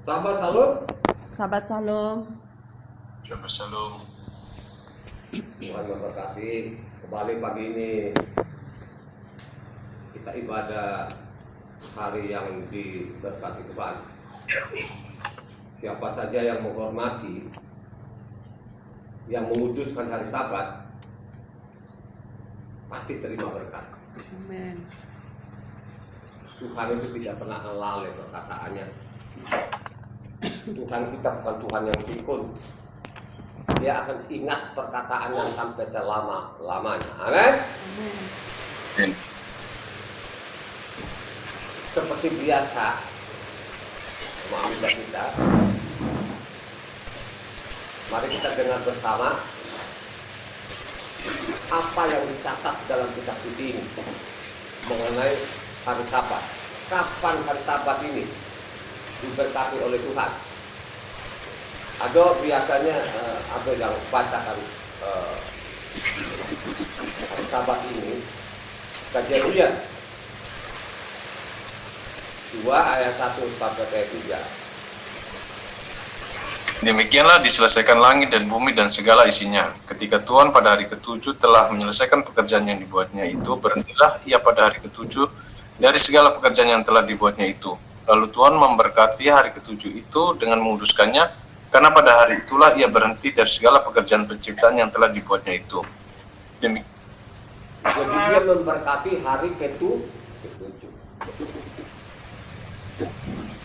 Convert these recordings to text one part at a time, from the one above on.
Sahabat Salum, Sahabat Salam. Shabbat Shalom. Tuhan memberkati. Kembali pagi ini kita ibadah hari yang diberkati Tuhan. Siapa saja yang menghormati, yang menguduskan hari Sabat, pasti terima berkat. Amin. Tuhan itu tidak pernah lalai perkataannya. Tuhan kita bukan Tuhan yang pikun. Dia akan ingat perkataan yang sampai selama-lamanya. Amin. Amin. Seperti biasa, maafkan kita. Mari kita dengar bersama apa yang dicatat dalam kitab suci ini mengenai hari Sabat. Kapan hari Sabat ini diberkati oleh Tuhan? Ada biasanya ada yang bacakan hari Sabat ini Kejadian 2 ayat 1 sampai ayat 3. Demikianlah diselesaikan langit dan bumi dan segala isinya. Ketika Tuhan pada hari ketujuh telah menyelesaikan pekerjaan yang dibuatnya itu, berhentilah ia pada hari ketujuh dari segala pekerjaan yang telah dibuatnya itu. Lalu Tuhan memberkati hari ketujuh itu dengan menguduskannya, karena pada hari itulah ia berhenti dari segala pekerjaan penciptaan yang telah dibuatnya itu. Jadi dia memberkati hari ketujuh.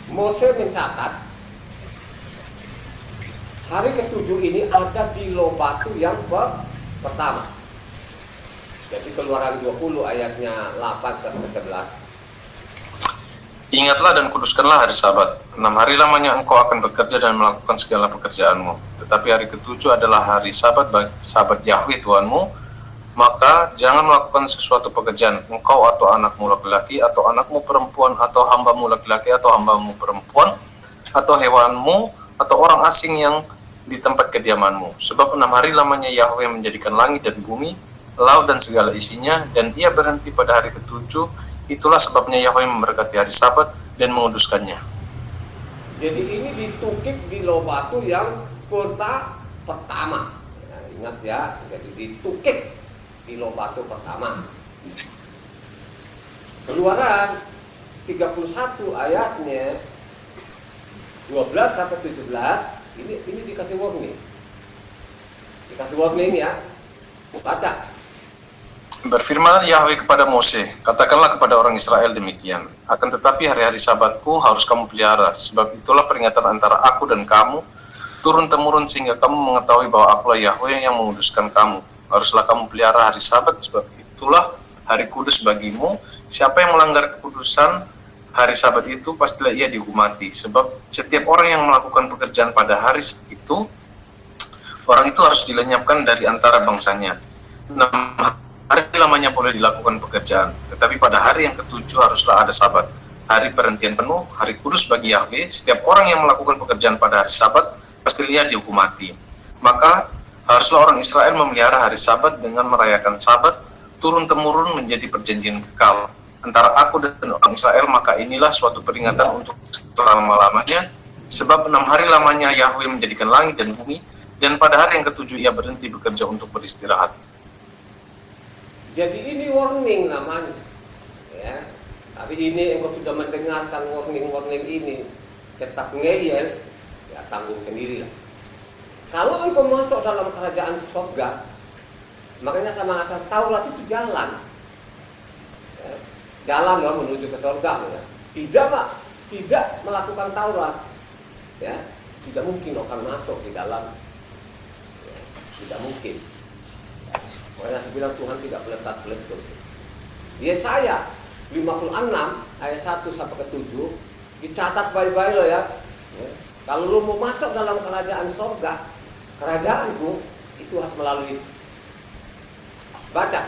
Mose mencatat hari ketujuh ini ada di loh batu yang pertama. Jadi Keluaran 20 ayatnya 8 sampai 11. Ingatlah dan kuduskanlah hari Sabat. 6 hari lamanya engkau akan bekerja dan melakukan segala pekerjaanmu. Tetapi hari ketujuh adalah hari Sabat, Sabat Yahweh Tuhanmu. Maka jangan melakukan sesuatu pekerjaan, engkau atau anakmu laki-laki, atau anakmu perempuan, atau hambamu laki-laki, atau hambamu perempuan, atau hewanmu, atau orang asing yang di tempat kediamanmu. Sebab 6 hari lamanya Yahweh menjadikan langit dan bumi, laut dan segala isinya, dan ia berhenti pada hari ketujuh. Itulah sebabnya Yahweh memberkati hari Sabat dan menguduskannya. Jadi ini ditukik di loh batu yang pertama. Nah, ingat ya, jadi ditukik di loh batu pertama. Keluaran 31 ayatnya 12 sampai 17 ini dikasih warning. Dikasih warning ya. Baca. Berfirmanlah Yahweh kepada Mose, katakanlah kepada orang Israel demikian, akan tetapi hari-hari Sabatku harus kamu pelihara, sebab itulah peringatan antara aku dan kamu, turun-temurun sehingga kamu mengetahui bahwa akulah Yahweh yang menguduskan kamu. Haruslah kamu pelihara hari Sabat, sebab itulah hari kudus bagimu. Siapa yang melanggar kekudusan hari Sabat itu, pastilah ia dihukum mati. Sebab setiap orang yang melakukan pekerjaan pada hari itu, orang itu harus dilenyapkan dari antara bangsanya. 6 hari lamanya boleh dilakukan pekerjaan, tetapi pada hari yang ketujuh haruslah ada Sabat, hari perhentian penuh, hari kudus bagi Yahweh. Setiap orang yang melakukan pekerjaan pada hari Sabat, pasti ia dihukum mati. Maka haruslah orang Israel memelihara hari Sabat dengan merayakan Sabat, turun-temurun menjadi perjanjian kekal antara aku dan orang Israel. Maka inilah suatu peringatan untuk selama-lamanya, sebab 6 hari lamanya Yahweh menjadikan langit dan bumi, dan pada hari yang ketujuh ia berhenti bekerja untuk beristirahat. Jadi ini warning namanya. Ya. Tapi ini engkau sudah mendengarkan warning-warning ini, tetap ngeyel, ya tanggung sendirilah. Kalau engkau masuk dalam kerajaan surga, makanya sama asal Taurat itu jalan. Ya. Jalan loh menuju ke surga. Ya. Tidak Pak, tidak melakukan Taurat, ya tidak mungkin akan masuk di dalam. Ya. Tidak mungkin. Makanya saya bilang Tuhan tidak peletak-peletuk. Yesaya 56 ayat 1 sampai ke 7 dicatat baik-baik loh ya. Kalau lu mau masuk dalam kerajaan surga, kerajaanku itu harus melalui. Baca.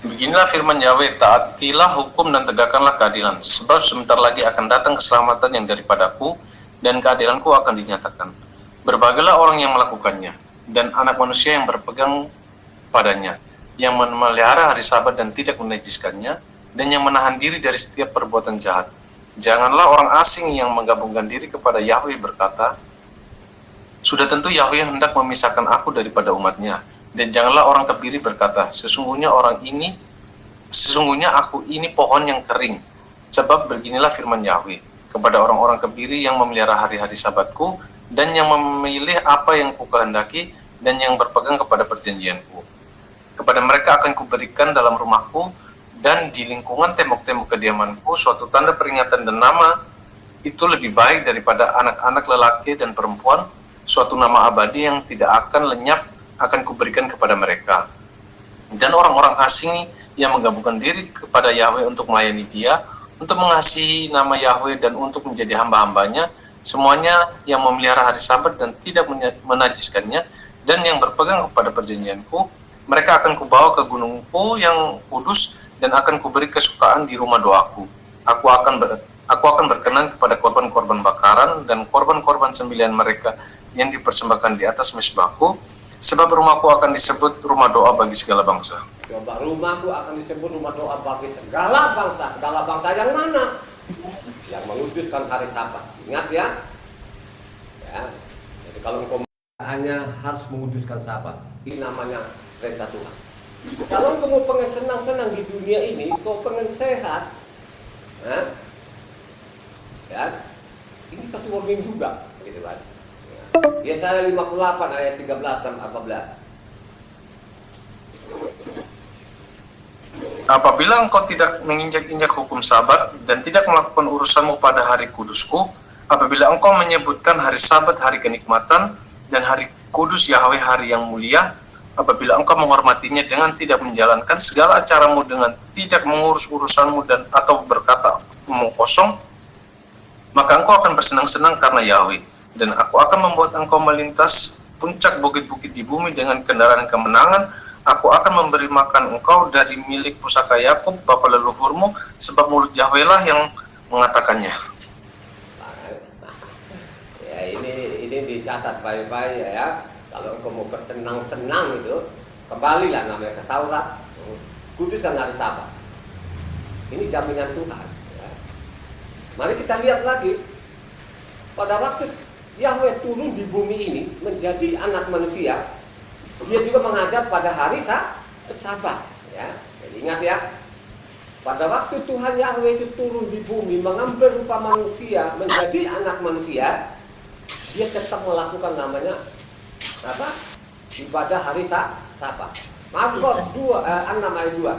Beginilah firman Yahweh, taatilah hukum dan tegakkanlah keadilan, sebab sebentar lagi akan datang keselamatan yang daripadaku, dan keadilanku akan dinyatakan. Berbahagialah orang yang melakukannya, dan anak manusia yang berpegang padanya, yang memelihara hari Sabat dan tidak menajiskannya, dan yang menahan diri dari setiap perbuatan jahat. Janganlah orang asing yang menggabungkan diri kepada Yahweh berkata, sudah tentu Yahweh hendak memisahkan aku daripada umatnya. Dan janganlah orang kebiri berkata, sesungguhnya aku ini pohon yang kering. Sebab beginilah firman Yahweh kepada orang-orang kebiri yang memelihara hari-hari sabatku dan yang memilih apa yang kukehendaki dan yang berpegang kepada perjanjianku. Kepada mereka akan kuberikan dalam rumahku dan di lingkungan tembok-tembok kediamanku suatu tanda peringatan dan nama itu lebih baik daripada anak-anak lelaki dan perempuan, suatu nama abadi yang tidak akan lenyap akan kuberikan kepada mereka. Dan orang-orang asing yang menggabungkan diri kepada Yahweh untuk melayani Dia, untuk mengasihi nama Yahweh dan untuk menjadi hamba-hambanya, semuanya yang memelihara hari Sabat dan tidak menajiskannya, dan yang berpegang kepada perjanjianku, mereka akan kubawa ke gunungku yang kudus dan akan kuberi kesukaan di rumah doaku. Aku akan berkenan kepada korban-korban bakaran dan korban-korban sembelihan mereka yang dipersembahkan di atas mezbahku, sebab rumahku akan disebut rumah doa bagi segala bangsa. Coba, rumahku akan disebut rumah doa bagi segala bangsa. Segala bangsa yang mana? Yang menguduskan hari Sabat. Ingat ya. Jadi kalau engkau hanya harus menguduskan Sabat, ini namanya perintah Tuhan. Kalau engkau mau pengen senang-senang di dunia ini, kau pengen sehat, ini kasih warning juga, gitu kan? Yesaya 58 ayat 13 sampai 14. Apabila engkau tidak menginjak-injak hukum Sabat dan tidak melakukan urusanmu pada hari kudusku, apabila engkau menyebutkan hari Sabat hari kenikmatan dan hari kudus Yahweh hari yang mulia, apabila engkau menghormatinya dengan tidak menjalankan segala acaramu dengan tidak mengurus urusanmu dan atau berkata omong kosong, maka engkau akan bersenang-senang karena Yahweh, dan aku akan membuat engkau melintas puncak bukit-bukit di bumi dengan kendaraan kemenangan. Aku akan memberi makan engkau dari milik pusaka Yakub bapa leluhurmu, sebab mulut Yahweh lah yang mengatakannya. Ya, ini dicatat baik-baik ya. Kalau engkau mau bersenang-senang itu, kembalilah namanya ke Taurat, kuduskan hari Sabat. Ini jaminan Tuhan. Ya. Mari kita lihat lagi, pada waktu Yahweh turun di bumi ini menjadi anak manusia, Dia juga mengajar pada hari Sabat. Ya. Jadi ingat ya, pada waktu Tuhan Yahweh itu turun di bumi mengambil rupa manusia menjadi anak manusia, Dia tetap melakukan namanya apa? Ibadah hari Sabat. Markus 6 ayat 2.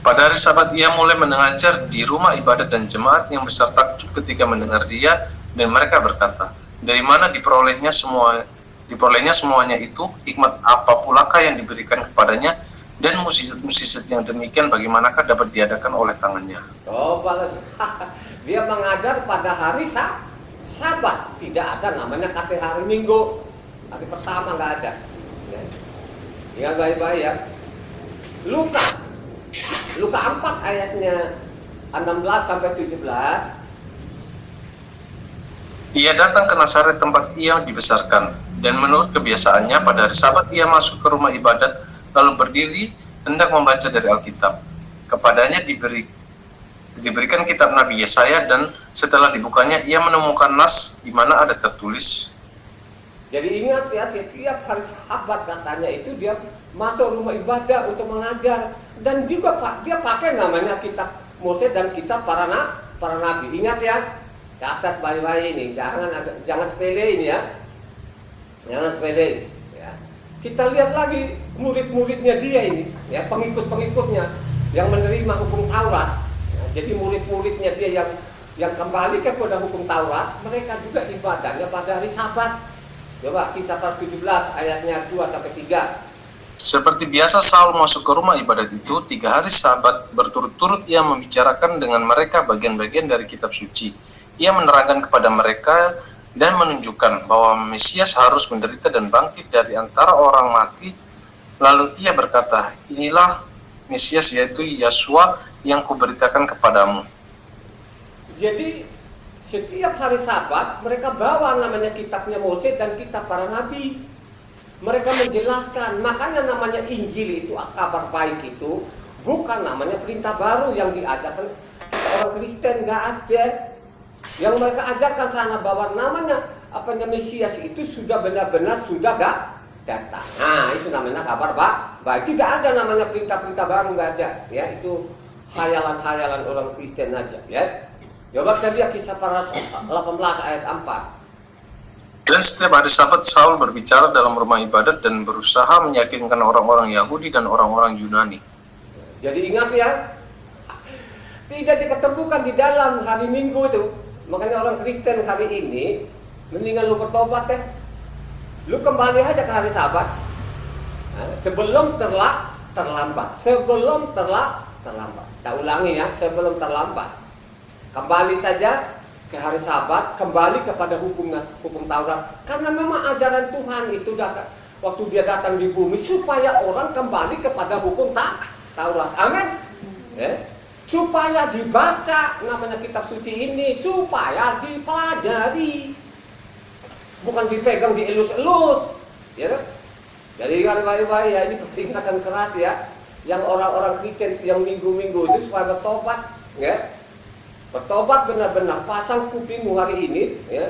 Pada hari Sabat ia mulai mengajar di rumah ibadat dan jemaat yang besar takjub ketika mendengar dia, dan mereka berkata, dari mana diperolehnya semuanya itu, hikmat apa pulakah yang diberikan kepadanya, dan musisat-musisat yang demikian bagaimanakah dapat diadakan oleh tangannya. Coba, dia mengajar pada hari Sabat, tidak ada namanya kata hari Minggu, hari pertama nggak ada. Ingat baik-baik ya. Luka 4 ayatnya 16 sampai 17. Ia datang ke Nazaret tempat ia dibesarkan, dan menurut kebiasaannya pada hari Sabat ia masuk ke rumah ibadat, lalu berdiri hendak membaca dari Alkitab. Kepadanya diberikan kitab Nabi Yesaya, dan setelah dibukanya ia menemukan nas di mana ada tertulis. Jadi ingat ya, setiap hari Sabat katanya itu dia masuk rumah ibadah untuk mengajar, dan juga dia pakai namanya kitab Mose dan kitab para nabi. Ingat ya, catat baik-baik ini, jangan sepele ini ya, jangan sepele ya. Kita lihat lagi murid-muridnya dia ini ya, pengikut-pengikutnya yang menerima hukum Taurat ya. Jadi murid-muridnya dia yang kembali kepada hukum Taurat, mereka juga ibadahnya pada hari Sabat. Coba Kisah 17 ayatnya 2 sampai 3. Seperti biasa Saul masuk ke rumah ibadat itu 3 hari Sabat berturut-turut ia membicarakan dengan mereka bagian-bagian dari kitab suci. Ia menerangkan kepada mereka dan menunjukkan bahwa Mesias harus menderita dan bangkit dari antara orang mati. Lalu ia berkata, inilah Mesias, yaitu Yeshua yang kuberitakan kepadamu. Jadi setiap hari Sabat mereka bawa namanya kitabnya Mose dan kitab para nabi. Mereka menjelaskan, makanya namanya Injil itu, kabar baik itu bukan namanya perintah baru yang diajarkan Orang Kristen nggak ada. Yang mereka ajarkan sana bahwa namanya Mesias itu sudah benar-benar sudah datang. Nah, itu namanya kabar baik. Tidak ada namanya perintah-perintah baru, nggak ada. Ya, itu hayalan-hayalan orang Kristen aja. Ya, coba kita lihat Kisah Para Rasul 18 ayat 4. Dan setiap hari Sabat Saul berbicara dalam rumah ibadat dan berusaha meyakinkan orang-orang Yahudi dan orang-orang Yunani. Jadi ingat ya, tidak diketemukan di dalam hari Minggu itu. Makanya orang Kristen hari ini mendingan lu bertobat deh. Lu kembali aja ke hari Sabat. Sebelum terlambat. Sebelum terlambat. Saya ulangi ya, sebelum terlambat. Kembali saja ke hari Sabat, kembali kepada hukum Taurat. Karena memang ajaran Tuhan itu waktu dia datang di bumi supaya orang kembali kepada hukum Taurat. Amin. Supaya dibaca namanya kitab suci ini, supaya dipelajari, bukan dipegang, dielus-elus, ya kan? Jadi kan baik-baik ya, ini peringatan keras ya, yang orang-orang Kristen yang minggu-minggu itu supaya bertobat, ya, bertobat benar-benar, pasang kupingmu hari ini, ya.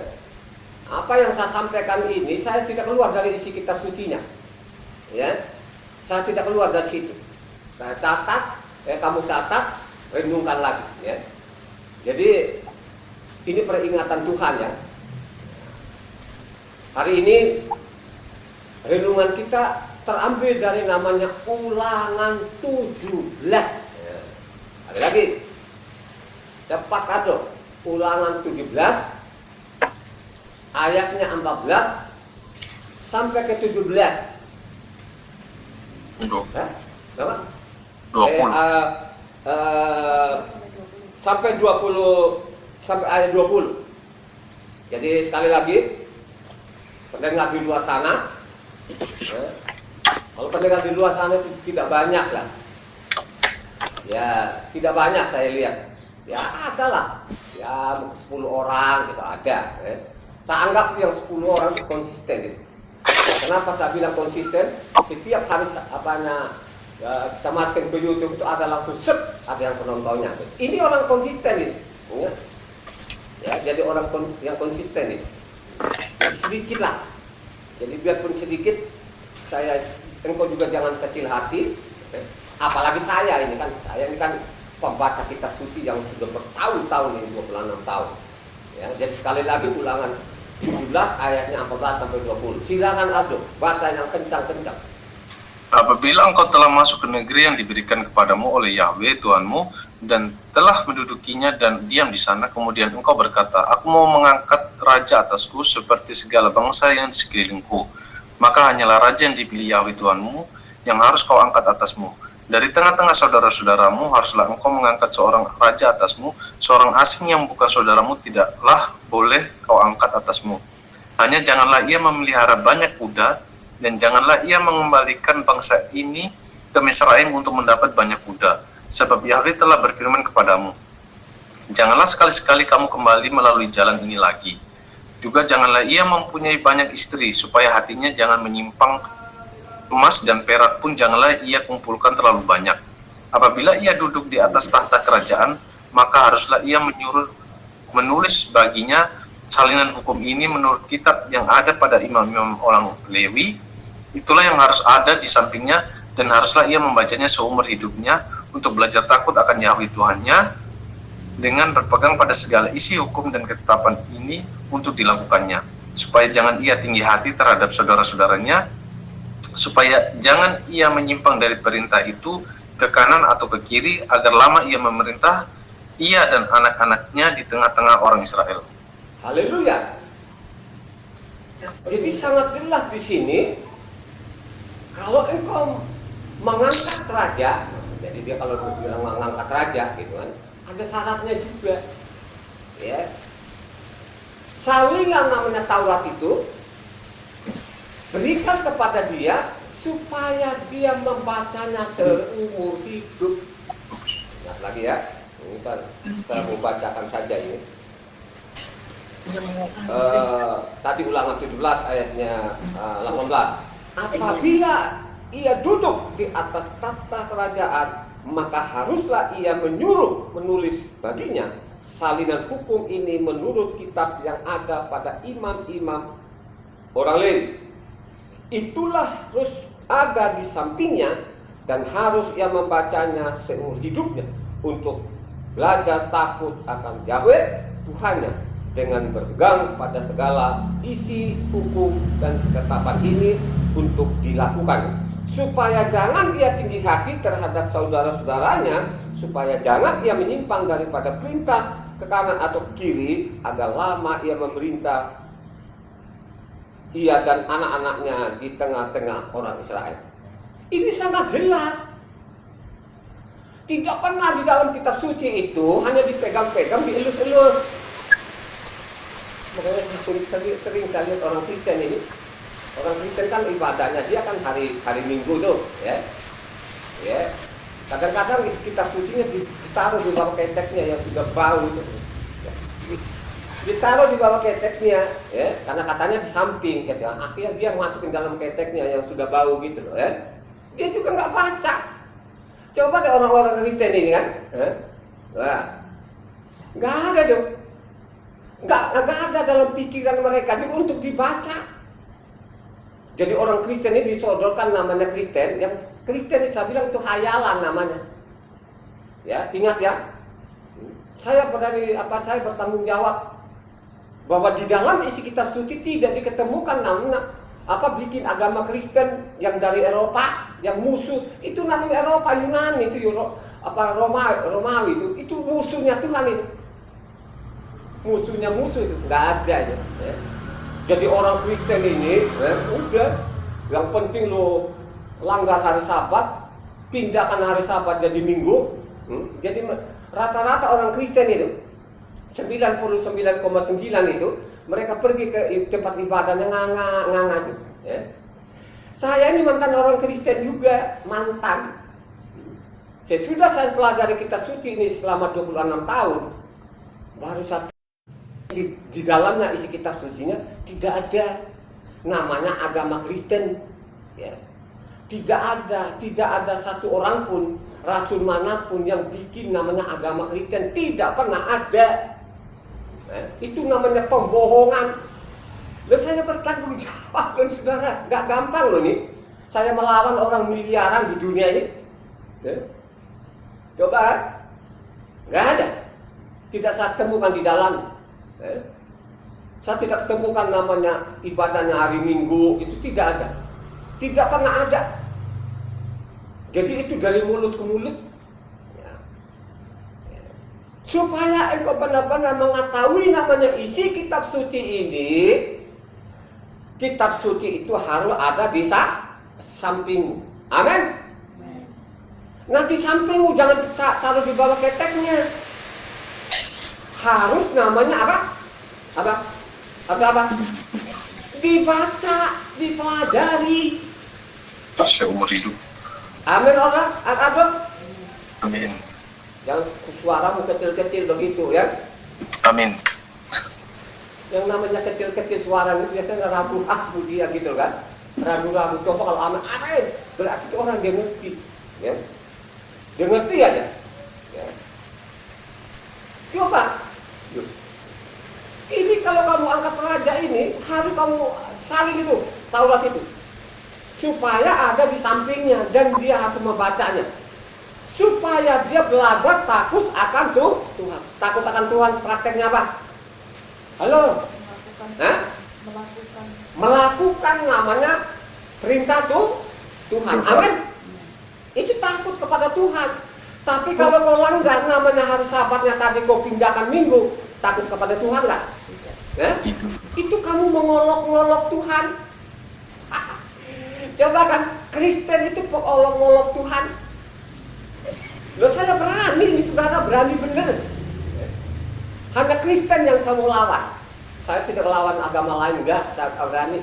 Apa yang saya sampaikan ini, saya tidak keluar dari isi kitab sucinya, ya, saya tidak keluar dari situ, saya catat, kamu catat. Renungkan lagi ya. Jadi ini peringatan Tuhan ya. Hari ini renungan kita terambil dari namanya Ulangan 17 ya. Ada lagi. Cepat kado. Ulangan 17 ayatnya 14 sampai ke 17. Berapa? 20. Sampai 20, sampai ayat 20. Jadi sekali lagi, pendengar di luar sana, kalau pendengar di luar sana itu tidak banyak lah, ya tidak banyak saya lihat, ya ada lah, ya 10 orang gitu ada. Saya anggap yang 10 orang itu konsisten gitu. Kenapa saya bilang konsisten? Setiap hari kita masukin ke YouTube itu ada langsung ada yang penontonnya. Ini orang konsisten ini, ya. Jadi orang yang konsisten ini. Sedikit lah. Jadi biarpun sedikit, engkau juga jangan kecil hati. Apalagi saya ini kan pembaca kitab suci yang sudah bertahun-tahun ini, 26 tahun. Ya, jadi sekali lagi Ulangan 17 ayatnya 14 sampai 20. Silakan Aldo, baca yang kencang-kencang. Apabila engkau telah masuk ke negeri yang diberikan kepadamu oleh Yahweh Tuhanmu dan telah mendudukinya dan diam di sana, kemudian engkau berkata, aku mau mengangkat raja atasku seperti segala bangsa yang di sekelilingku, maka hanyalah raja yang dipilih Yahweh Tuhanmu yang harus kau angkat atasmu. Dari tengah-tengah saudara-saudaramu haruslah engkau mengangkat seorang raja atasmu, seorang asing yang bukan saudaramu tidaklah boleh kau angkat atasmu. Hanya janganlah ia memelihara banyak kuda, dan janganlah ia mengembalikan bangsa ini ke Mesraim untuk mendapat banyak kuda, sebab Yahweh telah berfirman kepadamu, janganlah sekali-sekali kamu kembali melalui jalan ini lagi. Juga janganlah ia mempunyai banyak istri, supaya hatinya jangan menyimpang. Emas dan perak pun janganlah ia kumpulkan terlalu banyak. Apabila ia duduk di atas tahta kerajaan, maka haruslah ia menulis baginya salinan hukum ini menurut kitab yang ada pada imam-imam orang Lewi. Itulah yang harus ada di sampingnya, dan haruslah ia membacanya seumur hidupnya untuk belajar takut akan Yahweh Tuhannya dengan berpegang pada segala isi hukum dan ketetapan ini untuk dilakukannya, supaya jangan ia tinggi hati terhadap saudara-saudaranya, supaya jangan ia menyimpang dari perintah itu ke kanan atau ke kiri, agar lama ia memerintah ia dan anak-anaknya di tengah-tengah orang Israel. Haleluya. Jadi sangat jelas di sini, kalau engkau mengangkat raja, jadi dia kalau bilang mengangkat raja gitu kan, ada syaratnya juga. Ya. Salinan namanya Taurat itu berikan kepada dia supaya dia membacanya seumur hidup. Ingat lagi ya, ini kan saya mau bacakan saja ini. Tadi Ulangan 17 ayatnya 18. Apabila ia duduk di atas tahta kerajaan maka haruslah ia menulis baginya salinan hukum ini menurut kitab yang ada pada imam-imam orang lain. Itulah harus ada di sampingnya dan harus ia membacanya seumur hidupnya untuk belajar takut akan Yahweh Tuhannya dengan berpegang pada segala isi hukum dan ketetapan ini untuk dilakukan, supaya jangan ia tinggi hati terhadap saudara-saudaranya, supaya jangan ia menyimpang daripada perintah ke kanan atau ke kiri, agar lama ia memerintah ia dan anak-anaknya di tengah-tengah orang Israel. Ini sangat jelas. Tidak pernah di dalam kitab suci itu hanya dipegang-pegang, dielus-elus. Makanya sering saya lihat orang Kristen ini. Orang Kristen kan ibadahnya dia kan hari Minggu tuh, ya. Ya. Kadang-kadang kitab sucinya ditaruh di bawah keteknya yang sudah bau itu. Ya. Ditaruh di bawah keteknya, ya, karena katanya di samping, katanya. Akhirnya dia masukin dalam keteknya yang sudah bau gitu loh, ya. Dia juga nggak baca. Coba deh orang-orang Kristen ini kan, nah, nggak ada tuh, nggak ada dalam pikiran mereka itu untuk dibaca. Jadi orang Kristen ini disodorkan namanya Kristen, yang Kristen ini saya bilang itu hayalan namanya. Ya, ingat ya, saya bertanggung jawab bahwa di dalam isi kitab suci tidak diketemukan namanya bikin agama Kristen yang dari Eropa, yang musuh itu namanya Eropa, Yunani itu Romawi itu musuhnya Tuhan itu, musuh itu nggak ada itu. Ya. Jadi orang Kristen ini, udah, yang penting lo langgar hari Sabat, pindahkan hari Sabat jadi Minggu. Jadi rata-rata orang Kristen itu 99,9 itu mereka pergi ke tempat ibadahnya nganga itu. Ya. Saya ini mantan orang Kristen juga, mantan. Sesudah saya pelajari kitab suci ini selama 26 tahun, baru satu. Di dalamnya isi kitab sucinya tidak ada namanya agama Kristen, ya. Tidak ada satu orang pun, rasul manapun yang bikin namanya agama Kristen, tidak pernah ada. Itu namanya pembohongan. Loh, saya bertanggung jawab loh saudara, nggak gampang loh nih. Saya melawan orang miliaran di dunia ini. Coba, nggak ada, tidak saya temukan di dalam. Saya tidak ketemukan namanya ibadahnya hari Minggu, itu tidak ada, tidak pernah ada. Jadi itu dari mulut ke mulut, ya. Supaya engkau benar-benar mengetahui namanya isi kitab suci ini. Kitab suci itu harus ada di samping. Amin. Nah, di samping jangan taruh di bawah keteknya. Harus namanya apa? Dibaca, dipelajari. Seumur hidup. Amin orang, ada. Amin. Jangan suaramu kecil-kecil begitu ya. Amin. Yang namanya kecil-kecil suara itu biasanya ragu-ragu dia gitu kan. Ragu-ragu. Coba kalau amin, berarti itu orang dia ngerti. Ya. Dia ngerti aja. Ya. Coba. Ini kalau kamu angkat raja ini, harus kamu saling itu, Taurat itu. Supaya ada di sampingnya dan dia harus membacanya. Supaya dia belajar takut akan Tuhan. Takut akan Tuhan, prakteknya apa? Halo? Melakukan namanya perintah Tuhan. Amin. Itu takut kepada Tuhan. Tapi kalau kau langgar namanya hari Sabatnya tadi kau pindahkan Minggu, takut kepada Tuhan nggak? Itu kamu mengolok-ngolok Tuhan. Coba kan Kristen itu mengolok-ngolok Tuhan. Loh, saya berani nih saudara, berani bener. Hanya Kristen yang saya mau lawan. Saya tidak lawan agama lain, enggak, saya berani.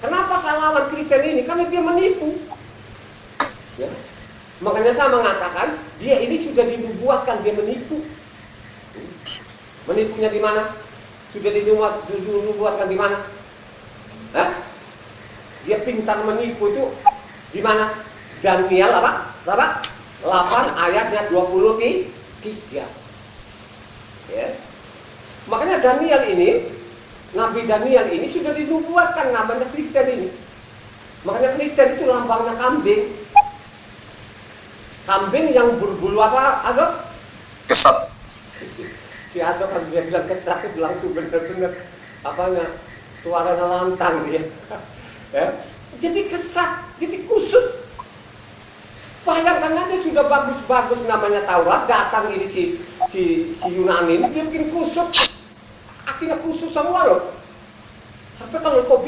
Kenapa saya lawan Kristen ini? Karena dia menipu. Ya. Makanya saya mengatakan dia ini sudah dinubuatkan, dia menipu. Menipunya di mana? Sudah dinubuatkan di mana? Dia pintar menipu itu di mana? Daniel apa? Saudara, 8 ayatnya 23. Ya. Makanya Daniel ini, Nabi Daniel ini sudah dinubuatkan namanya Kristen ini. Makanya Kristen itu lambangnya kambing. Kambing yang berbulu apa? Kesat. Si Ado kan dia bilang kesat itu langsung benar-benar apanya suaranya lantang dia. Ya. Jadi kesat, jadi kusut. Bayangkan aja sudah bagus-bagus namanya Taurat, datang ini si Yunani ini dia bikin kusut. Akhirnya kusut semua loh. Sampai kalau kau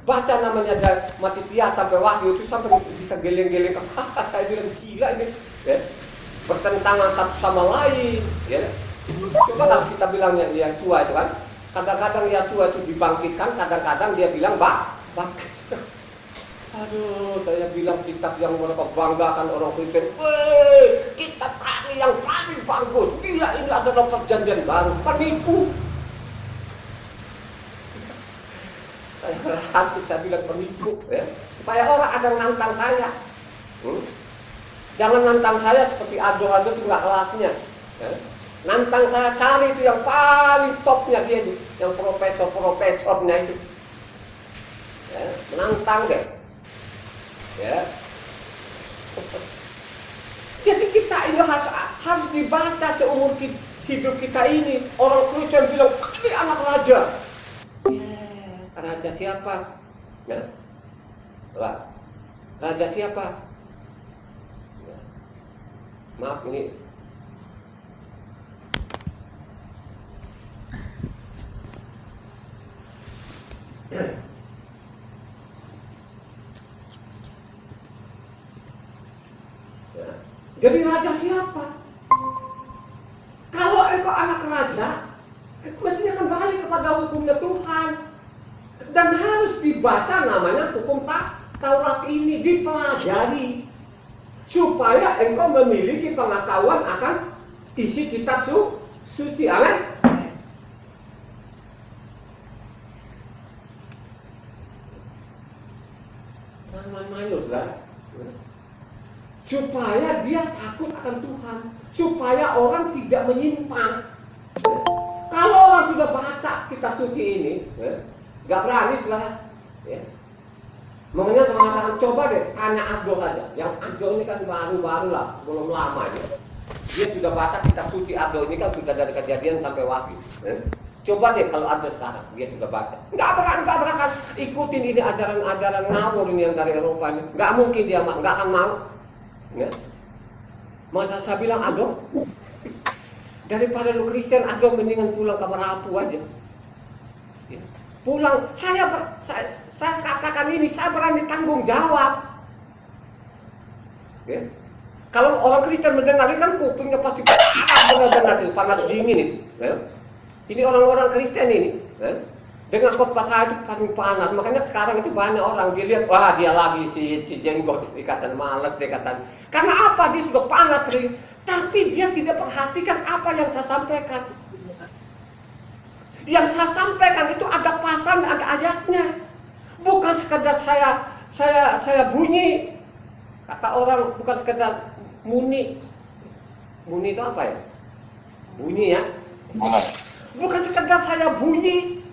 baca namanya Matitia sampai Wahyu itu sampai bisa geleng-geleng kepala. Saya bilang gila ini, ya. Bertentangan satu sama lain, ya. Coba kalau kita bilangnya Yesua itu kan, kadang-kadang Yesua itu dibangkitkan, kadang-kadang dia bilang bangkit. Aduh, saya bilang kitab yang mereka banggakan orang Kristen, weh, kitab kami yang paling bagus, dia ini adalah perjanjian baru, penipu. Saya bilang penipu, ya. Supaya orang ada nantang saya. Jangan nantang saya seperti ado-ado itu nggak kelasnya. Ya. Nantang saya cari itu yang paling topnya dia itu, yang profesornya itu. Ya, menantang deh. Ya. Jadi kita ini harus dibaca seumur hidup kita ini. Orang Kristen bilang kami anak raja. Raja siapa? Ya. Raja siapa? Ya. Maaf ini. Ya. Jadi raja siapa? Kalau engkau anak raja, mestinya kembali kepada hukumnya Tuhan. Dan harus dibaca namanya hukum Taurat ini, dipelajari supaya engkau memiliki pengetahuan akan isi kitab suci. Amin. Supaya dia takut akan Tuhan, supaya orang tidak menyimpang. Kalau orang sudah baca kitab suci ini, gak berani lah, ya. Makanya saya mengatakan coba deh tanya Abdul aja. Yang Abdul ini kan baru-baru lah, belum lama aja. Dia sudah baca kitab suci Abdul ini kan sudah dari Kejadian sampai Wahyu. Coba deh kalau Abdul sekarang dia sudah baca. Gak berani ikutin ini ajaran-ajaran ngawur ini yang dari Eropa ini. Gak mungkin dia gak akan mau. Ya. Masa saya bilang Abdul, daripada lu Kristen Abdul mendingan pulang ke Merapu aja. Ya. Pulang, saya katakan ini, saya berani tanggung jawab. Ya. Kalau orang Kristen mendengar ini kan kupingnya pasti benar-benar panas dingin itu. Ya. Ini orang-orang Kristen ini, ya. Dengan khotbah saya itu paling panas. Makanya sekarang itu banyak orang dilihat, wah dia lagi si jenggot, dikatakan malas, dikatakan. Karena apa? Dia sudah panas, tapi dia tidak perhatikan apa yang saya sampaikan. Yang saya sampaikan itu ada pasal, ada ayatnya. Bukan sekedar saya bunyi. Kata orang bukan sekedar muni. Muni itu apa ya? Bunyi ya. Bukan sekedar saya bunyi.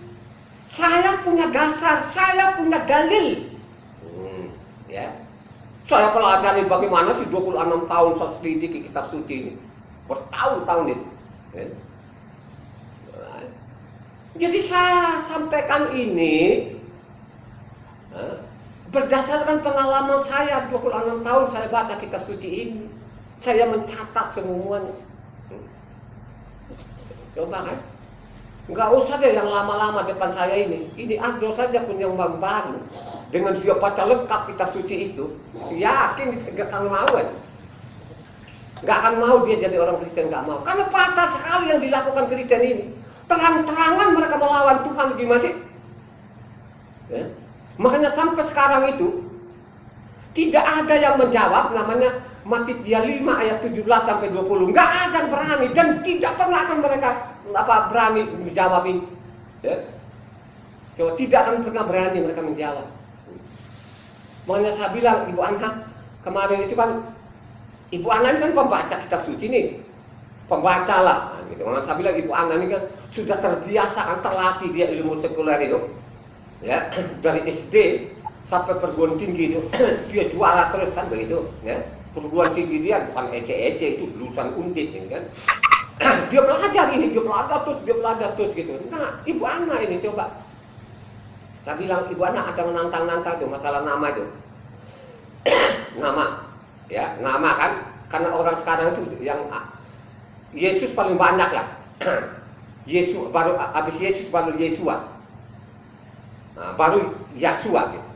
Saya punya dasar, saya punya dalil. Ya. Saya pelajari bagaimana sih 26 tahun saya selidiki kitab suci ini. Bertahun-tahun itu. Ya. Jadi saya sampaikan ini berdasarkan pengalaman saya 26 tahun saya baca kitab suci ini. Saya mencatat semuanya. Coba kan? Nggak usah deh yang lama-lama depan saya ini. Ini Abdul saja pun yang baru. Dengan dia baca lengkap kitab suci itu, yakin dia akan mau kan? Nggak akan mau dia jadi orang Kristen, nggak mau. Karena fatal sekali yang dilakukan Kristen ini. Terang-terangan mereka melawan Tuhan gimana sih? Ya. Makanya sampai sekarang itu tidak ada yang menjawab namanya Matitia 5 ayat 17 sampai 20. Nggak ada yang berani dan tidak pernah akan mereka berani menjawab ini. Ya. Coba tidak akan pernah berani mereka menjawab. Makanya saya bilang Ibu Anha kemarin itu kan Ibu Ana ini kan pembaca kitab suci nih, pembaca lah. Nah, gitu. Saya bilang Ibu Ana ini kan sudah terbiasa, kan terlatih dia ilmu sekuler itu, ya dari SD sampai perguruan tinggi itu dia juara terus kan begitu, ya. Perguruan tinggi dia bukan ece-ece, itu lulusan Undip ini kan. Dia belajar ini, dia belajar terus gitu. Nah, Ibu Ana ini coba. Saya bilang Ibu Ana ada menantang-nantang tuh masalah nama itu. Nama, ya nama kan, karena orang sekarang itu yang Yesus paling banyak lah. Yesus baru habis Yesus baru Yesua. Nah, baru Yasua gitu.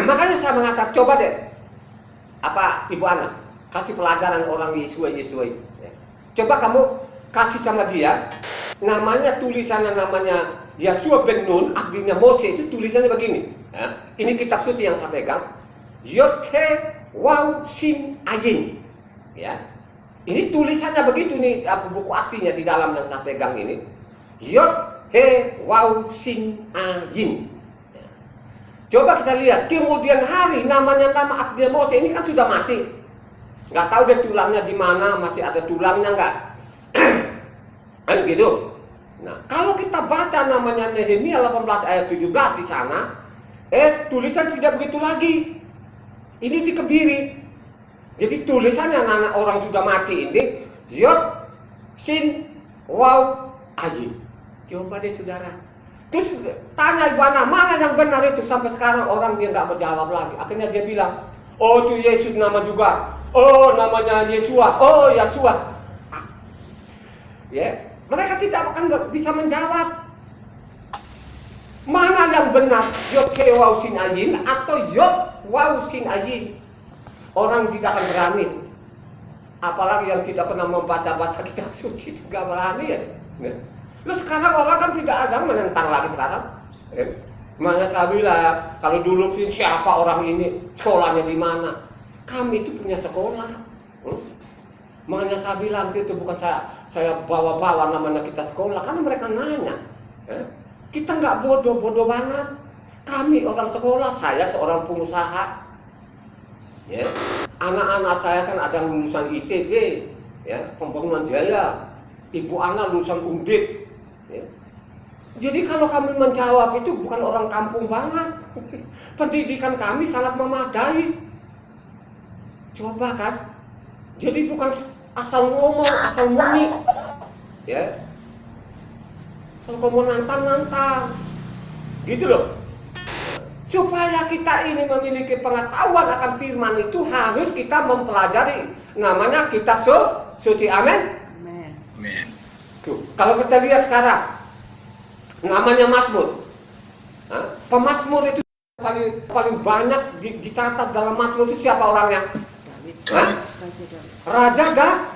Makanya saya mengatakan coba deh, apa Ibu Ana kasih pelajaran orang Yesua itu. Ya. Coba kamu kasih sama dia, namanya tulisannya namanya Yasua bin Nun, artinya Mose, itu tulisannya begini. Ya. Ini kitab suci yang saya pegang. Yod He Waw Sin Ayin. Ya. Ini tulisannya begitu nih, buku aslinya di dalam yang saya pegang ini. Yod He Waw Sin Ayin. Ya. Coba kita lihat, kemudian hari namanya nama Abdi Mose ini kan sudah mati. Nggak tahu deh tulangnya di mana, masih ada tulangnya nggak? Kan gitu. Nah, kalau kita baca namanya Nehemia 18 ayat 17 di sana, tulisan tidak begitu lagi. Ini dikebiri. Jadi tulisannya anak orang sudah mati ini Yod Sin Waw Ayin. Coba deh saudara. Terus tanya Ibu Ana, mana yang benar itu? Sampai sekarang orang dia nggak menjawab lagi. Akhirnya dia bilang, oh itu Yesus nama juga. Oh namanya Yesua. Oh Yasua. Ya, mereka tidak akan bisa menjawab. Mana yang benar? Yod He Waw Sin Ayin atau Yod Waw Sin Ayin? Orang tidak akan berani. Apalagi yang tidak pernah membaca-baca kitab suci juga berani ya. Lu sekarang orang kan tidak ada menentang lagi sekarang. Makanya saya bilang, kalau dulu siapa orang ini, sekolahnya di mana? Kami itu punya sekolah. Makanya saya bilang itu bukan saya bawa-bawa namanya kita sekolah, karena mereka nanya. Kita nggak bodoh-bodoh banget. Kami orang sekolah, saya seorang pengusaha. Ya. Anak-anak saya kan ada lulusan ITB, ya, Pembangunan Jaya. Ibu Ana lulusan Undip. Ya. Jadi kalau kami menjawab itu bukan orang kampung banget. Pendidikan kami sangat memadai. Coba kan. Jadi bukan asal ngomong, asal bunyi. Ya. Kalau kamu nantang-nantang. Gitu loh. Supaya kita ini memiliki pengetahuan akan firman itu harus kita mempelajari namanya kitab suci. Amin. Amin. Tuh, kalau kita lihat sekarang namanya Mazmur. Pemazmur itu paling banyak dicatat dalam Mazmur itu siapa orangnya? David. Raja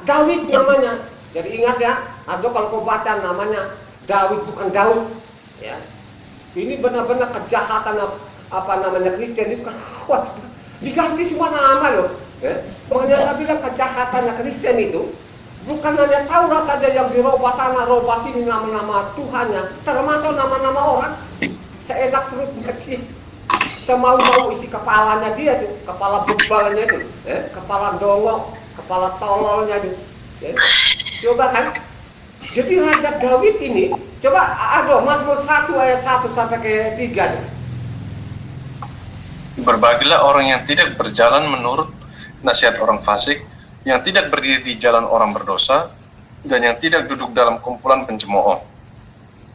Daud namanya. Jadi ingat ya, atau kalau kau baca namanya Daud bukan Daud. Ya. Ini benar-benar kejahatan apa namanya Kristen itu kan awas diganti semua nama loh. Makanya saya bilang kejahatannya Kristen itu bukan hanya Taurat saja yang dirubah sana rubah sini nama-nama Tuhannya, termasuk nama-nama orang. Seenak perut dia, semau-mau isi kepalanya dia tuh, kepala bebalnya itu, kepala dongok, kepala tololnya itu. Coba kan. Jadi Raja Daud ini, coba Mazmur 1 ayat 1 sampai ke 3 tuh. Berbahagialah orang yang tidak berjalan menurut nasihat orang fasik, yang tidak berdiri di jalan orang berdosa, dan yang tidak duduk dalam kumpulan pencemooh.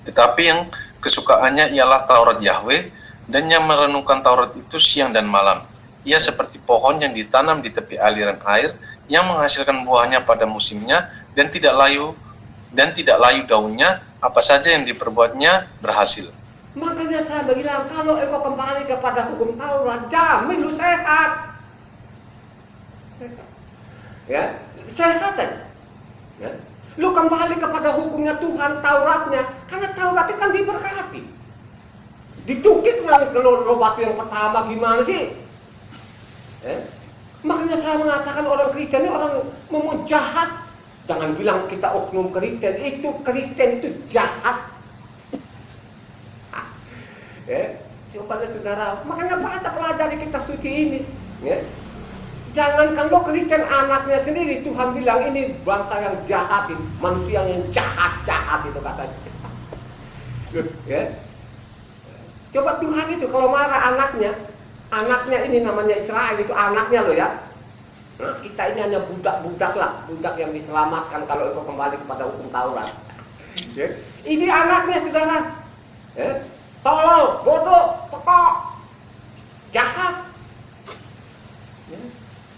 Tetapi yang kesukaannya ialah Taurat Yahweh, dan yang merenungkan Taurat itu siang dan malam. Ia seperti pohon yang ditanam di tepi aliran air, yang menghasilkan buahnya pada musimnya, dan tidak layu daunnya, apa saja yang diperbuatnya berhasil. Makanya saya bilang, kalau engkau kembali kepada hukum Taurat, jamin lu sehat. Ya, sehat kan? Ya. Lu kembali kepada hukumnya Tuhan, Tauratnya, karena Taurat itu kan diberkati. Ditukik nanti kalau batu yang pertama gimana sih? Ya. Makanya saya mengatakan orang Kristen ini orang mau jahat. Jangan bilang kita oknum Kristen, itu Kristen itu jahat. Coba saudara, makanya baca pelajari kitab suci ini. Ya. Jangankan lo Kristen, anaknya sendiri Tuhan bilang ini bangsa yang jahat, ini manusia yang jahat itu katanya. Ya. Coba Tuhan itu kalau marah anaknya ini namanya Israel, itu anaknya lo ya. Nah, kita ini hanya budak-budak lah, budak yang diselamatkan kalau itu kembali kepada hukum Taurat. Ya. Ini anaknya saudara, ya. Tolol, bodoh, pekok, jahat. Ya.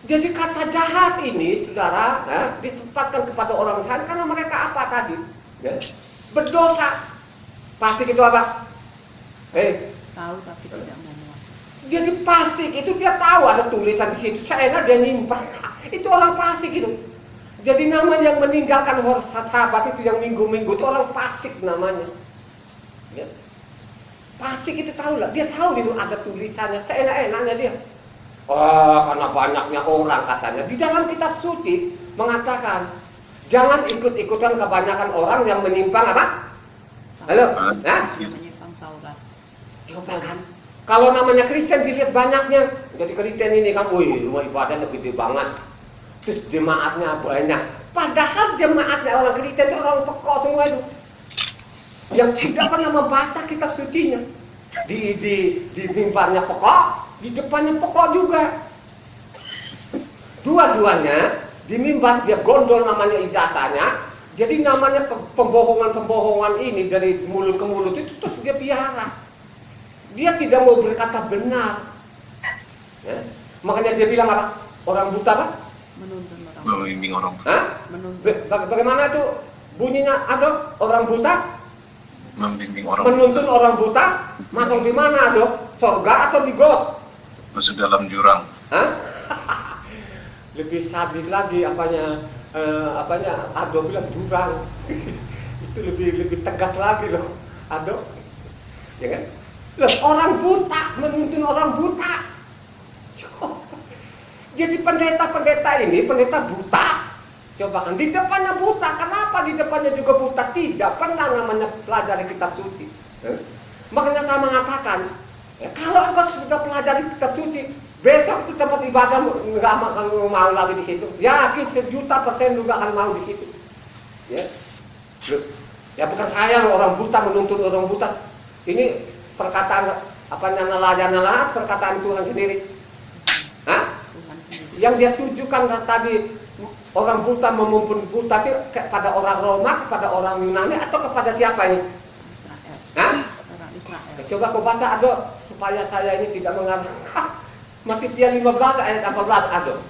Jadi kata jahat ini saudara, ya, disempatkan kepada orang Israel karena mereka apa tadi? Ya. Berdosa. Fasik itu apa? Tahu tapi tidak mau mengaku. Jadi fasik itu dia tahu ada tulisan di situ. Seenak dia nyimpang. Itu orang fasik itu. Jadi nama yang meninggalkan sahabat itu yang minggu-minggu itu orang fasik namanya. Ya. Fasik itu tahu lah. Dia tahu itu ada tulisannya. Seenak-enaknya dia. Oh, karena banyaknya orang katanya. Di dalam kitab suci mengatakan jangan ikut-ikutan kebanyakan orang yang menyimpang apa? Halo, nah? Menyimpang Taurat. Coba kan, kalau namanya Kristen dilihat banyaknya, jadi Kristen ini kan, wih rumah ibadahnya gede banget, terus jemaatnya banyak. Padahal jemaatnya orang Kristen itu orang pekok semua itu, yang tidak pernah membaca kitab sucinya. Di mimbarnya pekok, di depannya pekok juga. Dua-duanya di mimbar dia gondol namanya ijazahnya. Jadi namanya pembohongan ini dari mulut ke mulut itu terus dia piara. Dia tidak mau berkata benar. Ya. Makanya dia bilang apa? Orang buta apa? Menuntun orang. Membimbing orang buta. Hah? Menuntun. Bagaimana itu bunyinya? Ada orang buta? Membimbing orang Menuntun buta. orang buta? Masuk di mana, Ado? Sorga atau di got? Masuk dalam jurang. Hah? Lebih sadis lagi apanya Ado bilang jurang. Itu lebih tegas lagi loh Ado, ya kan? Loh, orang buta menuntun orang buta. Jadi pendeta ini pendeta buta. Coba kan di depannya buta. Kenapa di depannya juga buta? Tidak pernah namanya pelajari kitab suci. Makanya saya mengatakan, ya, kalau engkau sudah pelajari kitab suci, besok itu tempat ibadah nggak akan mau lagi di situ. Yakin 1.000.000% juga akan mau di situ. Ya, ya bukan saya loh, orang buta menuntun orang buta. Ini perkataan nelayan perkataan Tuhan sendiri. Hah? Tuhan sendiri. Yang dia tujukan tadi orang buta memimpin buta itu kepada orang Roma, kepada orang Yunani atau kepada siapa ini? Israel. Hah? Orang Israel. Coba kau baca Ado supaya saya ini tidak mengarah. Matitia 15 ayat 14 Ado.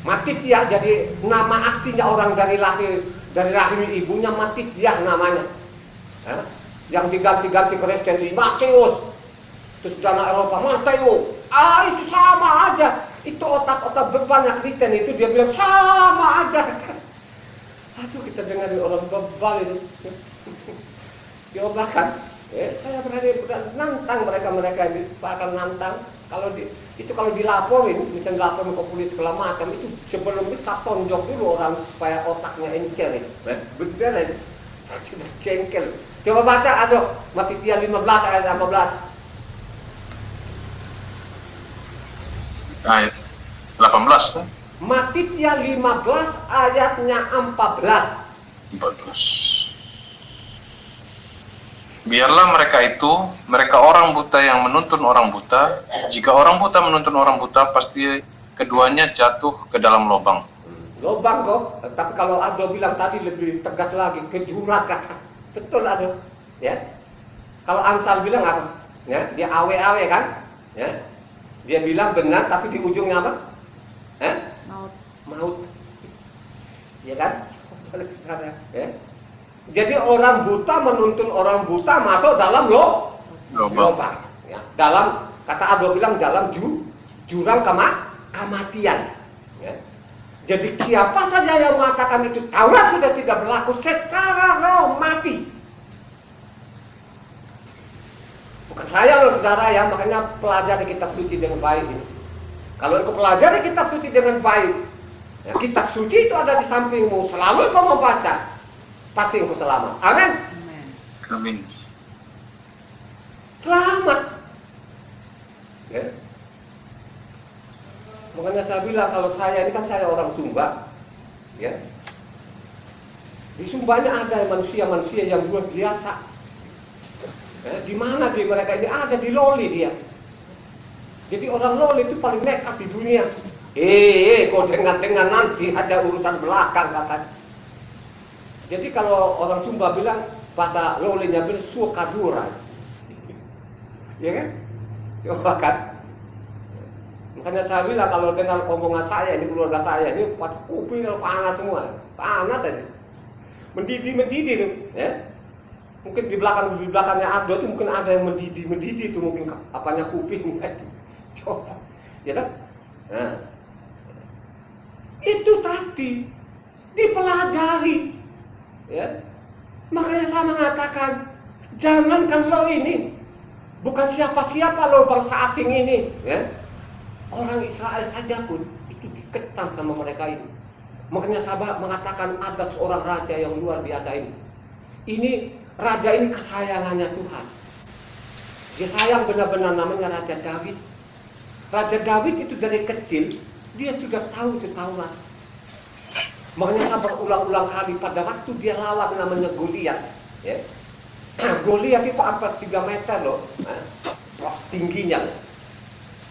Matitia jadi nama aslinya orang dari rahim ibunya Matitia namanya. Yang diganti-ganti Kristen Matius. Terus dana Eropa Mateo. Itu sama aja. Itu otak-otak bebannya Kristen itu dia bilang sama aja. Aduh kita dengar orang bebal itu. Coba kan. Saya berani nantang mereka ini, akan nantang kalau dilaporin, misalnya dilaporin ke polisi segala macam itu sebelum bisa tonjok dulu orang supaya otaknya encer ini. Bener ini, saya sudah jengkel. Coba baca Ado, Matitia 15 ayat 15. Ayat 18 kan? Matitia 15 ayatnya 14. 14. Biarlah mereka orang buta yang menuntun orang buta. Jika orang buta menuntun orang buta, pasti keduanya jatuh ke dalam lubang. Lubang kok, tapi kalau Ado bilang tadi lebih tegas lagi, ke jurang. Betul Ado, ya. Kalau Ansal bilang apa? Ya, dia awe-awe kan? Ya. Dia bilang benar, tapi di ujungnya apa? Maut. Ya kan? Ya. Jadi orang buta menuntun orang buta masuk dalam lubang. Ya. Dalam kata Ado bilang dalam jurang kematian. Ya. Jadi siapa saja yang mengatakan itu Taurat sudah tidak berlaku secara roh mati. Bukan saya loh saudara ya, makanya pelajari kitab suci dengan baik ini. Kalau engkau pelajari kitab suci dengan baik, ya, kitab suci itu ada di sampingmu, selalu engkau membaca. Pasti engkau selamat. Amin. Amin. Selamat. Ya. Makanya saya bilang kalau saya ini kan saya orang Sumba, ya. Di Sumbanya ada manusia-manusia yang luar biasa. Di mana di mereka ini ada di Loli dia. Jadi orang Loli itu paling nekat di dunia. Kau dengar-dengar nanti ada urusan belakang katanya. Jadi kalau orang Sumba bilang bahasa Lolinya bilang sukadurai, ya kan? Coba kan? Makanya saya bilang kalau dengar omongan saya ini keluarga saya ini kuping panas semua, panas aja, mendidih tuh, ya. Mungkin di belakangnya ada tuh mungkin ada yang mendidih tuh mungkin apanya kuping itu, coba, ya kan? Nah, itu tadi dipelajari, ya. Makanya saya mengatakan jangankan lo ini, bukan siapa-siapa lo bangsa asing ini, ya. Orang Israel saja pun itu dikekang sama mereka ini. Makanya sahabat mengatakan ada seorang raja yang luar biasa ini. Ini raja ini kesayangannya Tuhan. Dia sayang benar-benar, namanya Raja David. Raja David itu dari kecil dia sudah tahu itu Taurat. Makanya saya berulang-ulang kali pada waktu dia lawan namanya Goliat, ya. Goliat itu hampir 3 meter loh, tingginya.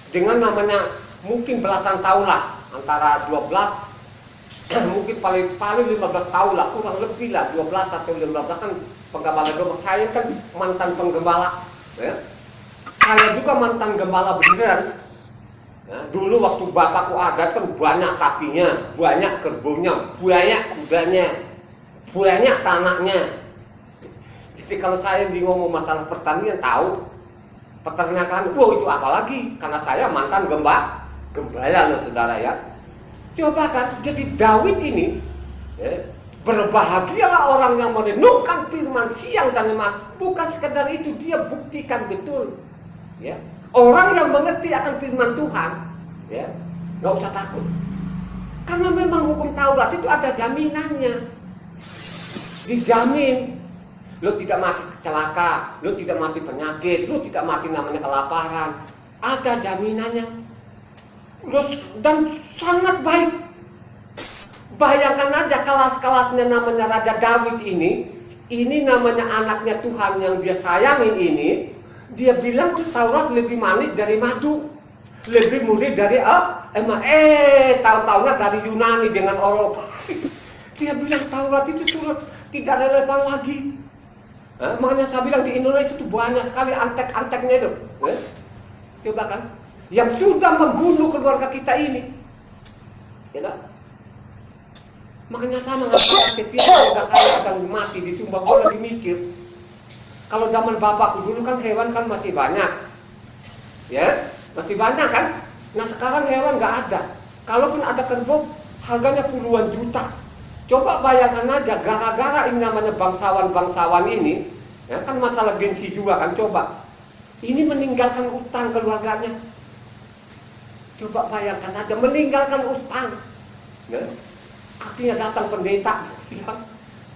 Dengan namanya mungkin belasan tahun lah, antara 12 mungkin paling 15 tahun lah, kurang lebih lah 12 atau 15 kan penggembala domba. Saya kan mantan penggembala, ya. Saya juga mantan gembala beneran. Ya, dulu waktu bapakku ada kan banyak sapinya, banyak kerbaunya, banyak kudanya, banyak tanahnya. Jadi kalau saya ngomong masalah pertanian tahu. Peternakan, itu apa lagi? Karena saya mantan gembala loh saudara ya. Coba kan, jadi Daud ini, ya, berbahagialah orang yang merenungkan firman siang dan malam. Bukan sekedar itu, dia buktikan betul. Ya, orang yang mengerti akan firman Tuhan, ya, nggak usah takut. Karena memang hukum Taurat itu ada jaminannya, dijamin. Lo tidak mati celaka, lo tidak mati penyakit, lo tidak mati namanya kelaparan. Ada jaminannya. Dan sangat baik. Bayangkan aja kelas-kelasnya namanya Raja Daud ini namanya anaknya Tuhan yang dia sayangin ini. Dia bilang tuh Taurat lebih manis dari madu, lebih murih dari tahu-tahunya dari Yunani dengan Eropa. Dia bilang Taurat itu surat tidak relevan lagi. Makanya saya bilang di Indonesia itu banyak sekali antek-anteknya itu, ya? Coba kan, yang sudah membunuh keluarga kita ini, ya kan? Makanya saya mengatakan setiap keluarga saya akan mati di Sumba. Gue lagi mikir, kalau zaman bapakku dulu kan hewan kan masih banyak, ya, masih banyak kan. Nah sekarang hewan nggak ada. Kalaupun ada kerbau, harganya puluhan juta. Coba bayangkan aja, gara-gara ini namanya bangsawan ini, ya kan masalah gengsi juga kan, coba. Ini meninggalkan utang keluarganya. Coba bayangkan aja, meninggalkan utang. Ya. Akhirnya datang pendeta, bilang,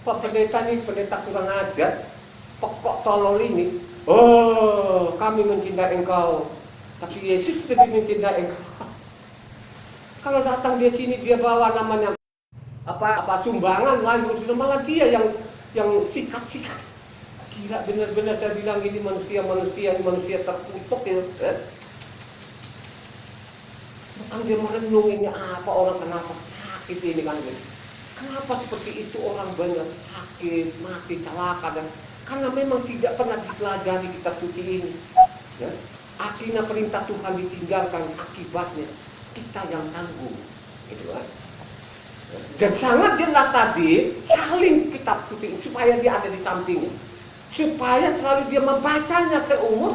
Pak pendeta ini, pendeta kurang ajar, pokok tolol ini. Oh, kami mencintai engkau, tapi Yesus lebih mencintai engkau. Kalau datang di sini dia bawa namanya apa sumbangan lain, malah dia yang sikat. Gila benar-benar saya bilang ini manusia terkutuk ya. Bukan dia merenung ini apa orang kenapa sakit ini kan. Kenapa seperti itu orang banyak sakit, mati, celaka dan karena memang tidak pernah dipelajari kitab suci ini. Ya. Akhirnya perintah Tuhan ditinggalkan, akibatnya kita yang tanggung. Gitu kan. Dan sangat jelas tadi saling kitab suci supaya dia ada di sampingnya, supaya selalu dia membacanya seumur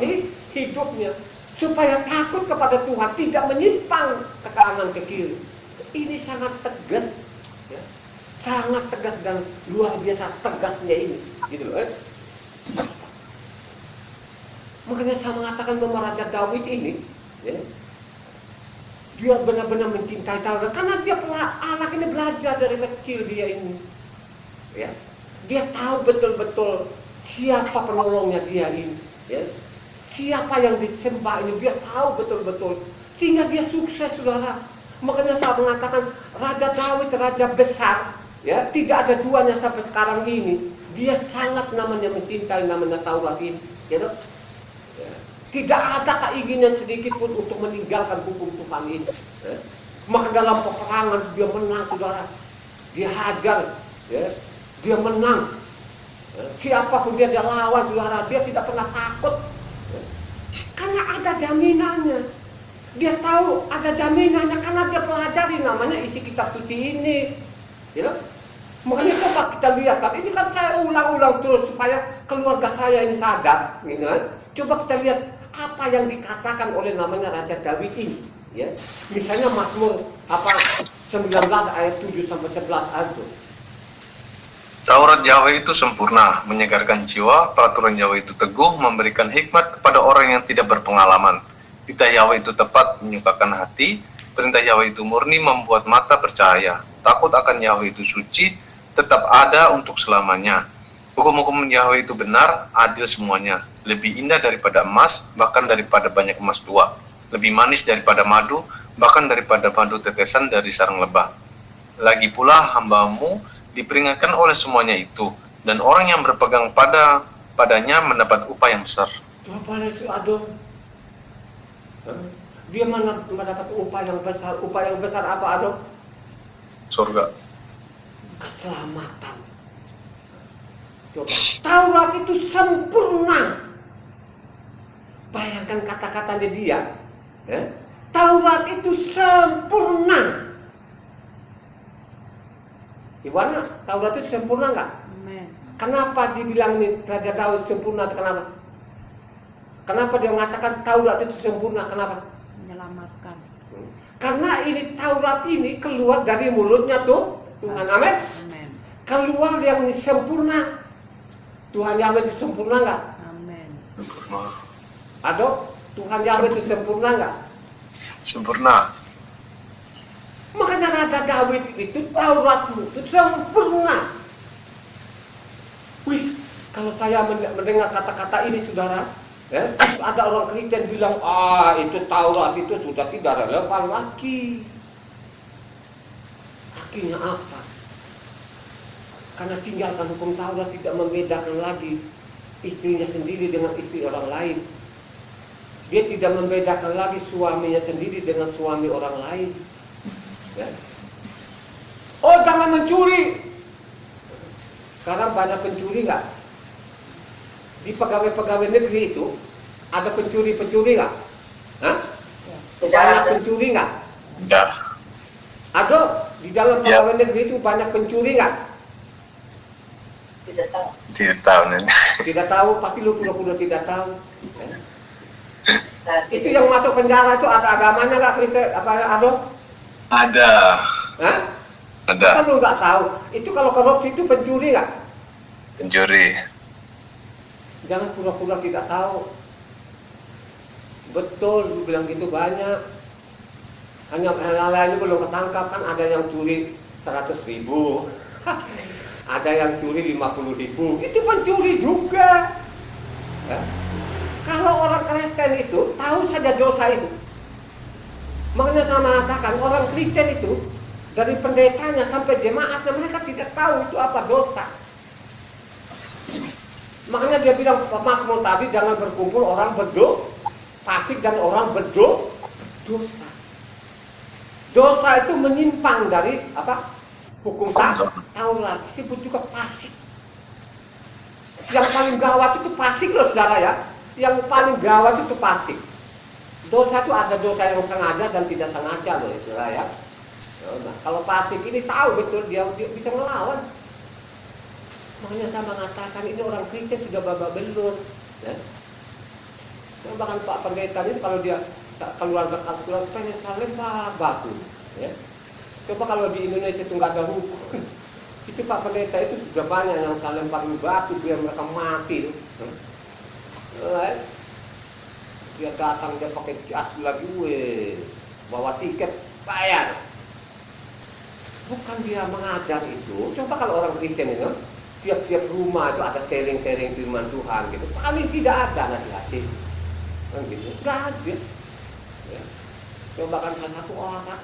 hidupnya, supaya takut kepada Tuhan, tidak menyimpang ke kanan ke kiri. Ini sangat tegas, ya. Sangat tegas dan luar biasa tegasnya ini, gitu loh. Makanya saya mengatakan bahwa Raja Daud ini, ya, dia benar-benar mencintai Taurat karena dia anak ini belajar dari kecil dia ini, ya. Dia tahu betul-betul siapa penolongnya dia ini, ya. Siapa yang disembah ini dia tahu betul-betul sehingga dia sukses saudara. Makanya saya mengatakan Raja Daud, raja besar, ya, tidak ada duanya sampai sekarang ini. Dia sangat namanya mencintai namanya Taurat ini, ya, ya. Tidak ada keinginan sedikit pun untuk meninggalkan hukum Tuhan ini. Ya. Maka dalam peperangan dia menang, saudara. Dia hajar, ya. Dia menang. Ya. Siapapun dia lawan, saudara, dia tidak pernah takut. Ya. Karena ada jaminannya. Dia tahu ada jaminannya karena dia pelajari namanya isi kitab suci ini. Ya. Makanya coba kita lihat, ini kan saya ulang-ulang terus supaya keluarga saya ini sadar, gitu kan? Coba kita lihat apa yang dikatakan oleh namanya Raja Daud ini, ya. Misalnya Mazmur 19 ayat 7 sampai 11 itu. Taurat Yahweh itu sempurna, menyegarkan jiwa, peraturan Yahweh itu teguh, memberikan hikmat kepada orang yang tidak berpengalaman. Titah Yahweh itu tepat, menyukakan hati, perintah Yahweh itu murni, membuat mata bercahaya. Takut akan Yahweh itu suci, tetap ada untuk selamanya. Hukum-hukum Yahweh itu benar, adil semuanya. Lebih indah daripada emas, bahkan daripada banyak emas tua. Lebih manis daripada madu, bahkan daripada madu tetesan dari sarang lebah. Lagi pula hambamu diperingatkan oleh semuanya itu, dan orang yang berpegang padanya mendapat upah yang besar. Dia mendapat upah yang besar. Upah yang besar apa, Ado? Surga. Keselamatan. Coba, Taurat itu sempurna. Bayangkan kata-katanya dia, ya? Taurat itu sempurna. Gimana? Taurat itu sempurna nggak? Amen. Kenapa dibilang ini Raja Daud sempurna? Kenapa? Kenapa dia mengatakan Taurat itu sempurna? Kenapa? Menyelamatkan. Karena ini Taurat ini keluar dari mulutnya tuh Tuhan. Amin. Amen. Keluar yang sempurna. Tuhan Yahweh itu sempurna nggak? Amen. Sempurna. Aduh, Tuhan Yahweh itu sempurna nggak? Sempurna. Makanya Raja Daud itu Tauratmu itu sempurna. Wih, kalau saya mendengar kata-kata ini, saudara, ya, terus ada orang Kristen bilang, itu Taurat itu sudah tidak relevan lagi. Artinya apa? Karena tinggalkan hukum Taurat tidak membedakan lagi istrinya sendiri dengan istri orang lain. Dia tidak membedakan lagi suaminya sendiri dengan suami orang lain. Ya. Oh, jangan mencuri. Sekarang banyak pencuri nggak? Di pegawai-pegawai negeri itu ada pencuri-pencuri nggak? Hah? Banyak pencuri nggak? Ya. Ada di dalam pegawai negeri itu banyak pencuri nggak? Tidak tahu nih. Tidak tahu, pasti lu pura-pura tidak tahu. Ya. Itu yang masuk penjara itu ada agamanya nggak, Kristen? Apa ada? Ada. Hah? Ada. Kan lu nggak tahu. Itu kalau korupsi itu pencuri nggak? Pencuri. Jangan pura-pura tidak tahu. Betul, lu bilang gitu banyak. Hanya hal lain belum ketangkap, kan ada yang curi 100.000. Ada yang curi 50.000. Itu pencuri juga. Ya. Kalau orang Kristen itu tahu saja dosa itu. Makanya saya mengatakan orang Kristen itu dari pendetanya sampai jemaatnya mereka tidak tahu itu apa dosa. Makanya dia bilang Mazmur tadi jangan berkumpul orang fasik dan orang berdosa. Dosa itu menyimpang dari apa? Hukum Taurat. Disebut juga fasik. Yang paling gawat itu fasik loh, saudara ya. Yang paling gawat itu fasik. Dosa itu ada dosa yang sengaja dan tidak sengaja loh, saudara ya. Nah, kalau fasik ini tahu betul dia bisa melawan. Makanya saya mengatakan ini orang Kristen sudah babak belur. Ya. Bahkan Pak Pendeta ini kalau dia keluar ke sekolah pengen saling batu. Ya. Coba kalau di Indonesia itu nggak ada hukum, itu Pak Pendeta itu sudah banyak yang saling batu biar mereka mati. Dia datang dia pakai jas lagi, bawa tiket bayar. Bukan dia mengajar itu. Coba kalau orang Kristen itu tiap-tiap rumah itu ada sharing-sharing firman Tuhan gitu. Kami tidak ada nggak dikasih, kan gitu. Nggak ada. Ya. Coba kan satu orang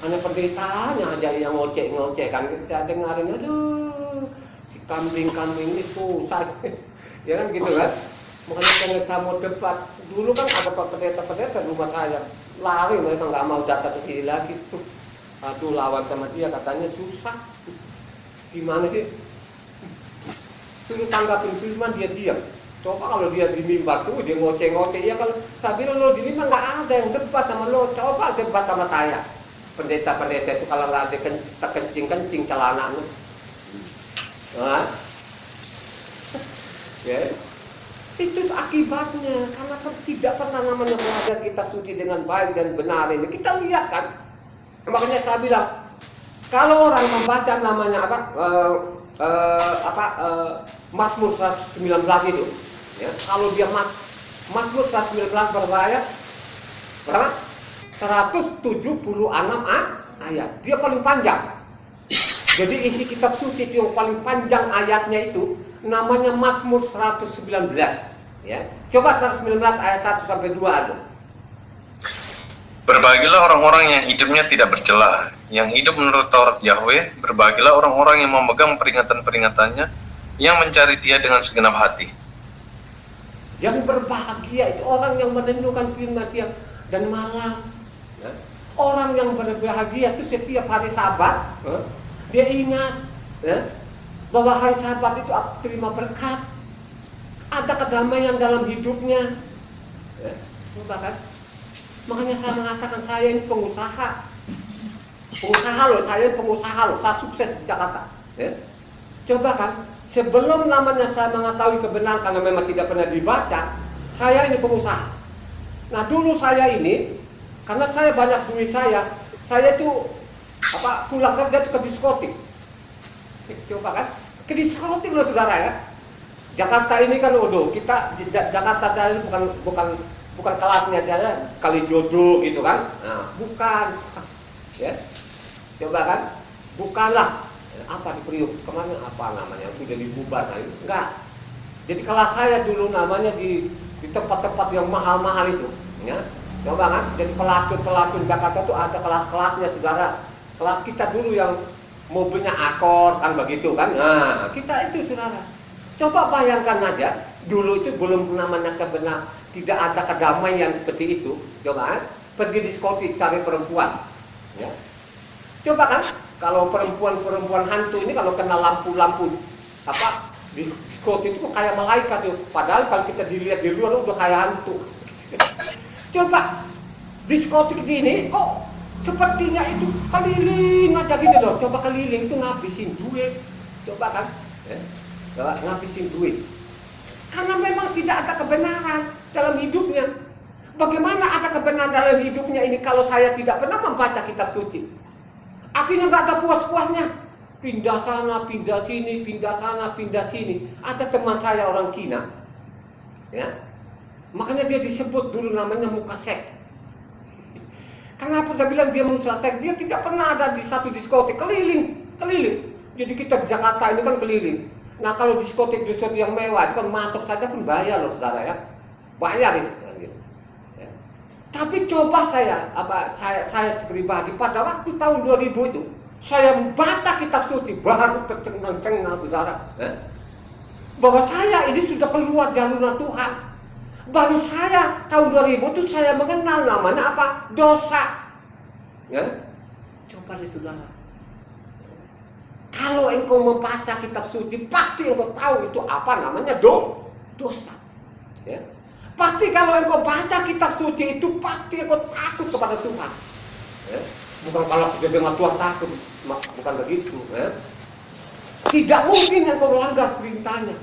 Hanya penderitaannya aja yang ngoceh kan. Saya dengarin, aduh, si kambing-kambing ini susah. Ya kan gitu kan. Makanya saya mau debat. Dulu kan ada pendeta-pendeta di rumah saya. Lari mereka nggak mau datang ke sini lagi. Aduh, lawan sama dia katanya susah. Gimana sih? Suruh tanggapin firman dia diam. Coba kalau dia di mimbar tuh dia ngoceh-ngoceh. Ya kalau saya bilang lo di mimbar nggak ada yang debat sama lo. Coba debat sama saya. Pendeta-pendeta itu kalau nggak ada kencing celana lo. Nah, ya. Itu akibatnya karena tidak pernah namanya belajar kitab suci dengan baik dan benar ini. Kita lihat kan. Makanya saya bilang kalau orang membaca namanya Mazmur 119 itu, ya, kalau dia Mazmur 119 berapa berapa? 176 ayat. Dia paling panjang. Jadi isi kitab suci itu yang paling panjang ayatnya itu namanya Mazmur 119. Ya. Coba 119 ayat 1 sampai 2 ada. Berbahagialah orang-orang yang hidupnya tidak bercela, yang hidup menurut Taurat Yahweh. Berbahagialah orang-orang yang memegang peringatan-peringatannya, yang mencari Dia dengan segenap hati. Yang berbahagia itu orang yang menentukan firman siang dan malam. Ya. Orang yang berbahagia itu setiap hari Sabat, dia ingat bahwa hari Sabat itu aku terima berkat. Ada kedamaian dalam hidupnya. Ya. Coba kan? Makanya saya mengatakan saya ini pengusaha. Pengusaha loh, saya sukses di Jakarta. Ya. Coba kan, sebelum namanya saya mengetahui kebenaran karena memang tidak pernah dibaca, saya ini pengusaha. Nah dulu saya ini, karena saya banyak duit saya itu pulang kerja itu ke diskotik. Coba kan, ke diskotik loh saudara ya. Jakarta ini kan kita Jakarta ini bukan kelasnya aja kali jodoh gitu kan. Nah, bukan. Ya. Coba kan? Bukanlah apa di Priok kemana namanya sudah dibubar enggak. Jadi kelas saya dulu namanya di tempat-tempat yang mahal-mahal itu, ya. Coba kan? Jadi pelacur Jakarta itu ada kelas-kelasnya saudara. Kelas kita dulu yang mobilnya Akor kan begitu kan. Nah, kita itu saudara. Coba bayangkan aja, dulu itu belum namanya kebenar, tidak ada kedamaian seperti itu. Coba kan, pergi diskotik cari perempuan. Ya. Coba kan, kalau perempuan hantu ini kalau kena lampu-lampu diskotik itu kayak malaikat tuh. Padahal kalau kita dilihat di luar udah kayak hantu. Coba diskotik ini kok sepertinya itu keliling aja gitu loh. Coba keliling itu ngabisin duit. Coba kan, ya. Coba ngabisin duit. Karena memang tidak ada kebenaran dalam hidupnya. Bagaimana ada kebenaran dalam hidupnya ini kalau saya tidak pernah membaca kitab suci? Akhirnya nggak ada puas-puasnya. Pindah sana, pindah sini, pindah sana, pindah sini. Ada teman saya orang Cina, ya. Makanya dia disebut dulu namanya Mukasek. Kenapa saya bilang dia Mukasek? Dia tidak pernah ada di satu diskotik, keliling. Jadi kita di Jakarta ini kan keliling. Nah kalau diskotik yang mewah itu kan masuk saja pun bayar loh saudara ya, bayar itu. Ya. Tapi coba saya pribadi pada waktu tahun 2000 itu saya membaca kitab suci baru tercengang-cengang saudara, ya. Bahwa saya ini sudah keluar jalur Tuhan. Baru saya tahun 2000 itu saya mengenal namanya dosa. Ya. Coba lihat saudara. Kalau engkau membaca kitab suci, pasti engkau tahu itu apa namanya dosa. Ya. Pasti kalau engkau baca kitab suci itu, pasti engkau takut kepada Tuhan. Ya. Bukan kalau dia dengar Tuhan takut, bukan begitu. Ya. Tidak mungkin engkau melanggar perintahnya.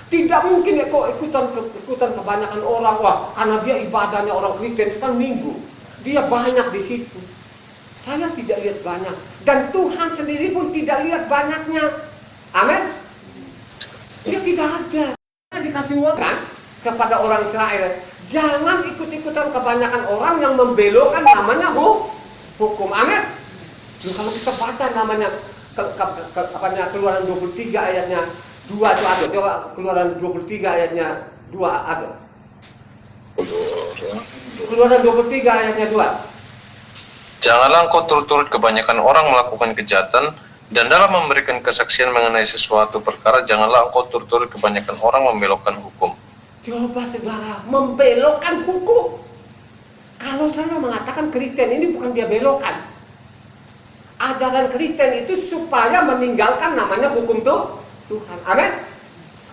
Tidak mungkin engkau ikutan kebanyakan orang, karena dia ibadahnya orang Kristen itu kan minggu. Dia banyak di situ. Saya tidak lihat banyak. Dan Tuhan sendiri pun tidak lihat banyaknya. Amin. Dia tidak ada. Dikasih kan kepada orang Israel. Jangan ikut-ikutan kebanyakan orang yang membelokkan namanya hukum. Amin. Kalau kita baca namanya Keluaran 23 ayatnya 2 itu ada. Coba Keluaran 23 ayatnya 2 ada. Keluaran 23 ayatnya 2. Janganlah engkau turut-turut kebanyakan orang melakukan kejahatan, dan dalam memberikan kesaksian mengenai sesuatu perkara, janganlah engkau turut-turut kebanyakan orang membelokkan hukum. Coba saudara, membelokkan hukum. Kalau saya mengatakan Kristen ini bukan dia belokkan. Ajaran Kristen itu supaya meninggalkan namanya hukum Tuhan. Amin.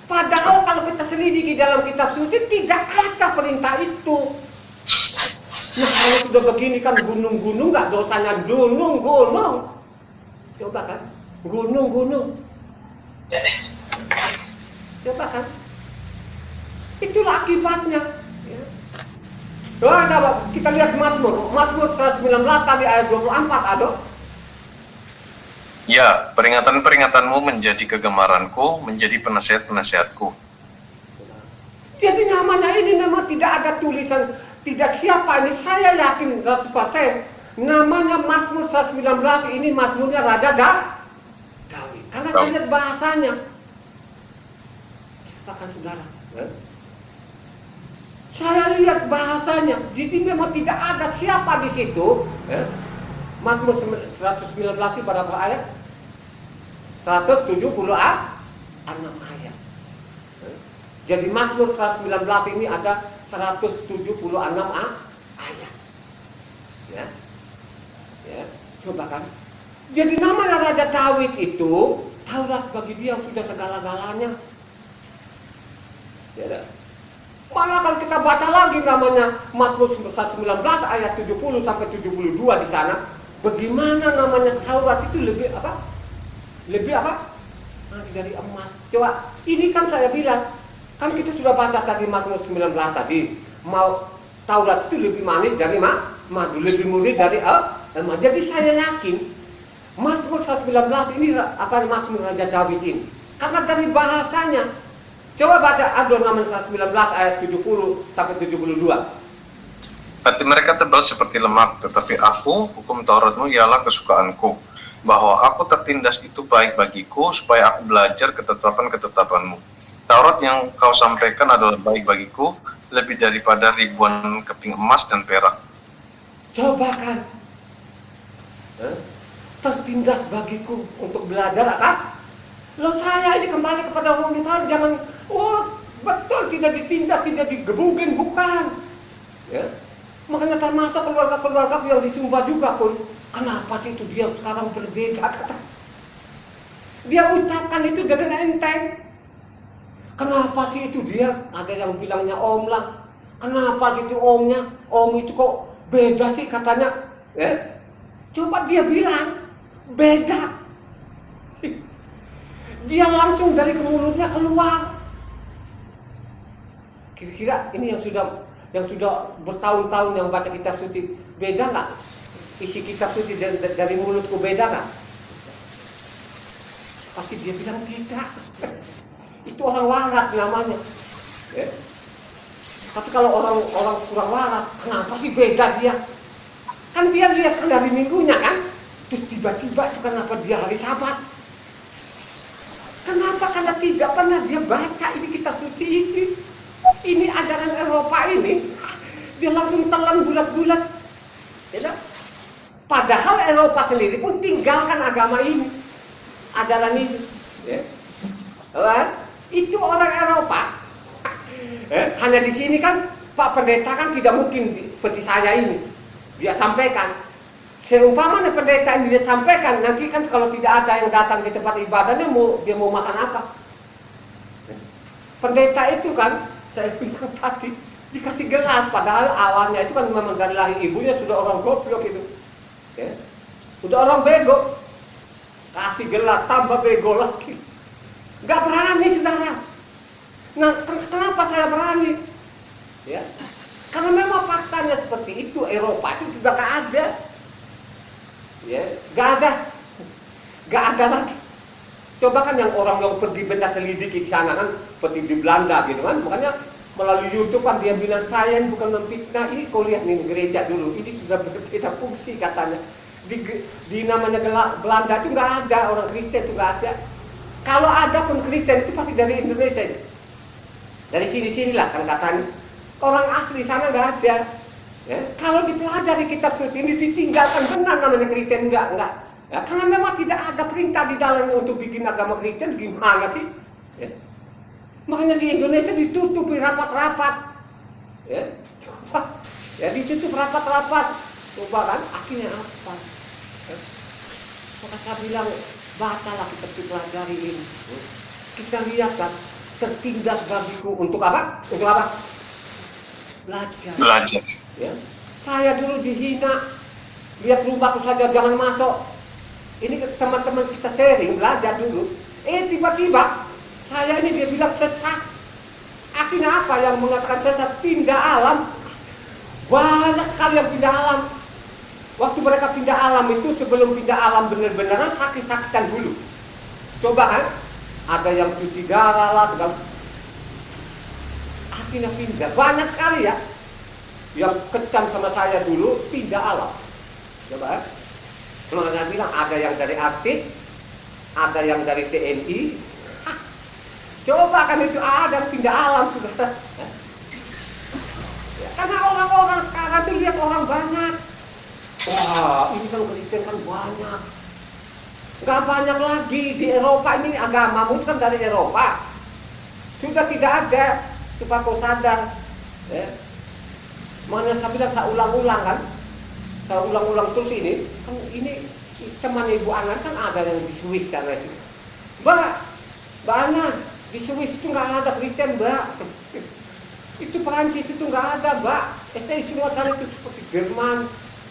Padahal kalau kita selidiki dalam kitab suci tidak ada perintah itu. Nah kalau sudah begini kan gunung-gunung nggak dosanya gunung-gunung. Coba kan, gunung-gunung. Coba kan, itulah akibatnya. Ya. Coba kita lihat Mazmur 119 tadi ayat 24 ada. Ya, peringatan-peringatanmu menjadi kegemaranku, menjadi penasihat-penasihatku. Jadi namanya ini memang tidak ada tulisan, tidak siapa ini, saya yakin 100%. Namanya Mazmur 119 ini Mazmurnya Raja Daud. Karena saya lihat bahasanya. Bahkan saudara. Saya lihat bahasanya. Jadi memang tidak ada siapa di situ. Mazmur 119 pada ayat 176 ayat. Jadi Mazmur 119 ini ada 176 ayat. Ya. Ya, coba kan. Jadi namanya Raja Daud itu Taurat bagi dia sudah segala-galanya. Ya. Malah kalau kita baca lagi namanya Mazmur 119 ayat 70 sampai 72 di sana. Bagaimana namanya Taurat itu lebih apa? Lebih apa? Dari emas. Coba, ini kan saya bilang, kan kita sudah baca tadi Mazmur 19 tadi. Mau Taurat itu lebih manis dari madu, lebih murni dari emas. Jadi saya yakin Mazmur 119 ini apa Mazmur Raja Daud ini. Karena dari bahasanya. Coba baca namanya 119 ayat 70 sampai 72. Hati mereka tebal seperti lemak, tetapi aku, hukum Tauratmu ialah kesukaanku. Bahwa aku tertindas itu baik bagiku, supaya aku belajar ketetapan-ketetapanmu. Taurat yang kau sampaikan adalah baik bagiku, lebih daripada ribuan keping emas dan perak. Coba kan, tertindas bagiku untuk belajar kan? Loh saya ini kembali kepada hukum Tuhan, jangan, betul tidak ditindas, tidak digebugin, bukan. Ya. Makanya termasuk keluarga-keluarga yang disumpah juga pun, kenapa sih itu dia sekarang berbeda kata? Dia ucapkan itu dengan enteng. Kenapa sih itu dia? Ada yang bilangnya om lah. Kenapa sih itu omnya? Om itu kok beda sih katanya? Coba dia bilang beda. Dia langsung dari mulutnya keluar. Kira-kira ini yang sudah bertahun-tahun yang baca kitab suci, beda nggak? Isi kitab suci dari mulutku beda nggak? Pasti dia bilang tidak. Itu orang waras namanya. Tapi kalau orang kurang waras, kenapa sih beda dia? Kan dia lihat kan dari minggunya kan? Terus tiba-tiba itu kenapa dia hari Sabat? Kenapa? Karena tidak pernah dia baca ini kitab suci ini. Ini ajaran Eropa ini, dia langsung telan bulat-bulat. Ya, padahal Eropa sendiri pun tinggalkan agama ini, ajaran ini. Ya. Itu orang Eropa. Hanya di sini kan Pak Pendeta kan tidak mungkin seperti saya ini. Dia sampaikan. Seumpamanya pendeta ini dia sampaikan, nanti kan kalau tidak ada yang datang di tempat ibadahnya, dia mau makan apa? Pendeta itu kan, saya bilang tadi dikasih gelas, padahal awalnya itu kan memang dari lahir ibunya sudah orang goblok itu, ya. Sudah orang bego, kasih gelas tambah bego lagi, nggak berani saudara. Nah kenapa saya berani? Ya, karena memang faktanya seperti itu. Eropa itu juga nggak ada, ya, nggak ada lagi. Coba kan yang orang yang pergi benda selidiki di sana kan, seperti di Belanda gitu kan, makanya melalui YouTube kan dia bilang saya bukan memfitnah, ini kau lihat nih gereja dulu, ini sudah berbeda fungsi katanya. Di namanya Belanda itu nggak ada orang Kristen, itu nggak ada. Kalau ada pun Kristen itu pasti dari Indonesia, dari sini-sinilah kan katanya. Orang asli sana nggak ada. Ya, kalau dipelajari kitab suci ini ditinggalkan benar namanya Kristen enggak. Ya, karena memang tidak ada perintah di dalamnya untuk bikin agama Kristen, gimana sih? Ya. Makanya di Indonesia ditutupi rapat-rapat. Ya, coba. Ya ditutup rapat-rapat. Coba kan, akhirnya apa? Ya. Maka saya bilang, bacalah kita pelajari ini. Ya. Kita lihat kan, tertindas bagiku untuk apa? Untuk apa? Belajar. Ya. Saya dulu dihina, lihat rumahku saja jangan masuk. Ini teman-teman kita sharing, belajar dulu. Tiba-tiba saya ini dia bilang sesat. Akhirnya apa yang mengatakan sesat? Pindah alam. Banyak sekali yang pindah alam. Waktu mereka pindah alam itu sebelum pindah alam benar-benaran sakit-sakitan dulu. Coba kan, ada yang cuci darah lah segala. Akhirnya pindah, banyak sekali ya. Yang kecam sama saya dulu pindah alam. Coba kan. Makanya bilang ada yang dari artis, ada yang dari TNI. Coba kan itu ada yang pindah alam sudah. Ya, karena orang-orang sekarang tuh lihat orang banyak. Wah, ini kan Kristen kan banyak. Gak banyak lagi di Eropa ini agamamu kan dari Eropa. Sudah tidak ada, supaya kau sadar. Ya. Makanya saya bilang saya ulang-ulang kan. Saya ulang-ulang terus ini. Kan ini teman Ibu Ana kan ada yang di Swiss sana itu. Mbak Ana, di Swiss itu nggak ada Kristen, Mbak. Itu Perancis itu nggak ada, Mbak. Semua sana itu seperti Jerman,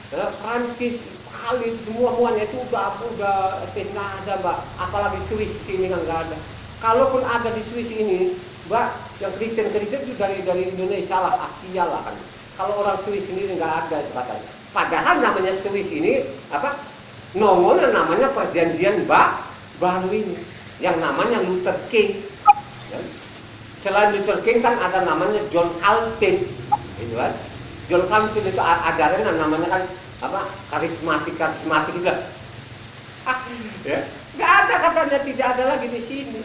Perancis, Itali, semuanya itu udah nggak ada, Mbak. Apalagi Swiss ini kan nggak ada. Kalaupun ada di Swiss ini, Mbak, yang Kristen itu dari Indonesia lah, Asia lah kan. Kalau orang Swiss sendiri nggak ada itu katanya. Padahal namanya Swiss ini apa? Nongol namanya perjanjian baru ini, yang namanya Luther King. Ya. Selain Luther King kan ada namanya John Calvin, gitu kan? John Calvin itu ajaran namanya kan apa? Karismatik itu. Ya. Nggak ada katanya, tidak ada lagi di sini.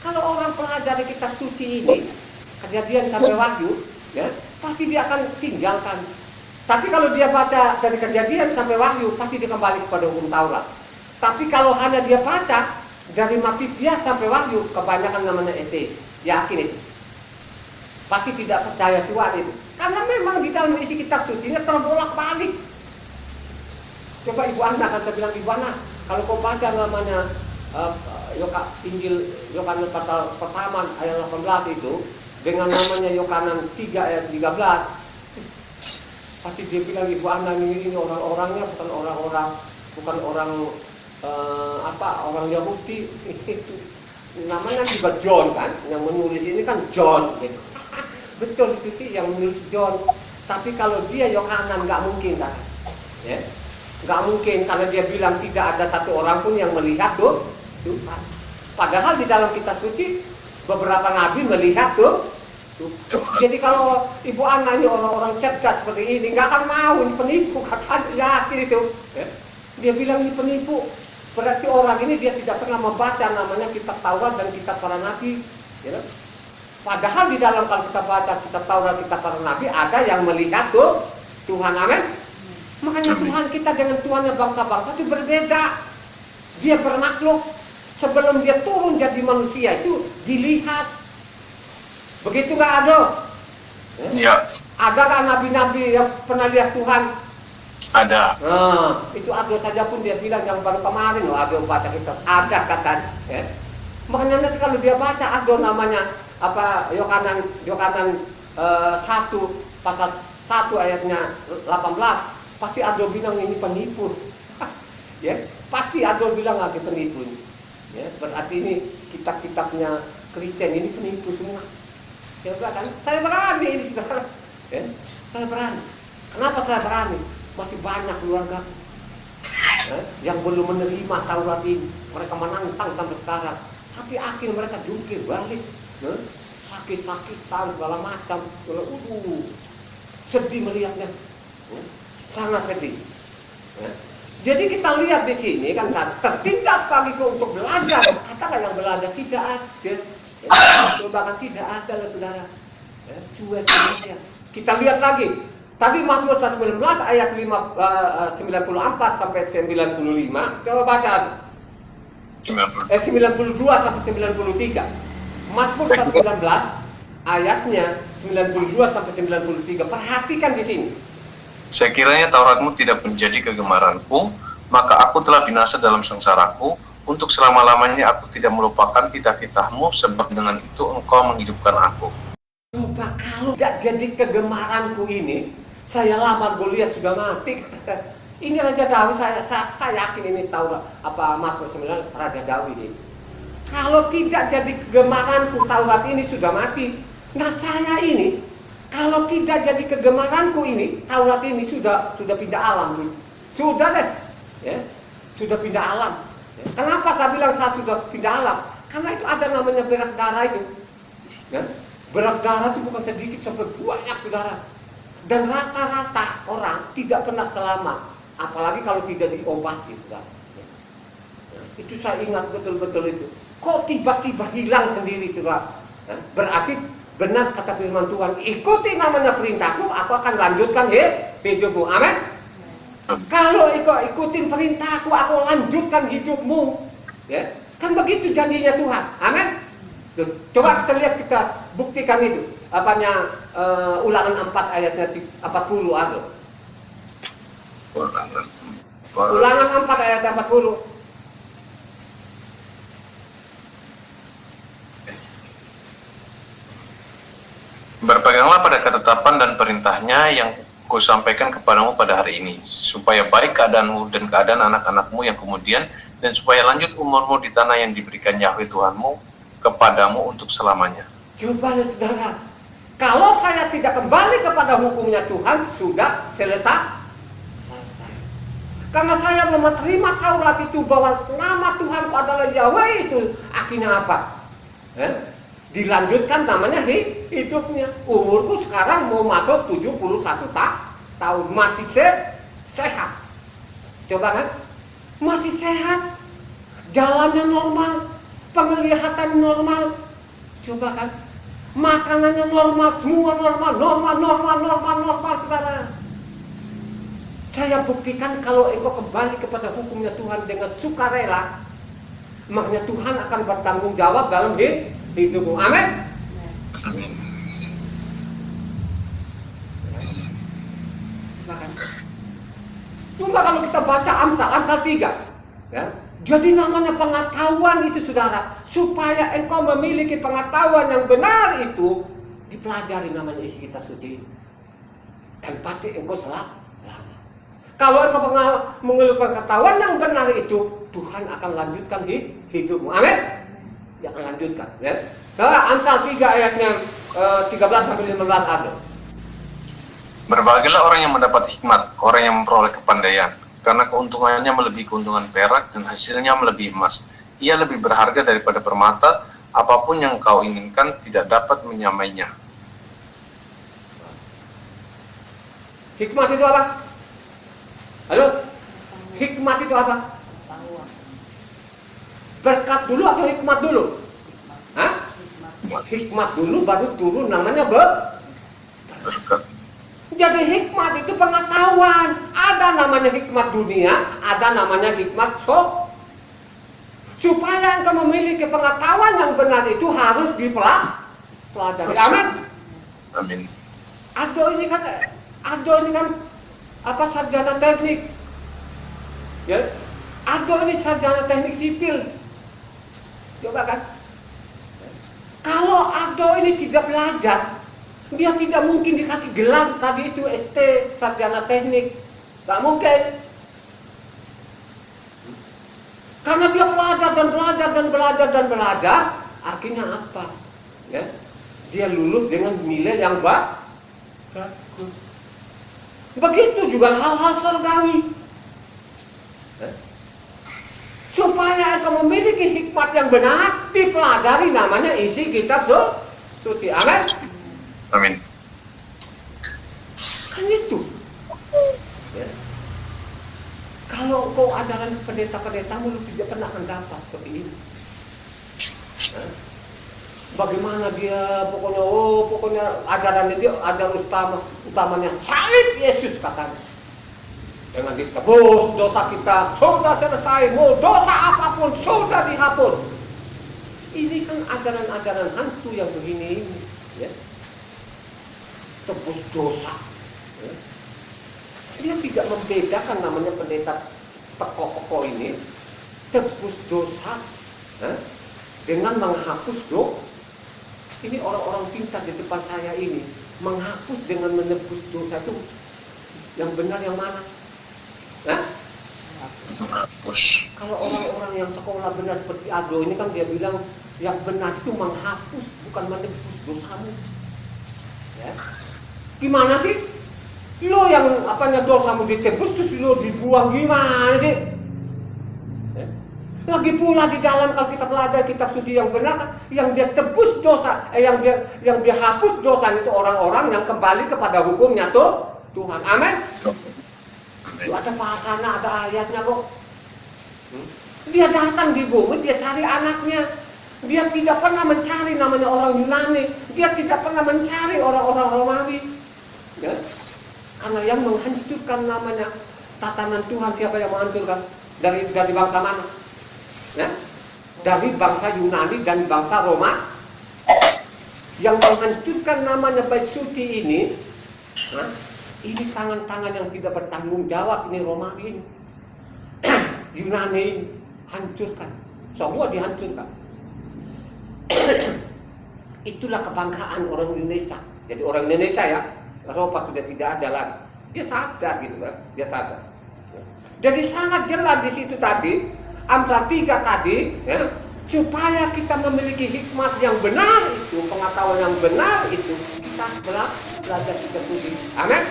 Kalau orang pelajari kitab suci ini, Kejadian sampai Wahyu, ya, pasti dia akan tinggalkan. Tapi kalau dia baca dari Kejadian sampai Wahyu, pasti dia kembali kepada hukum Taurat. Tapi kalau hanya dia baca dari Matitia sampai Wahyu, kebanyakan namanya ateis, yakin itu. Pasti tidak percaya Tuhan itu. Karena memang di dalam isi kitab sucinya terbolak-balik. Coba Ibu Ana, kan saya bilang Ibu Ana, kalau kau baca namanya Injil Yohanes pasal pertama ayat 18 itu dengan namanya Yohanes 3 ayat 13, pasti dia bilang Ibu Ana ini orang-orangnya bukan orang orang Yahudi itu namanya juga John kan, yang menulis ini kan John gitu. Betul itu sih yang menulis John. Tapi kalau dia Yohanes nggak mungkin kan, ya nggak mungkin, karena dia bilang tidak ada satu orang pun yang melihat Tuhan. Padahal di dalam kitab suci beberapa nabi melihat Tuhan. Jadi kalau Ibu Ana ini orang-orang cerdas seperti ini nggak akan mau, ini penipu, kakak yakin itu. Ya. Dia bilang ini penipu. Berarti orang ini dia tidak pernah membaca namanya kitab Taurat dan kitab para nabi. Ya. Padahal di dalam kalau kita baca kitab Taurat, kitab para nabi ada yang melihat Tuhan, amin. Makanya Tuhan kita dengan Tuhannya bangsa-bangsa itu berbeda. Dia bermakhluk. Sebelum dia turun jadi manusia itu dilihat. Begitu nggak ada? Ya. Ada kan nabi-nabi yang pernah lihat Tuhan? Ada. Nah, itu ada saja pun dia bilang yang baru kemarin loh, ada baca kitab, ada katanya. Ya. Makanya nanti kalau dia baca ada namanya apa Yohanes 1 pasal 1 ayatnya 18, pasti ada bilang ini penipu. Ya, pasti ada bilang lagi penipu. Ya, berarti ini kitab-kitabnya Kristen ini penipu semua. Ya kan, saya berani ini saudara. Ya, saya berani. Kenapa saya berani? Masih banyak keluarga yang belum menerima Taurat ini. Mereka menantang sampai sekarang. Tapi akhir mereka jungkir balik. Ya, sakit-sakitan segala macam. Sedih melihatnya. Ya, sangat sedih. Ya. Jadi kita lihat di sini kan tertindak bagiku untuk belajar. Adakah yang belajar? Tidak ada. Ya, bahkan tidak ada loh saudara. Ya, cuek saja. Kita lihat lagi Tadi Mazmur 19 ayat 94 sampai 95. Coba baca. 92 sampai 93. Mazmur 19 ayatnya 92 sampai 93. Perhatikan di sini. Sekiranya Tauratmu tidak menjadi kegemaranku, maka aku telah binasa dalam sengsaraku. Untuk selama-lamanya aku tidak melupakan titah-titahmu, sebab dengan itu engkau menghidupkan aku. Coba kalau tidak jadi kegemaranku ini, saya lamar Goliat sudah mati. Ini Raja Daud, saya yakin ini Taurat apa Mazmur 9 Raja Daud ini. Kalau tidak jadi kegemaranku, Taurat ini sudah mati. Nah saya ini, kalau tidak jadi kegemaranku ini, Taurat ini sudah pindah alam. Sudah deh, ya, sudah pindah alam. Kenapa saya bilang saya sudah pindah alam? Karena itu ada namanya berak darah itu. Ya? Berak darah itu bukan sedikit, sampai banyak saudara. Dan rata-rata orang tidak pernah selamat, apalagi kalau tidak diobati, saudara. Ya? Itu saya ingat betul-betul itu. Kok tiba-tiba hilang sendiri, saudara? Ya? Berarti benar kata firman Tuhan, ikuti namanya perintahku, aku akan lanjutkan hidupmu. Amin. Kalau engkau ikutin perintahku, aku lanjutkan hidupmu. Ya, kan begitu janjinya Tuhan. Amin. Coba kita lihat, kita buktikan itu. Apanya Ulangan 4 ayatnya 40 ada. Ulangan 4 ayat 40. Berpeganglah pada ketetapan dan perintahnya yang ku sampaikan kepadamu pada hari ini, supaya baik keadaanmu dan keadaan anak-anakmu yang kemudian, dan supaya lanjut umurmu di tanah yang diberikan Yahweh Tuhanmu kepadamu untuk selamanya. Coba ya saudara, kalau saya tidak kembali kepada hukumnya Tuhan, sudah selesai. Karena saya menerima Taurat itu bahwa nama Tuhanku adalah Yahweh, itu akhirnya apa? Dilanjutkan namanya hidupnya. Umurku sekarang mau masuk 71 tahun, masih sehat. Coba kan? Masih sehat, jalannya normal, penglihatan normal. Coba kan? Makanannya normal, semua normal, saudara. Saya buktikan kalau engkau kembali kepada hukumnya Tuhan dengan sukarela, makanya Tuhan akan bertanggung jawab dalam hidupmu. Amin. Cuma kalau kita baca Amsal 3, ya, jadi namanya pengetahuan itu saudara, supaya engkau memiliki pengetahuan yang benar itu dipelajari namanya isi kitab suci, dan pasti engkau selamat. Kalau engkau mengeluh pengetahuan yang benar itu, Tuhan akan lanjutkan hidupmu. Amin. Dia akan lanjutkan. Ya. Nah, Amsal 3 ayatnya 13-15 ada. Berbahagialah orang yang mendapat hikmat, orang yang memperoleh kepandaian, karena keuntungannya melebihi keuntungan perak dan hasilnya melebihi emas. Ia lebih berharga daripada permata, apapun yang kau inginkan tidak dapat menyamainya. Hikmat itu apa? Halo? Hikmat itu apa? Berkat dulu atau hikmat dulu? Hah? Hikmat dulu baru turun namanya berkat. Jadi hikmat itu pengetahuan. Ada namanya hikmat dunia, ada namanya hikmat supaya engkau memiliki pengetahuan yang benar itu harus dipelajari. Amin. Amin. Ado ini kan apa, sarjana teknik. Ya. Ado ini sarjana teknik sipil. Coba kan. Kalau Ado ini tidak belajar, dia tidak mungkin dikasih gelar tadi itu ST, sarjana teknik. Gak mungkin. Karena dia belajar, akhirnya apa? Ya? Dia lulus dengan nilai yang bagus. Begitu juga hal-hal surgawi. Ya? Supaya engkau memiliki hikmat yang benar, dipelajari namanya isi kitab suci. Amin. Amin. Kan itu. Ya. Kalau engkau ajaran pendeta-pendetamu, lu tidak pernah akan dapat seperti ini. Ya. bagaimana dia pokoknya ajarannya dia ajaran utamanya salib Yesus katanya. Dengan ditebus dosa kita sudah selesai, mau dosa apapun sudah dihapus. Ini kan ajaran-ajaran hantu yang begini ini, ya. Tebus dosa. Ya. Dia tidak membedakan namanya pendeta peko-peko ini tebus dosa, ya, dengan menghapus dosa. Ini orang-orang pintar di depan saya ini menghapus dengan menebus dosa itu yang benar yang mana? Nah, Menghapus. kalau orang-orang yang sekolah benar seperti Ado ini kan dia bilang yang benar itu menghapus bukan menebus dosamu. Ya. Gimana sih? Lo yang apanya dosamu ditebus terus lo dibuang gimana sih? Ya. Lagi pula di dalam kalau kita belajar kitab suci yang benar kan, yang dia tebus dosa, yang dia hapus dosa itu orang-orang yang kembali kepada hukumnya tuh Tuhan. Amin. Itu ada bahasanya, ada ayatnya kok. Dia datang di bumi, dia cari anaknya. Dia tidak pernah mencari namanya orang Yunani. Dia tidak pernah mencari orang-orang Romawi. Ya? Karena yang menghancurkan namanya tatanan Tuhan, siapa yang menghancurkan? Dari bangsa mana? Ya? Dari bangsa Yunani dan bangsa Roma. Yang menghancurkan namanya bait suci ini, nah, ini tangan-tangan yang tidak bertanggung jawab ini Romawi ini. Yunani ini hancurkan. Semua dihancurkan. Itulah kebanggaan orang Indonesia. Jadi orang Indonesia ya, Eropa sudah tidak ada lagi. Dia sadar gitu kan, dia sadar. Jadi sangat jelas di situ tadi, Amsal 3 tadi, ya, supaya kita memiliki hikmat yang benar itu, pengetahuan yang benar itu, kita belajar kitab suci. Amin.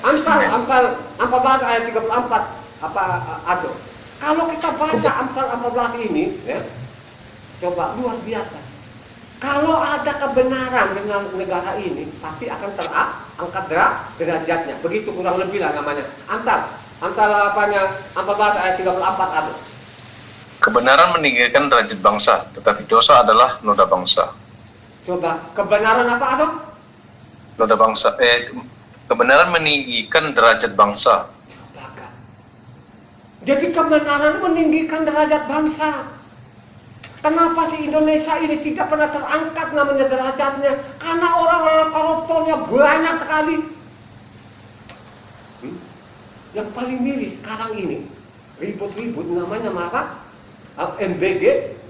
Amsal 14 ayat 34 apa ada. Kalau kita baca Amsal 14 ini, ya, coba luar biasa. Kalau ada kebenaran dengan negara ini, pasti akan terangkat derajatnya. Begitu kurang lebih lah namanya. Amsal apanya? 14 ayat 34 ada. Kebenaran meninggikan derajat bangsa, tetapi dosa adalah noda bangsa. Coba, kebenaran apa ada? Noda bangsa. Kebenaran meninggikan derajat bangsa. Coba kan. Jadi kebenaran meninggikan derajat bangsa. Kenapa si Indonesia ini tidak pernah terangkat namanya derajatnya? Karena orang-orang koruptornya banyak sekali. Yang paling miris sekarang ini ribut-ribut namanya apa? MBG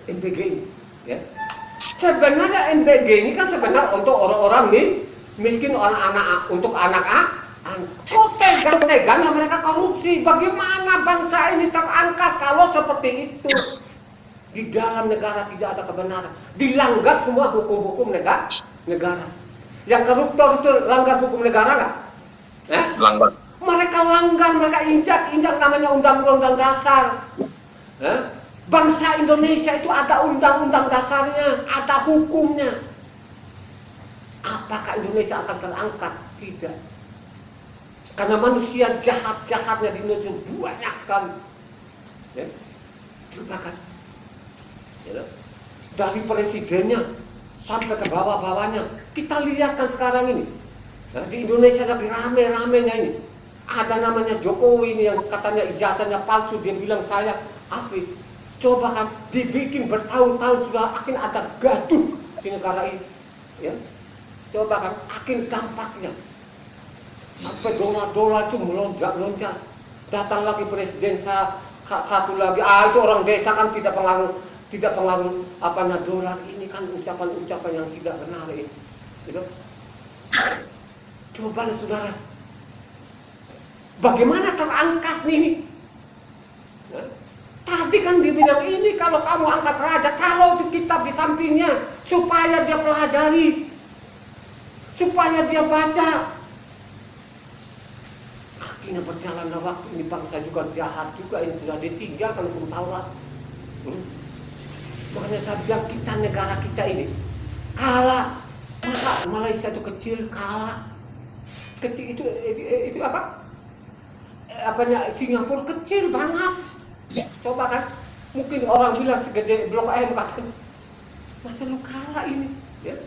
ini. Ya. Sebenarnya MBG ini kan sebenarnya untuk orang-orang miskin, orang-anak, untuk anak-anak. Kok tegang-tegangnya mereka korupsi? Bagaimana bangsa ini terangkat kalau seperti itu? Di dalam negara tidak ada kebenaran, dilanggar semua hukum-hukum negara. Yang koruptor itu langgar hukum negara nggak? Langgar. Mereka langgar, mereka injak namanya undang-undang dasar. Bangsa Indonesia itu ada undang-undang dasarnya, ada hukumnya. Apakah Indonesia akan terangkat? Tidak. Karena manusia jahat-jahatnya di Indonesia banyak sekali. Ya. Coba kan. Ya. Dari presidennya sampai ke bawah-bawahnya. Kita lihat kan sekarang ini. Ya, di Indonesia lagi rame-ramenya ini. Ada namanya Jokowi ini yang katanya ijazahnya palsu. Dia bilang saya asli. Coba kan dibikin bertahun-tahun sudah akan ada gaduh di negara ini. Ya. Coba kan akan dampaknya. Sampai dolar-dolar itu melonjak-lonjak. Datang lagi presiden satu lagi. Itu orang desa kan tidak pengaruh apanya dolar ini kan ucapan-ucapan yang tidak benar ini. Gitu. Coba saudara. Bagaimana terangkat nih? Ya. Tadi kan dibilang ini kalau kamu angkat raja, kalau di kitab di sampingnya supaya dia pelajari, supaya dia baca. Akhirnya berjalanlah waktu ini bangsa juga jahat juga ini sudah ditinggalkan hukum Taurat. Makanya saya bilang kita negara kita ini kalah. Masa Malaysia itu kecil kalah. Kecil itu apa? Apanya Singapura kecil banget. Coba kan, mungkin orang bilang segede blok M katanya. masa lu kalah ini, ya?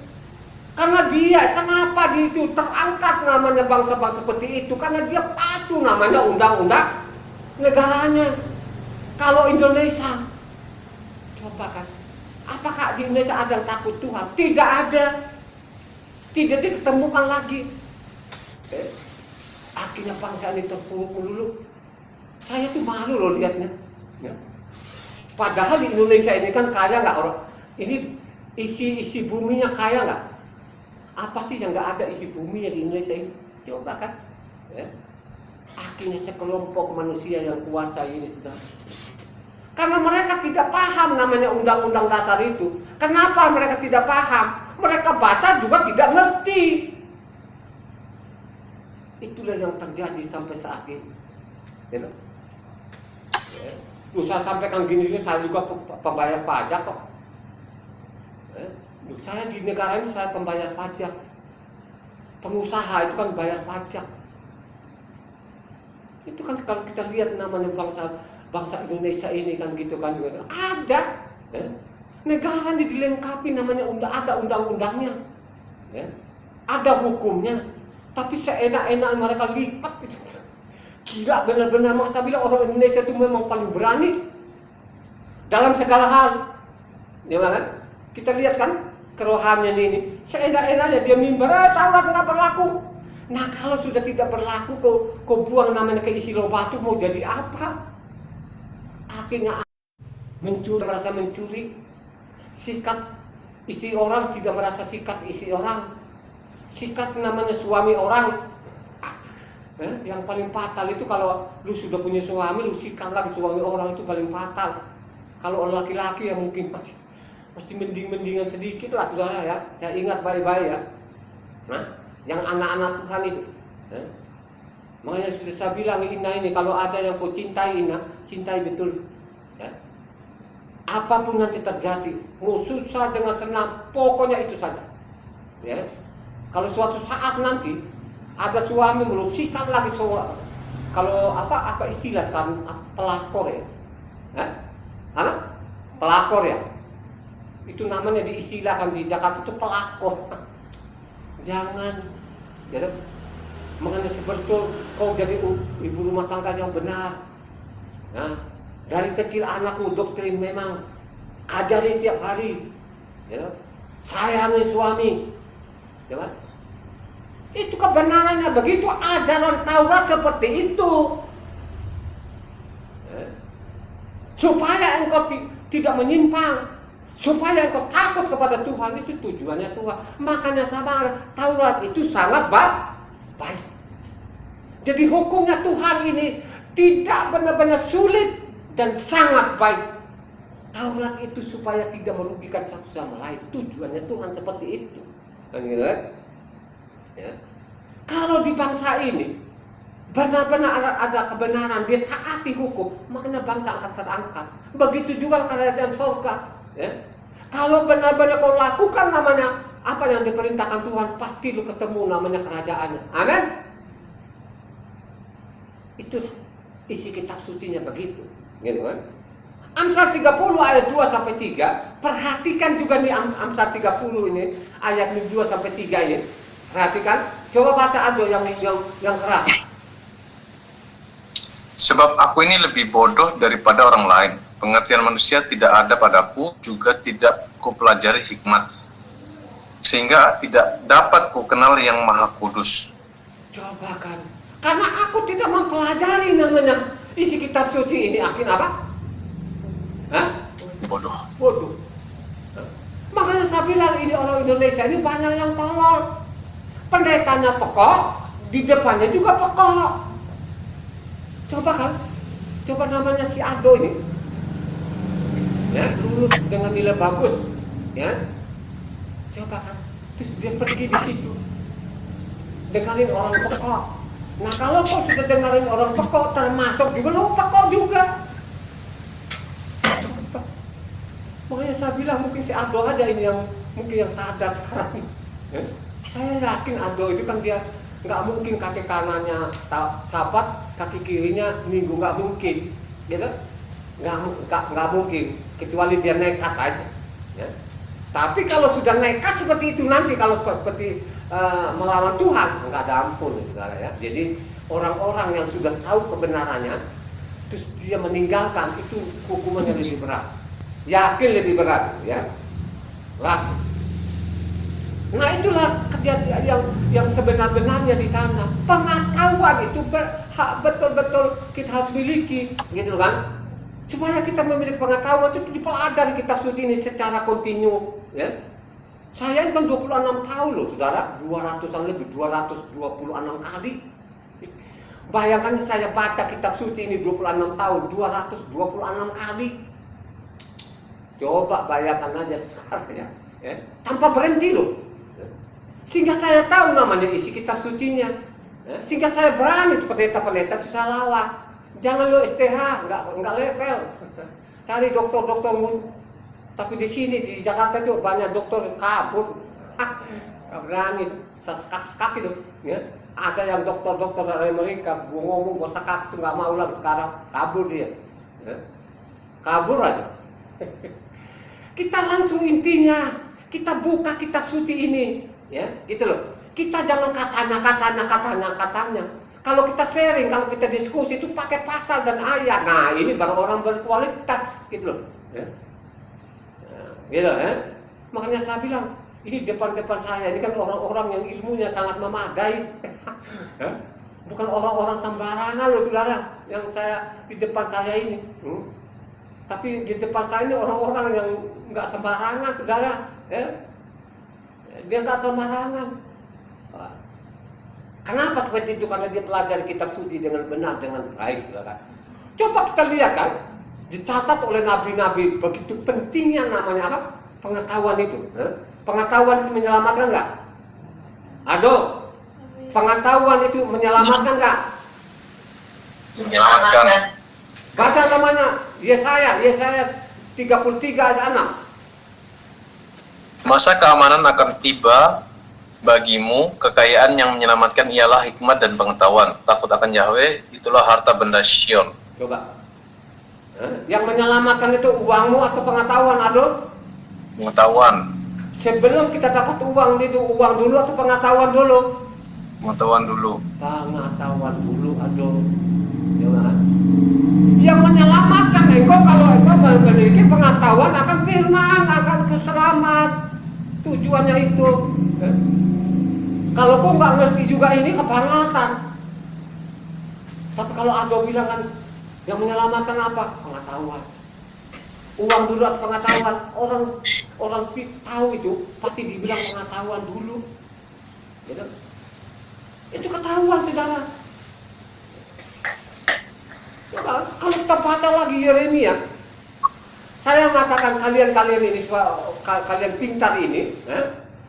Karena dia, kenapa dia itu terangkat namanya bangsa-bangsa seperti itu? Karena dia patuh namanya undang-undang negaranya. Kalau Indonesia, coba kan, apakah di Indonesia ada yang takut Tuhan? Tidak ada. Tidak diketemukan lagi. Akhirnya bangsa ini terpuruk melulu. Saya tuh malu loh lihatnya. Ya. Padahal di Indonesia ini kan kaya nggak orang? Ini isi buminya kaya nggak? Apa sih yang nggak ada isi buminya di Indonesia ini? Coba kan? Ya. Akhirnya sekelompok manusia yang kuasa ini sudah. Karena mereka tidak paham namanya undang-undang dasar itu. Kenapa mereka tidak paham? Mereka baca juga tidak ngerti. Itulah yang terjadi sampai saat ini. Ya. Saya sampaikan gini, saya juga pembayar pajak kok. Saya di negara ini saya pembayar pajak. Pengusaha itu kan bayar pajak. Itu kan kalau kita lihat namanya bangsa Indonesia ini kan gitu kan juga ada. Negara ini dilengkapi namanya ada undang-undangnya. Ada hukumnya. Tapi seenak-enak mereka lipat itu. Gila benar-benar, masa bilang orang Indonesia itu memang paling berani dalam segala hal. Ya kan? Kita lihat kan kerohanian ini. Seenak-enaknya dia mimbar, Taurat nggak berlaku. Nah kalau sudah tidak berlaku, kau buang namanya ke isi batu, mau jadi apa? Akhirnya mencuri, merasa mencuri. Sikat istri orang tidak merasa sikat istri orang. Sikat namanya suami orang. Yang paling fatal itu kalau lu sudah punya suami, lu sikat lagi suami orang, itu paling fatal. Kalau laki-laki yang mungkin masih mending-mendingan sedikit lah saudara ya. Saya ingat baik-baik ya. Nah, yang anak-anak Tuhan itu. Makanya sudah saya bilang Ina ini, kalau ada yang kau cintai Ina, cintai betul. Ya. Apapun nanti terjadi, mau susah dengan senang, pokoknya itu saja. Ya. Kalau suatu saat nanti ada suami sikat lagi kalau apa istilah sekarang pelakor ya, pelakor ya, itu namanya diistilahkan di Jakarta itu pelakor. Jangan, ya, mengenai sebetul kau jadi ibu rumah tangga yang benar. Nah, dari kecil anakmu doktrin memang ajari tiap hari, ya, sayangi suami, ya kan? Itu kebenarannya begitu, ajaran Taurat seperti itu. Supaya engkau tidak menyimpang, supaya engkau takut kepada Tuhan, itu tujuannya Tuhan. Makanya sama Taurat itu sangat baik. Jadi hukumnya Tuhan ini tidak benar-benar sulit dan sangat baik. Taurat itu supaya tidak merugikan satu sama lain. Tujuannya Tuhan seperti itu. Kan gitu kan? Ya. Kalau di bangsa ini benar-benar ada kebenaran, dia taati hukum, makanya bangsa akan terangkat. Begitu juga kerajaan surga. Ya. Kalau benar-benar kau lakukan namanya apa yang diperintahkan Tuhan, pasti lu ketemu namanya kerajaannya. Amin. Itu isi kitab sucinya begitu, gitu kan? Amsal 30 ayat 2 sampai 3. Perhatikan juga nih Amsal 30 ini ayat 2 sampai 3 ini. Perhatikan, coba baca Ado yang keras. Sebab aku ini lebih bodoh daripada orang lain. Pengertian manusia tidak ada padaku, juga tidak kupelajari hikmat. Sehingga tidak dapat kukenal yang maha kudus. Coba kan, karena aku tidak mempelajari namanya isi kitab suci ini, akhirnya apa? Bodoh. Makanya saya bilang ini orang Indonesia ini banyak yang tolol. Pendetanya pekok, di depannya juga pekok. Coba kan, coba namanya si Ado ini, ya, lulus dengan nilai bagus, ya. Coba kan, terus dia pergi di situ, dengerin orang pekok. Nah kalau kau sudah dengerin orang pekok, termasuk juga lo pekok juga. Makanya saya bilang mungkin si Ado aja ini yang mungkin yang sadar sekarang. Ya. Saya yakin Ado itu kan dia nggak mungkin kaki kanannya sahabat, kaki kirinya minggu, nggak mungkin, gitu? Nggak mungkin, kecuali dia nekat aja. Ya. Tapi kalau sudah nekat seperti itu nanti, kalau seperti melawan Tuhan, nggak ada ampun, saudara ya. Jadi orang-orang yang sudah tahu kebenarannya, terus dia meninggalkan, itu hukumannya lebih berat. Yakin lebih berat, ya. Lah. Nah itulah kejadian yang sebenar-benarnya di sana. Pengetahuan itu betul-betul kita harus miliki, gitu kan? Supaya kita memiliki pengetahuan itu dipelajari kitab suci ini secara kontinu, ya. Saya kan 26 tahun loh, saudara, 200-an lebih, 226 kali. Bayangkan saya baca kitab suci ini 26 tahun, 226 kali. Coba bayangkan aja sekarang ya, tanpa berhenti loh. Sehingga saya tahu namanya isi kitab sucinya. Sehingga saya berani pendeta-pendeta itu saya lawan. Jangan lo STH, enggak level. Cari dokter-dokter. Tapi di sini di Jakarta itu banyak dokter kabur. Enggak berani, sekak-sekak itu. Ya. Ada yang dokter-dokter dari Amerika ngomong sekak itu nggak mau lagi sekarang, kabur dia. Ya. Kabur aja. Kita langsung intinya, kita buka kitab suci ini, ya, gitu loh. Kita jangan katanya. Kalau kita sharing, kalau kita diskusi itu pakai pasal dan ayat. Nah, ini baru orang berkualitas, gitu loh. Ya. Nah, gitu ya. Makanya saya bilang, ini depan-depan saya ini kan orang-orang yang ilmunya sangat memadai. Bukan orang-orang sembarangan loh, saudara, yang saya di depan saya ini. Tapi di depan saya ini orang-orang yang nggak sembarangan, saudara. Ya. Dia nggak sembarangan. Kenapa seperti itu? Karena dia pelajari kitab suci dengan benar, dengan baik, saudara. Coba kita lihat kan, dicatat oleh nabi-nabi begitu pentingnya namanya apa? Pengetahuan itu. Pengetahuan itu menyelamatkan nggak? Aduh, pengetahuan itu menyelamatkan nggak? Menyelamatkan. Baca namanya Yesaya 33 ayat 6. Masa keamanan akan tiba bagimu, kekayaan yang menyelamatkan ialah hikmat dan pengetahuan. Takut akan Yahweh, itulah harta benda Sion. Coba. Yang menyelamatkan itu uangmu atau pengetahuan, aduh? Pengetahuan. Sebelum kita dapat uang itu, uang dulu atau pengetahuan dulu? Pengetahuan dulu. Pengetahuan dulu, aduh. Coba. Yang menyelamatkan engkau, kalau engkau memiliki pengetahuan akan firman, akan keselamat. Tujuannya itu. Kalau kau nggak ngerti juga ini kebangetan. Tapi kalau Ado bilang kan, yang menyelamatkan apa? Pengetahuan. Uang dulu atau pengetahuan. Orang tahu itu pasti dibilang pengetahuan dulu. Gitu. Itu ketahuan, saudara. Kalau kita baca lagi Yeremia, saya mengatakan kalian ini, kalian pintar ini,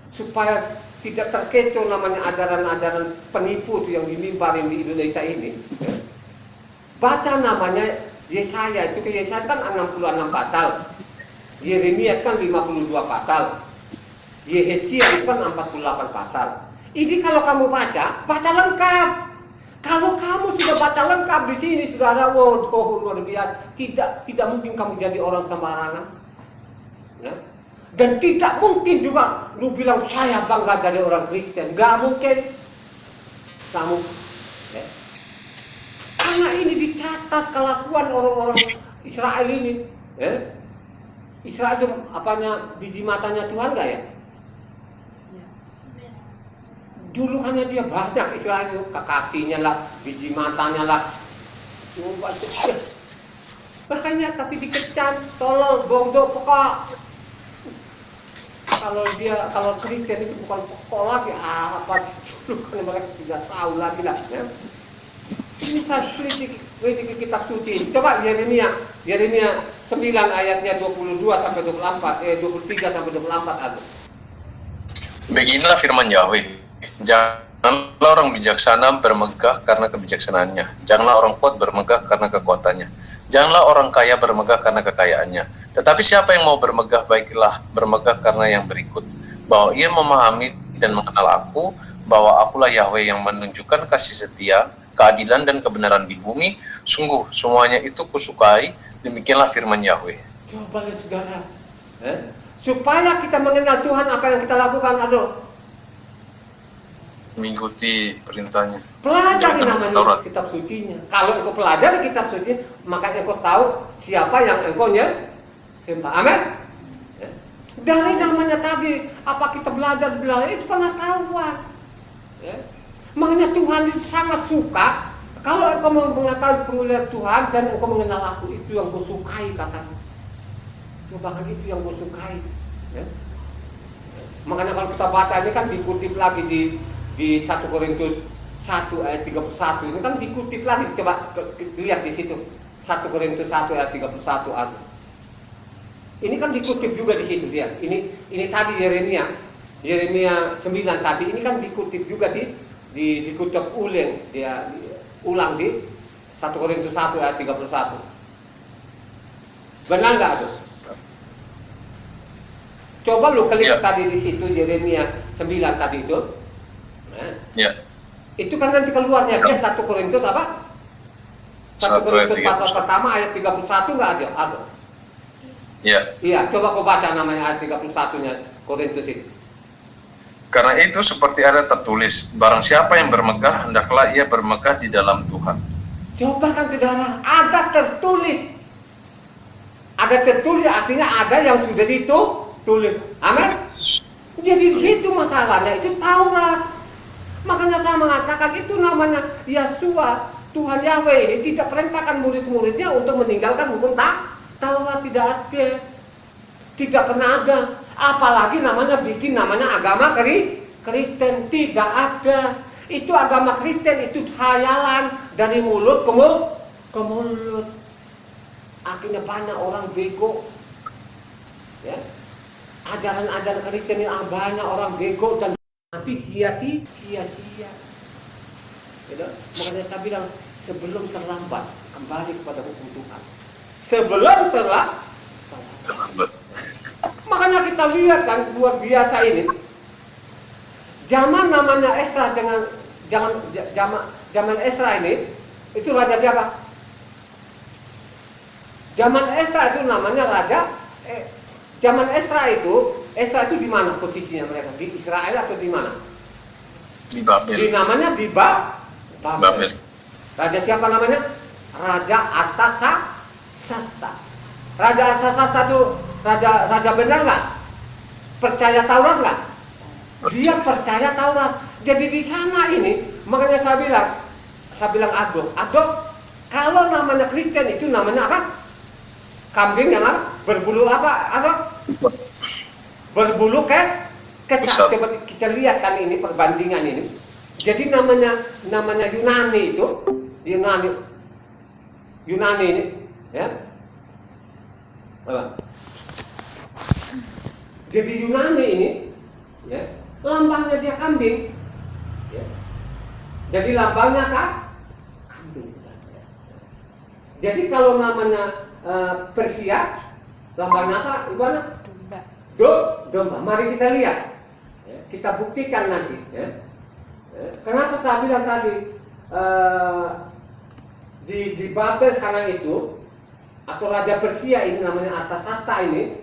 supaya tidak terkecoh namanya ajaran-ajaran penipu itu yang dimimbarin di Indonesia ini. Baca namanya Yesaya, itu ke Yesaya kan 66 pasal, Yeremia kan 52 pasal, Yehezkiel itu kan 48 pasal. Ini kalau kamu baca lengkap. Kalau kamu sudah baca lengkap di sini, saudara, wow, luar biasa. Tidak mungkin kamu jadi orang sembarangan. Ya? Dan tidak mungkin juga lu bilang saya bangga jadi orang Kristen. Gak mungkin. Kamu. Ya? Karena ini dicatat kelakuan orang-orang Israel ini. Ya? Israel itu apanya biji matanya Tuhan gak ya? Dulu hanya dia banyak Israel itu, kekasihnya lah, biji matanya lah. Makanya tapi dikecam, tolol, bodoh, pokok. Kalau Kristen itu bukan pokok lagi, apa dulu kan mereka tidak tahu lagi lah. Ya. Ini saya kritik kitab suci. Coba Yeremia 9 ayatnya 22 sampai 24, 23 sampai 24 ada. Beginilah firman Yahweh. Janganlah orang bijaksana bermegah karena kebijaksanaannya. Janganlah orang kuat bermegah karena kekuatannya. Janganlah orang kaya bermegah karena kekayaannya. Tetapi siapa yang mau bermegah, baiklah bermegah karena yang berikut. Bahwa ia memahami dan mengenal aku, bahwa akulah Yahweh yang menunjukkan kasih setia, keadilan dan kebenaran di bumi. Sungguh semuanya itu kusukai. Demikianlah firman Yahweh. Coba lihat, saudara. Supaya kita mengenal Tuhan, apa yang kita lakukan, Ado? Mengikuti perintahnya. Pelajari Menjalankan namanya Taurat. kitab sucinya. Kalau engkau pelajari kitab suci, maka engkau tahu siapa yang engkau sembah. Amin. Ya. Dari namanya tadi, apa kita belajar itu pengetahuan. Ya. Makanya Tuhan itu sangat suka kalau engkau mengetahui pengenalan Tuhan dan engkau mengenal aku, itu yang kau sukai, katanya. Itu bahkan itu yang kau sukai. Ya. Makanya kalau kita baca ini kan dikutip lagi di 1 Korintus 1 ayat 31, ini kan dikutip lagi, coba lihat di situ 1 Korintus 1 ayat 31 ada. Ini kan dikutip juga di situ, lihat. Ini tadi Yeremia 9 tadi, ini kan dikutip juga dikutip ulang di 1 Korintus 1 ayat 31. Benar nggak tuh? Coba lu klik tadi di situ Yeremia 9 tadi itu. Nah, Ya. itu kan nanti keluarnya dia 1 Korintus apa? 1 Korintus pasal pertama ayat 31 nggak ada? Ada. Ya. Iya, coba kau baca namanya ayat 31-nya Korintus itu. Karena itu seperti ada tertulis, barang siapa yang bermegah, hendaklah ia bermegah di dalam Tuhan. Coba kan saudara, ada tertulis. Ada tertulis artinya ada yang sudah ditulis. Amin. Jadi di situ masalahnya itu Taurat. Makanya saya mengatakan itu namanya Yahshua, Tuhan Yahweh ini tidak perintahkan murid-muridnya untuk meninggalkan hukum Taurat, tidak ada. Tidak pernah ada. Apalagi namanya bikin namanya agama Kristen, tidak ada. Itu agama Kristen itu hayalan dari mulut ke mulut. Akhirnya banyak orang bego. Ya. Ajaran-ajaran Kristen ini banyak orang bego dan nanti sia-sia. Gitu? Makanya saya bilang sebelum terlambat kembali kepada hukum Tuhan. Sebelum terlambat. Makanya kita lihat kan luar biasa ini. Zaman namanya Esra dengan zaman Esra ini itu raja siapa? Zaman Esra itu namanya raja. Zaman Esra itu di mana posisinya mereka? Di Israel atau di mana? Di Babel. Di namanya di Babel. Raja siapa namanya? Raja Artasasta. Raja Artasasta itu raja benar nggak? Percaya Taurat nggak? Dia percaya Taurat. Jadi di sana ini, makanya saya bilang Ado, kalau namanya Kristen itu namanya apa? Kambing yang apa? Berbulu apa? Berbulu kesat. Coba kita lihat kan ini perbandingan ini. Jadi namanya Yunani itu, Yunani ini, ya. Apa? Jadi Yunani ini, ya, lambangnya dia kambing, ya. Jadi lambangnya kambing. Ya. Jadi kalau namanya Persia, lambangnya apa? Gimana? Domba. Mari kita lihat, ya, kita buktikan nanti. Ya. Kenapa saya bilang tadi di Babel sana itu atau Raja Persia ini namanya Artasasta ini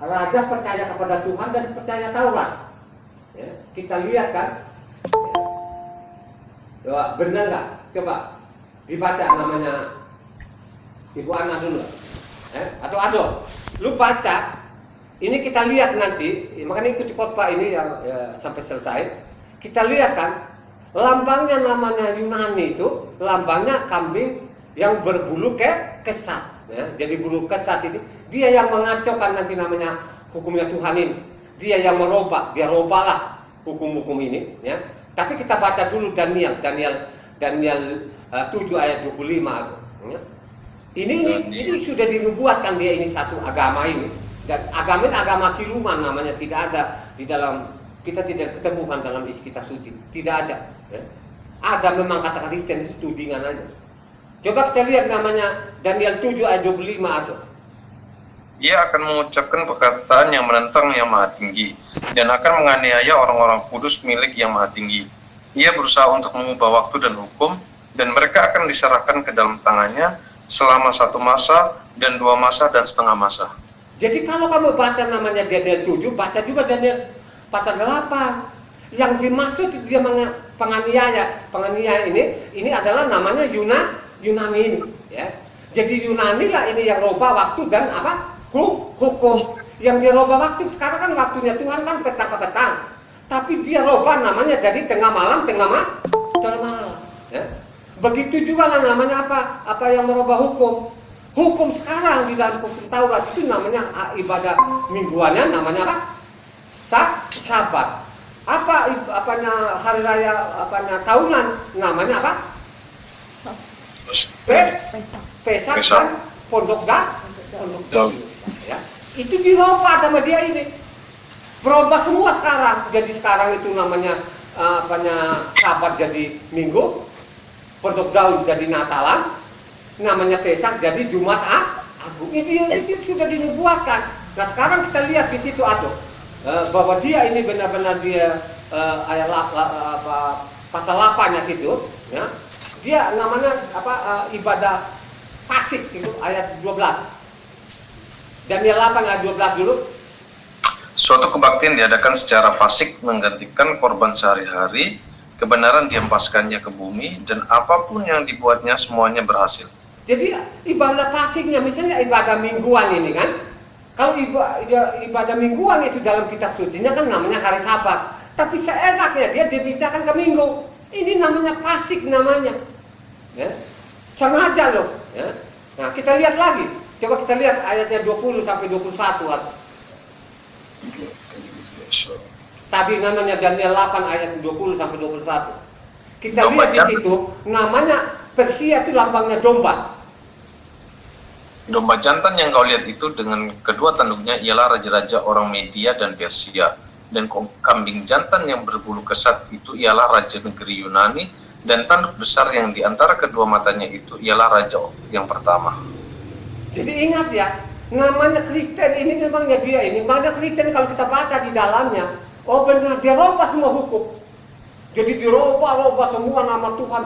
raja percaya kepada Tuhan dan percaya Taurat. Ya, kita lihat kan, ya, benar nggak? Coba dibaca namanya Ibu Ana dulu, atau Ado, lu baca. Ini kita lihat nanti, makanya ikuti khotbah ini ya, sampai selesai. Kita lihat kan, lambangnya namanya Yunani itu, lambangnya kambing yang berbulu kesat. Ya. Jadi bulu kesat ini, dia yang mengacaukan nanti namanya hukumnya Tuhan ini. Dia yang merubah, dia robahlah hukum-hukum ini. Ya. Tapi kita baca dulu Daniel 7 ayat 25. Ya. Ini sudah dinubuatkan dia ini satu agama ini. Dan agama ini agama siluman namanya, tidak ada di dalam, kita tidak ketemukan dalam isi kitab suci, tidak ada. Ya. Ada memang kata Kristen itu tudingan aja. Coba kita lihat namanya Daniel 7 ayat 25 atau. Ia akan mengucapkan perkataan yang menentang yang maha tinggi dan akan menganiaya orang-orang kudus milik yang maha tinggi. Ia berusaha untuk mengubah waktu dan hukum, dan mereka akan diserahkan ke dalam tangannya selama 1 masa dan 2 masa dan setengah masa. Jadi kalau kamu baca namanya Daniel 7, baca juga Daniel pasal 8. Yang dimaksud dia penganiaya ini adalah namanya Yunani ini, ya. Jadi Yunani lah ini yang rubah waktu dan apa? Hukum. Yang dia rubah waktu sekarang kan waktunya Tuhan kan petang ke petang. Tapi dia rubah namanya jadi tengah malam, ya. Begitu juga lah namanya apa yang merubah hukum. Hukum sekarang di dalam hukum Taurat itu namanya ibadah mingguannya namanya apa? Sabat. Apanya hari raya tahunan namanya apa? Pesak dan pondok Daud. Ya. Itu dirubah sama dia ini. Berubah semua sekarang. Jadi sekarang itu namanya Sabat jadi Minggu, pondok Daud jadi Natalan, namanya Pesak jadi Jumat Agung. Itu sudah dinubuatkan. Nah sekarang kita lihat di situ bahwa dia ini benar-benar dia ayat pasal 8-nya situ, ya. Dia namanya ibadah Pasik itu ayat 12. Daniel 8 ayat 12 dulu. Suatu kebaktian diadakan secara fasik menggantikan korban sehari-hari, kebenaran dihempaskannya ke bumi, dan apapun yang dibuatnya semuanya berhasil. Jadi ibadah pasiknya misalnya ibadah mingguan ini kan. Kalau ibadah mingguan itu dalam kitab sucinya kan namanya hari Sabat. Tapi seenaknya dia dipindahkan ke minggu. Ini namanya pasik namanya. Ya. Sengaja loh, ya. Nah, kita lihat lagi. Coba kita lihat ayatnya 20 sampai 21. Tadi namanya Daniel 8 ayat 20 sampai 21. Kita lihat di situ namanya Persia itu lambangnya domba. Domba jantan yang kau lihat itu dengan kedua tanduknya ialah raja-raja orang Media dan Persia. Dan kambing jantan yang berbulu kesat itu ialah raja negeri Yunani. Dan tanduk besar yang di antara kedua matanya itu ialah raja yang pertama. Jadi ingat ya, namanya Kristen ini memangnya dia ini. Mana Kristen kalau kita baca di dalamnya, oh benar, dia robah semua hukum. Jadi dirobah semua nama Tuhan,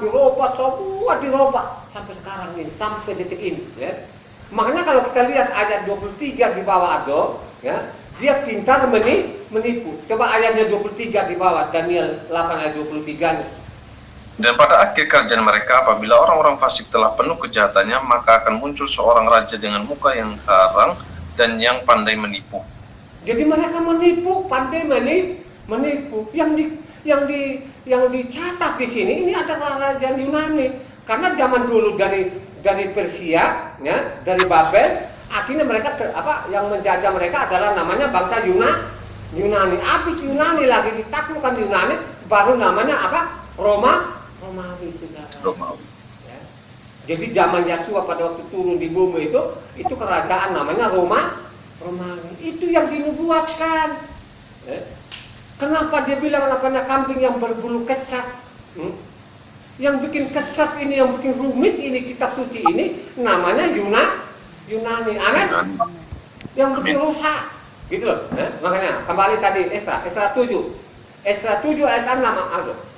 semua dirobah sampai sekarang ini, sampai detik ini, ya. Makanya kalau kita lihat ayat 23 di bawah ya, dia pintar menipu. Coba ayatnya 23 di bawah, Daniel 8 ayat 23-nya. Dan pada akhir kerajaan mereka, apabila orang-orang fasik telah penuh kejahatannya, maka akan muncul seorang raja dengan muka yang garang dan yang pandai menipu. Jadi mereka menipu, pandai menipu. Yang dicatat di sini ini adalah raja Yunani. Karena zaman dulu dari Persia, ya, dari Babel, akhirnya mereka yang menjajah mereka adalah namanya bangsa Yunani. Habis Yunani lagi ditaklukkan Yunani, baru namanya Romawi, saudara. Romawi. Ya. Jadi zaman Yasua pada waktu turun di bumi itu kerajaan namanya Romawi. Itu yang dinubuatkan. Ya. Kenapa dia bilang kambing yang berbulu kesat? Yang bikin kesat ini, yang bikin rumit ini kitab suci ini namanya Yunani. Aneh? Yang bikin rusak. Gitu loh. Ya. Makanya kembali tadi Esra 7 ayat 6.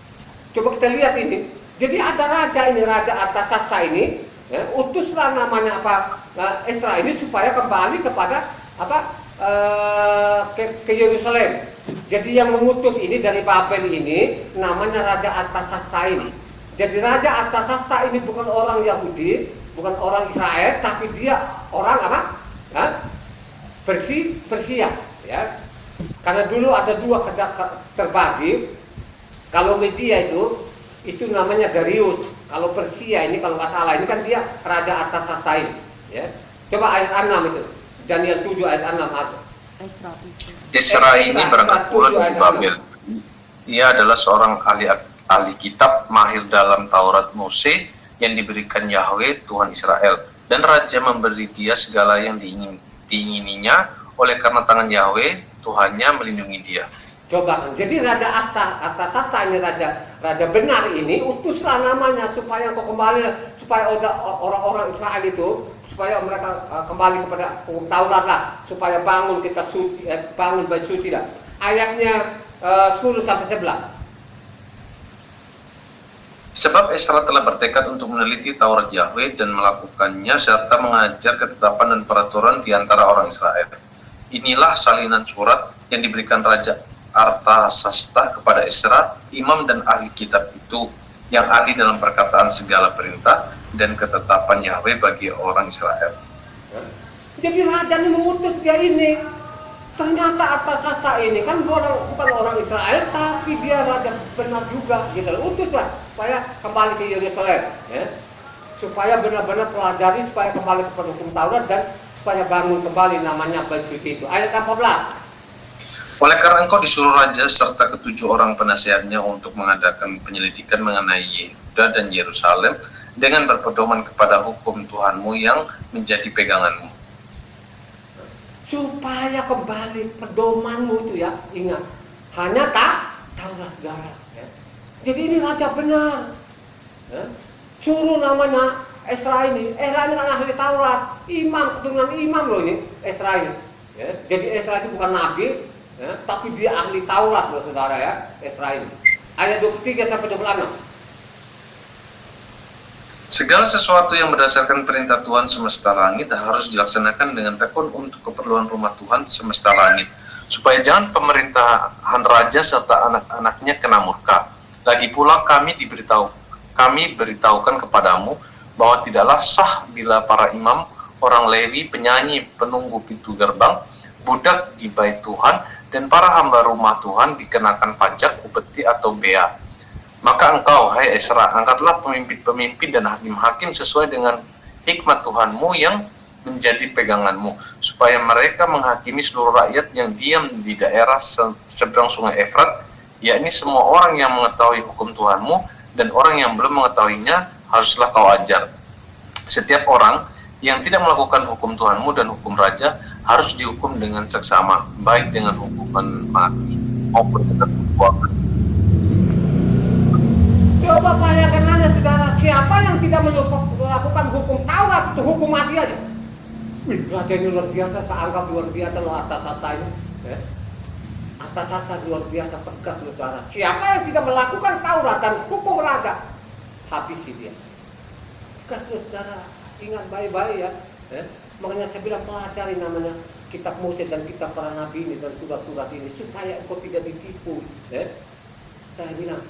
Coba kita lihat ini. Jadi ada raja ini, Raja Artasasta ini, ya, utuslah namanya Esra ini supaya kembali kepada ke Yerusalem. Jadi yang mengutus ini dari Babel ini namanya Raja Artasasta ini. Jadi Raja Artasasta ini bukan orang Yahudi, bukan orang Israel, tapi dia orang Persia, ya. Karena dulu ada dua terbagi. Kalau Media itu namanya Darius. Kalau Persia ini kalau nggak salah ini kan dia Raja Artasasta ini, ya. Coba ayat 6 itu. Daniel 7 ayat 6 ada. Esra ini berangkat pula dari Babel. Ia adalah seorang ahli kitab mahir dalam Taurat Mose yang diberikan Yahweh Tuhan Israel, dan raja memberi dia segala yang diingininya oleh karena tangan Yahweh Tuhannya melindungi dia. Coba, jadi Raja Artasasta ini raja benar ini utuslah namanya supaya kembali, supaya orang-orang Israel itu supaya mereka kembali kepada hukum Taurat lah, supaya bangun kitab suci, bangun bait suci lah. Ayatnya 10 sampai 11. Sebab Ezra telah bertekad untuk meneliti Taurat Yahweh dan melakukannya serta mengajar ketetapan dan peraturan di antara orang Israel. Inilah salinan surat yang diberikan Raja Artasasta kepada Ezra, imam dan ahli kitab itu, yang ahli dalam perkataan segala perintah dan ketetapan Yahweh bagi orang Israel. Jadi raja ini mengutus dia ini. Ternyata Artasasta ini kan bukan orang Israel, tapi dia raja benar juga. Gitu. Utuslah supaya kembali ke Yerusalem, ya. Supaya benar-benar pelajari, supaya kembali kepada hukum Taurat dan supaya bangun kembali namanya Bait Suci itu. Ayat 14. Oleh karena engkau disuruh raja serta ketujuh orang penasihatnya untuk mengadakan penyelidikan mengenai Yehuda dan Yerusalem dengan berpedoman kepada hukum Tuhanmu yang menjadi peganganmu. Supaya kembali pedomanmu itu ya, ingat, hanya Taurat segala. Ya. Jadi ini raja benar. Ya. Suruh namanya Ezra ini kan ahli Taurat, imam, keturunan imam loh ini, Ezra ini. Ya. Jadi Ezra itu bukan nabi, ya, tapi dia ahli Taurat loh saudara ya, Ezra ini. Ayat 23 sampai 26. Segala sesuatu yang berdasarkan perintah Tuhan semesta langit harus dilaksanakan dengan tekun untuk keperluan rumah Tuhan semesta langit, supaya jangan pemerintahan raja serta anak-anaknya kena murka. Lagi pula kami beritahukan kepadamu bahwa tidaklah sah bila para imam, orang Lewi, penyanyi, penunggu pintu gerbang, budak di bait Tuhan, dan para hamba rumah Tuhan dikenakan pajak, upeti atau bea. Maka engkau, hai Ezra, angkatlah pemimpin-pemimpin dan hakim-hakim sesuai dengan hikmat Tuhanmu yang menjadi peganganmu, supaya mereka menghakimi seluruh rakyat yang diam di daerah seberang sungai Efrat, yakni semua orang yang mengetahui hukum Tuhanmu, dan orang yang belum mengetahuinya haruslah kau ajar. Setiap orang yang tidak melakukan hukum Tuhanmu dan hukum raja harus dihukum dengan seksama, baik dengan hukuman mati maupun dengan pembuangan. Coba bayangkan aja saudara, siapa yang tidak melakukan hukum Taurat itu hukum mati aja. Wih, raja ini luar biasa, saya anggap luar biasa loh Artasasta ini. Ya. Artasasta luar biasa, tegas loh saudara. Siapa yang tidak melakukan Taurat dan hukum raja, habis dia. Tegas loh saudara, ingat baik-baik ya. Makanya saya bilang pelajari namanya kitab Mose dan kitab para nabi ini dan surat-surat ini supaya engkau tidak ditipu. Ya. Saya bilang,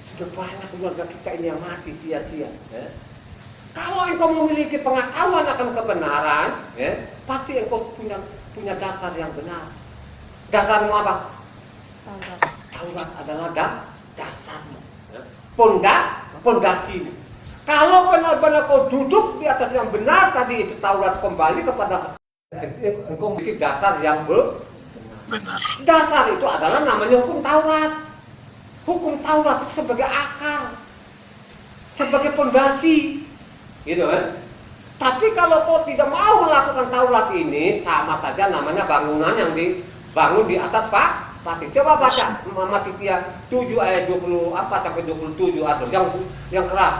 sudah banyak keluarga kita ini yang mati sia-sia. Ya. Kalau engkau memiliki pengetahuan akan kebenaran, ya, pasti engkau punya dasar yang benar. Dasarmu apa? Taurat adalah dasarmu, ya. Pondasimu. Kalau benar-benar kau duduk di atas yang benar tadi itu Taurat kembali kepada engkau memiliki dasar yang benar. Dasar itu adalah namanya hukum Taurat. Hukum Taurat itu sebagai akar, sebagai pondasi, gitu kan? Tapi kalau kau tidak mau melakukan Taurat ini, sama saja namanya bangunan yang dibangun di atas pasir. Coba baca Matitia 7 ayat 20 sampai 27 atau yang keras.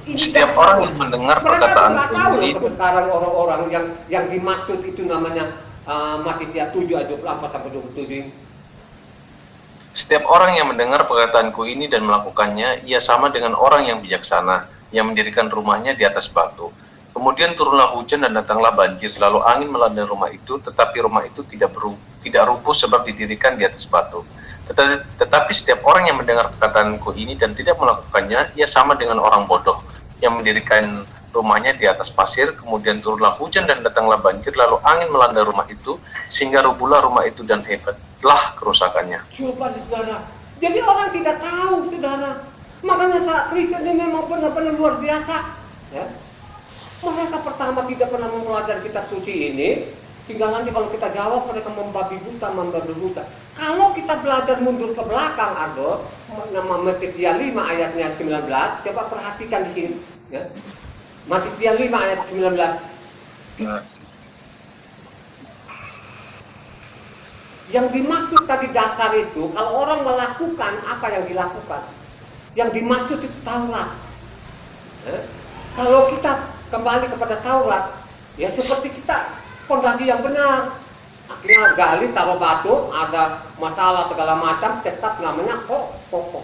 Ini setiap orang yang mendengar perkataan ini sekarang orang-orang yang dimaksud itu namanya Matitia 7 ayat 24 sampai 27 ini. Setiap orang yang mendengar perkataanku ini dan melakukannya, ia sama dengan orang yang bijaksana, yang mendirikan rumahnya di atas batu. Kemudian turunlah hujan dan datanglah banjir, lalu angin melanda rumah itu, tetapi rumah itu tidak rubuh sebab didirikan di atas batu. Tetapi setiap orang yang mendengar perkataanku ini dan tidak melakukannya, ia sama dengan orang bodoh, yang mendirikan rumahnya di atas pasir, kemudian turunlah hujan dan datanglah banjir, lalu angin melanda rumah itu, sehingga rubuhlah rumah itu dan hebatlah kerusakannya. Coba saudara, jadi orang tidak tahu saudara, makanya saat Kristen ini memang benar-benar luar biasa. Ya. Mereka pertama tidak pernah mempelajari kitab suci ini, tinggal nanti kalau kita jawab mereka membabi buta. Kalau kita belajar mundur ke belakang, nama Matitia 5 ayatnya 19, coba perhatikan di sini. Ya. Matitia 5 ayat 19. Yang dimaksud tadi dasar itu, kalau orang melakukan apa yang dilakukan, yang dimaksud itu Taurat. Kalau kita kembali kepada Taurat, ya seperti kita fondasi yang benar. Akhirnya gali, taruh batu, ada masalah segala macam, tetap namanya kokoh.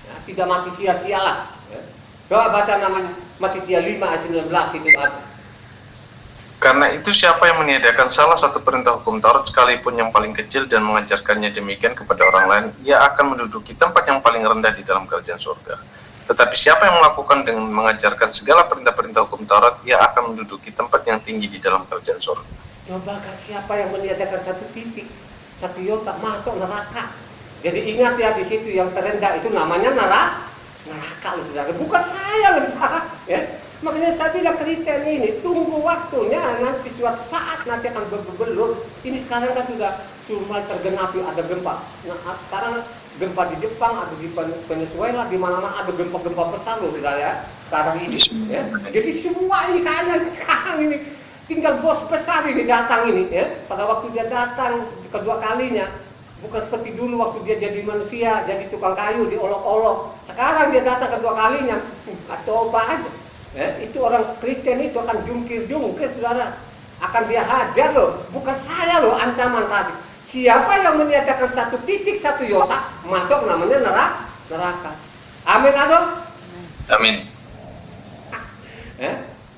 Ya, tidak mati sia-sia lah. Ya. Coba baca namanya Matitia 5 ayat 19 itu ada. Karena itu siapa yang meniadakan salah satu perintah hukum Taurat sekalipun yang paling kecil dan mengajarkannya demikian kepada orang lain, ia akan menduduki tempat yang paling rendah di dalam kerajaan surga. Tetapi siapa yang melakukan dengan mengajarkan segala perintah-perintah hukum Taurat, ia akan menduduki tempat yang tinggi di dalam kerajaan surga. Coba siapa yang meniadakan satu titik, satu iota masuk neraka. Jadi ingat ya, di situ yang terendah itu namanya neraka loh saudara. Bukan saya loh saudara. Ya. Makanya saya bilang Kristen ini tunggu waktunya, nanti suatu saat nanti akan berbelut. Ini sekarang kan sudah mulai tergenapi, ada gempa. Nah sekarang gempa di Jepang, ada di Venezuela, di mana-mana ada gempa-gempa besar loh saudara ya. Sekarang ini. Ya. Jadi semua ini kayaknya sekarang ini tinggal bos besar ini datang ini. Ya. Pada waktu dia datang kedua kalinya, bukan seperti dulu waktu dia jadi manusia, jadi tukang kayu diolok-olok. Sekarang dia datang kedua kalinya, coba aja. Itu orang Kristen itu akan jungkir-jungkir saudara, akan dia hajar loh. Bukan saya loh ancaman tadi. Siapa yang meniadakan satu titik satu iota masuk namanya neraka. Amin atau? Amin.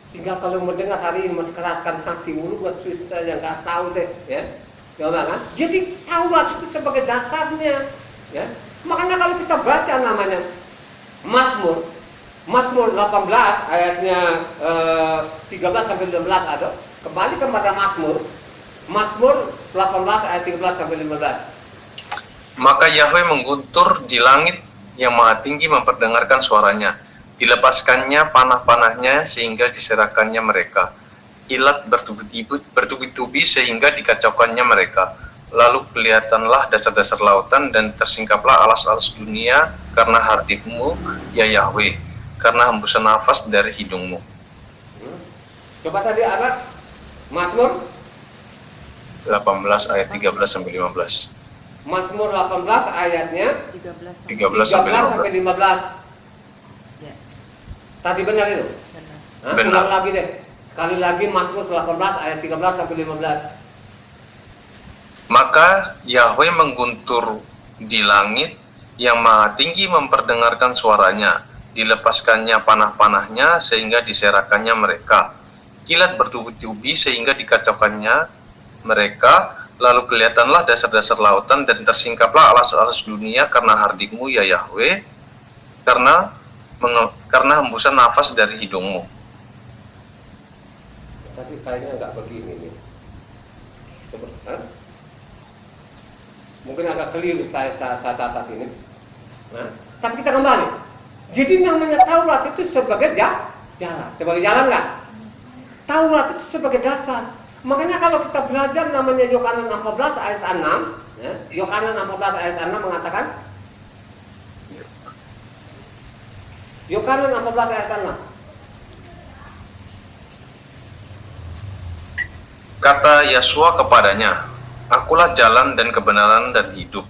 Tinggal kalau mendengar hari ini masih keraskan hati mulu buat suster yang nggak tahu deh, ya. Coba kan? Jadi Taurat itu sebagai dasarnya, ya. Makanya kalau kita baca namanya Mazmur 18 ayatnya 13 sampai 15 ada. Kembali kepada Mazmur 18 ayat 13 sampai 15. Maka Yahweh mengguntur di langit yang maha tinggi memperdengarkan suaranya. Dilepaskannya panah-panahnya sehingga diserahkannya mereka. Kilat bertubi-tubi sehingga dikacaukannya mereka. Lalu kelihatanlah dasar-dasar lautan dan tersingkaplah alas-alas dunia karena hardikmu, ya Yahweh, karena hembusan nafas dari hidungmu. Coba tadi ada Mazmur 18 ayat 13 sampai 15. Mazmur 18 ayatnya 13 sampai 15. Ya, Tadi benar itu? benar. Benar. Ulang lagi deh. Sekali lagi Mazmur 18 ayat 13 sampai 15. Maka Yahweh mengguntur di langit yang maha tinggi memperdengarkan suaranya. Dilepaskannya panah-panahnya sehingga diserahkannya mereka. Kilat bertubi-tubi sehingga dikacaukannya mereka. Lalu kelihatanlah dasar-dasar lautan dan tersingkaplah alas-alas dunia karena hardikmu, ya Yahweh, karena hembusan nafas dari hidungmu. Tapi kayaknya nggak begini nih. Coba, mungkin agak keliru saya catat ini. Nah, tapi kita kembali. Jadi namanya Taurat itu sebagai jalan. Sebagai jalan nggak? Taurat itu sebagai dasar. Makanya kalau kita belajar namanya Yohanes 14 ayat 6, ya, Yohanes 14 ayat 6 mengatakan, Yohanes 14 ayat 6. Kata Yesua kepadanya, Akulah jalan dan kebenaran dan hidup.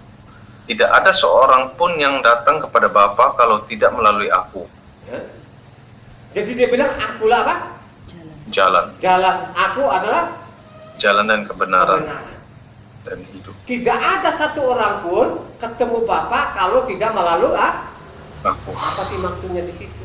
Tidak ada seorang pun yang datang kepada Bapa kalau tidak melalui aku. Ya. Jadi dia bilang, akulah apa? Jalan. Jalan. Aku adalah Jalan dan kebenaran kebenaran. dan hidup. Tidak ada satu orang pun ketemu Bapa kalau tidak melalui Aku. apa sih maksudnya di situ?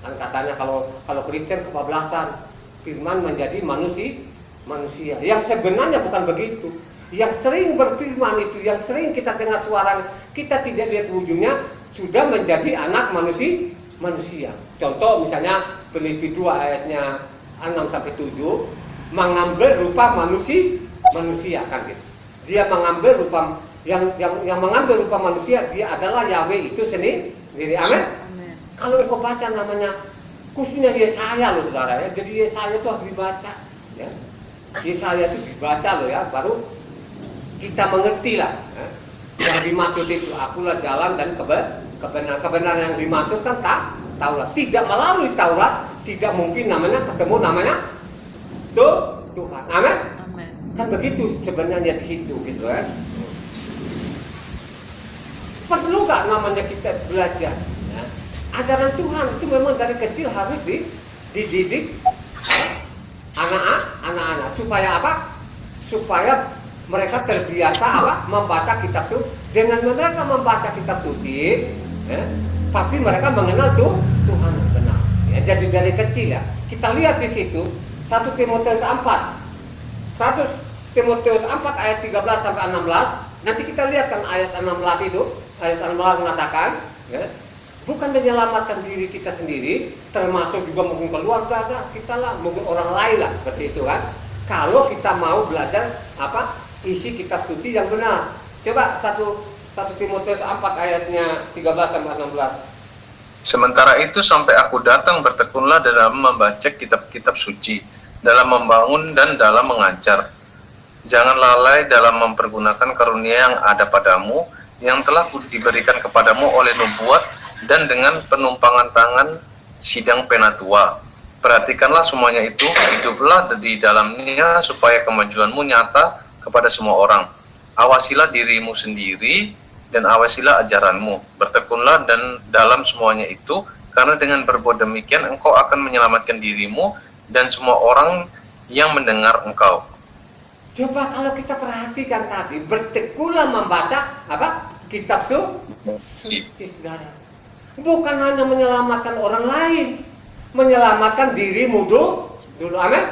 Kan katanya kalau Kristen kebablasan, firman menjadi manusia. Yang sebenarnya bukan begitu. Yang sering berfirman itu, yang sering kita dengar suara, kita tidak lihat ujungnya, sudah menjadi anak manusia. Contoh misalnya Filipi 2 ayatnya 6-7, mengambil rupa manusia kan gitu. Dia mengambil rupa yang mengambil rupa manusia, dia adalah Yahweh itu sendiri. Amin. Kalau engkau baca namanya khususnya Yesaya loh saudara ya. Jadi Yesaya itu harus dibaca ya. Yesaya itu dibaca loh ya, baru kita mengerti lah ya. Yang dimaksud itu akulah jalan dan kebenaran yang dimaksudkan Taurat. Tidak melalui Taurat tidak mungkin namanya ketemu namanya Tuhan. Amin. Kan begitu sebenarnya di situ gitu kan. Perlu nggak namanya kita belajar ya? Ajaran Tuhan itu memang dari kecil harus dididik anak-anak supaya apa? Supaya mereka terbiasa apa? Membaca kitab suci. Dengan mereka membaca kitab suci, ya, pasti mereka mengenal Tuhan yang benar. Ya, jadi dari kecil ya. Kita lihat di situ 1 Timotius 4. 1 Timotius 4 ayat 13 sampai 16. Nanti kita lihat kan ayat 16 itu. Ayat 16 mengatakan, ya, bukan menyelamatkan diri kita sendiri, termasuk juga mungkin keluarga kita lah, mungkin orang lain lah, seperti itu kan. Kalau kita mau belajar isi kitab suci yang benar. Coba 1 Timotius 4 ayatnya 13 sampai 16. Sementara itu sampai aku datang bertekunlah dalam membaca kitab-kitab suci, dalam membangun dan dalam mengajar. Jangan lalai dalam mempergunakan karunia yang ada padamu, yang telah diberikan kepadamu oleh nubuat dan dengan penumpangan tangan sidang penatua. Perhatikanlah semuanya itu, hiduplah di dalamnya supaya kemajuanmu nyata kepada semua orang. Awasilah dirimu sendiri dan awasilah ajaranmu. Bertekunlah dan dalam semuanya itu, karena dengan berbuat demikian engkau akan menyelamatkan dirimu dan semua orang yang mendengar engkau. Coba kalau kita perhatikan tadi, bertekunlah membaca kitab suci, saudara. Bukan hanya menyelamatkan orang lain, menyelamatkan dirimu dulu. Amin.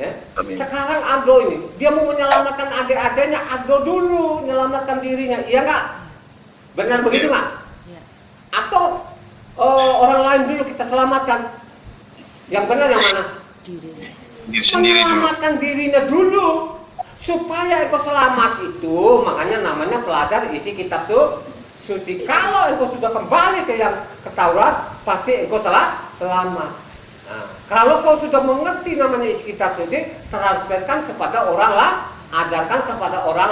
Ya. Amin. Sekarang Aldo ini, dia mau menyelamatkan adik-adiknya, Aldo dulu menyelamatkan dirinya, iya nggak? Benar begitu nggak? Ya. Atau orang lain dulu kita selamatkan? Yang benar yang mana? Diri sendiri dulu. Menyelamatkan dirinya dulu. Supaya engkau selamat itu, makanya namanya pelajar isi kitab suci. Kalau engkau sudah kembali ke yang ke Taurat, pasti engkau selamat. Nah, kalau kau sudah mengerti namanya isi kitab suci, transferkan kepada orang lain, ajarkan kepada orang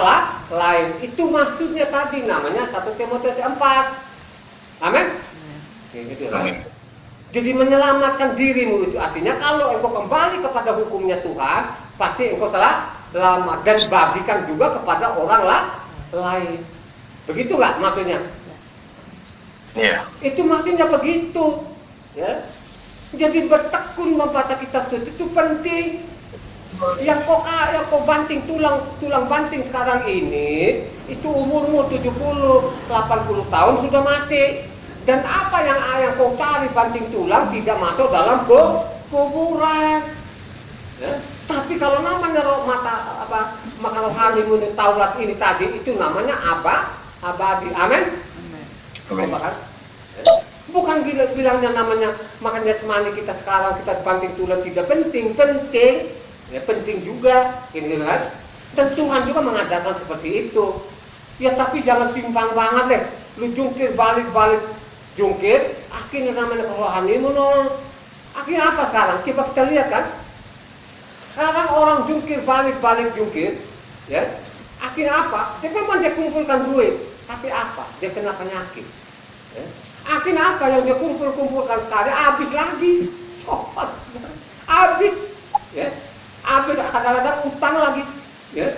lain. Itu maksudnya tadi namanya 1 Timotius 4. Amin. Gitu lah. Jadi menyelamatkan dirimu itu artinya kalau engkau kembali kepada hukumnya Tuhan, pasti engkau selamat dan bagikan juga kepada orang lain. Begitu nggak maksudnya? Iya. Itu maksudnya begitu. Ya. Jadi bertekun membaca kitab suci itu penting. Yang kau banting tulang banting sekarang ini, itu umurmu 70, 80 tahun sudah mati. Dan apa yang kau cari banting tulang tidak masuk dalam kuburan. Ya. Tapi kalau namanya maka rohani menurut Taurat ini tadi itu namanya abadi. Amin. Amin. Bukan bilangnya namanya makanya semani kita sekarang kita banting tulang tidak penting, ya penting juga, gitu kan? Dan Tuhan juga mengajarkan seperti itu. Ya tapi jangan timpang banget deh. Lu jungkir balik jungkir, akhirnya namanya kerohani menol. Akhirnya apa sekarang? Coba kita lihat kan. Sekarang orang jungkir balik jungkir, ya. Akhirnya apa? Dia memang dia kumpulkan duit, tapi apa? Dia kena penyakit. Ya. Akhirnya apa yang dia kumpulkan sekali habis lagi. Sopan, habis, ya. Habis kadang-kadang utang lagi, ya.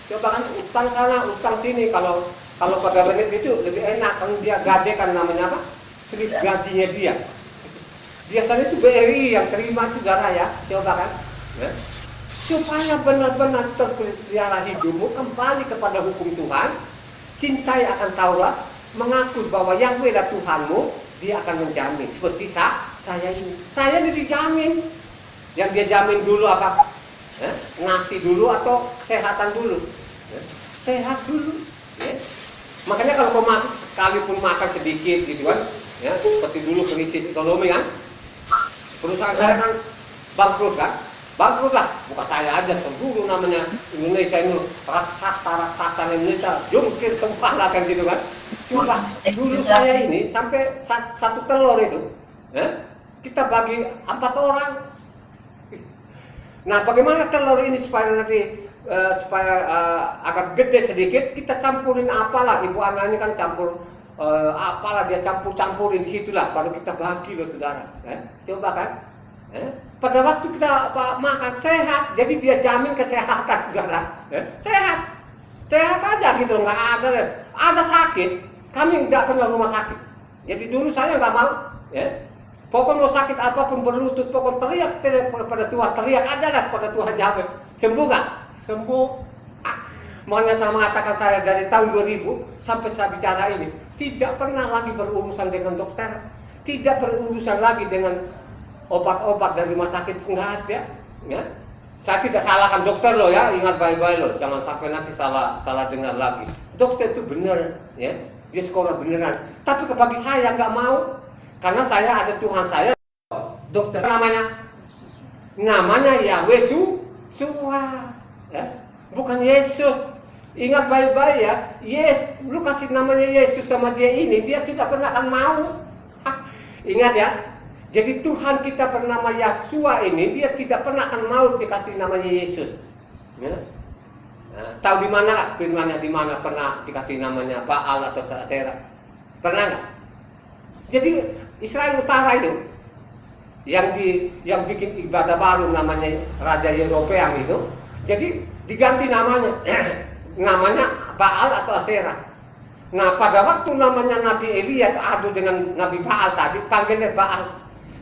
Coba kan utang sana, utang sini. Kalau pada menit itu lebih enak kalau dia gadekan namanya apa? Slip gajinya dia. Biasanya itu BRI yang terima saudara ya, coba kan. Ya. Supaya benar-benar terpelihara hidupmu kembali kepada hukum Tuhan, cintai akan Taurat, mengaku bahwa Yahweh adalah Tuhanmu, dia akan menjamin. Seperti saya ini, saya dijamin. Yang dia jamin dulu apa? Nasi dulu atau kesehatan dulu? Sehat dulu. Ya. Makanya kalau kau makan sekalipun makan sedikit gitu kan, ya seperti dulu krisis ekonomi kan, perusahaan saya kan bangkrut lah, bukan saya aja, seluruh namanya Indonesia ini raksasa Indonesia jungkir sempala kan gitu kan. Coba dulu saya ini sampai satu telur itu, ya, kita bagi 4 orang. Nah bagaimana telur ini supaya nanti agak gede sedikit, kita campurin apalah, Ibu Ana ini kan campur apalah dia campurin situlah baru kita bagi loh saudara. Coba kan, pada waktu kita makan sehat, jadi dia jamin kesehatan saudara. Sehat aja gitu, nggak ada sakit. Kami nggak kenal rumah sakit. Jadi dulu saya nggak mau, ya. Pokoknya mau sakit apapun berlutut, pokoknya teriak kepada Tuhan, teriak aja lah kepada Tuhan Yahweh. Sembuh nggak? Sembuh. Makanya saya mengatakan saya dari tahun 2000 sampai saya bicara ini tidak pernah lagi berurusan dengan dokter, tidak berurusan lagi dengan obat-obat dari rumah sakit, nggak ada. Ya. Saya tidak salahkan dokter loh ya, ingat baik-baik loh, jangan sampai nanti salah dengar lagi. Dokter itu benar, ya, dia sekolah beneran. Tapi bagi saya nggak mau, karena saya ada Tuhan saya. Dokter namanya Yahweh Suwa, ya, bukan Yesus. Ingat baik-baik ya, lu kasih namanya Yesus sama dia ini, dia tidak pernah akan mau. Ingat ya. Jadi Tuhan kita bernama Yahshua ini, dia tidak pernah akan mau dikasih namanya Yesus. Ya. Nah, tahu di mana firman-Nya, di mana pernah dikasih namanya Baal atau Asera? Pernah nggak? Jadi Israel Utara itu yang bikin ibadah baru namanya Raja Yerobeam itu, jadi diganti namanya, namanya Baal atau Asera. Nah pada waktu namanya Nabi Elia adu dengan Nabi Baal tadi, panggilnya Baal.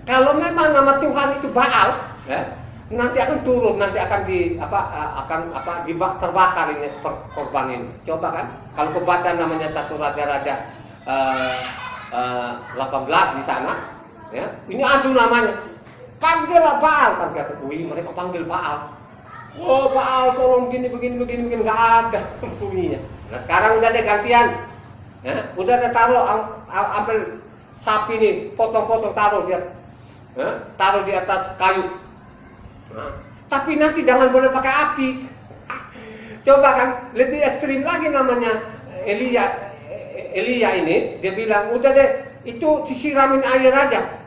Kalau memang nama Tuhan itu Baal, ya, nanti akan turun, nanti akan terbakar ini korban ini. Coba kan, kalau kebaca namanya satu Raja-Raja 18 di sana, ya, ini adu namanya. Panggillah Baal, kan kata, mereka panggil Baal. Oh Baal, tolong begini, nggak ada bunyinya. Nah sekarang udah ada gantian, ya, udah ada taruh, ambil sapi nih, potong-potong taruh dia. Taruh di atas kayu. Nah, tapi nanti jangan boleh pakai api. Coba kan, lebih ekstrim lagi namanya Elia ini, dia bilang udah deh, itu disiramin air aja,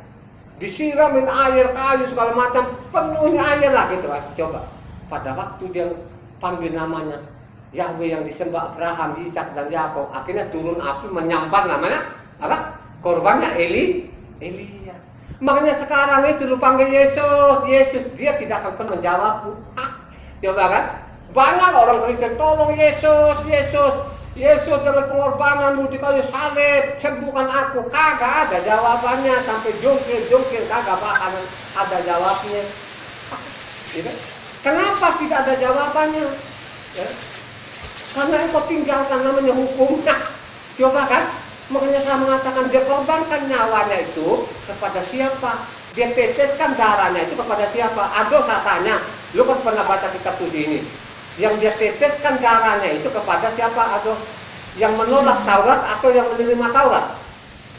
disiramin air, kayu segala macam, penuhnya air lah gitu kan. Coba pada waktu dia panggil namanya Yahweh yang disembah Abraham, Ishak dan Yakub, akhirnya turun api menyambar namanya apa? Korbannya Elia. Makanya sekarang itu lu panggil Yesus, dia tidak akan pernah menjawab. Coba kan, banyak orang Kristen tolong Yesus dengan pengorbanan lu di kayu salib, sembuhkan aku. Kagak ada jawabannya, sampai jungkir kagak bakalan ada jawabnya. Gitu? Kenapa tidak ada jawabannya? Ya? Karena engkau tinggalkan namanya hukum. Coba kan. Makanya saya mengatakan dia korbankan nyawanya itu kepada siapa? Dia teteskan darahnya itu kepada siapa? Aduh saya tanya, lu kan pernah baca kitab suci ini. Yang dia teteskan darahnya itu kepada siapa? Aduh, yang menolak Taurat atau yang menerima Taurat?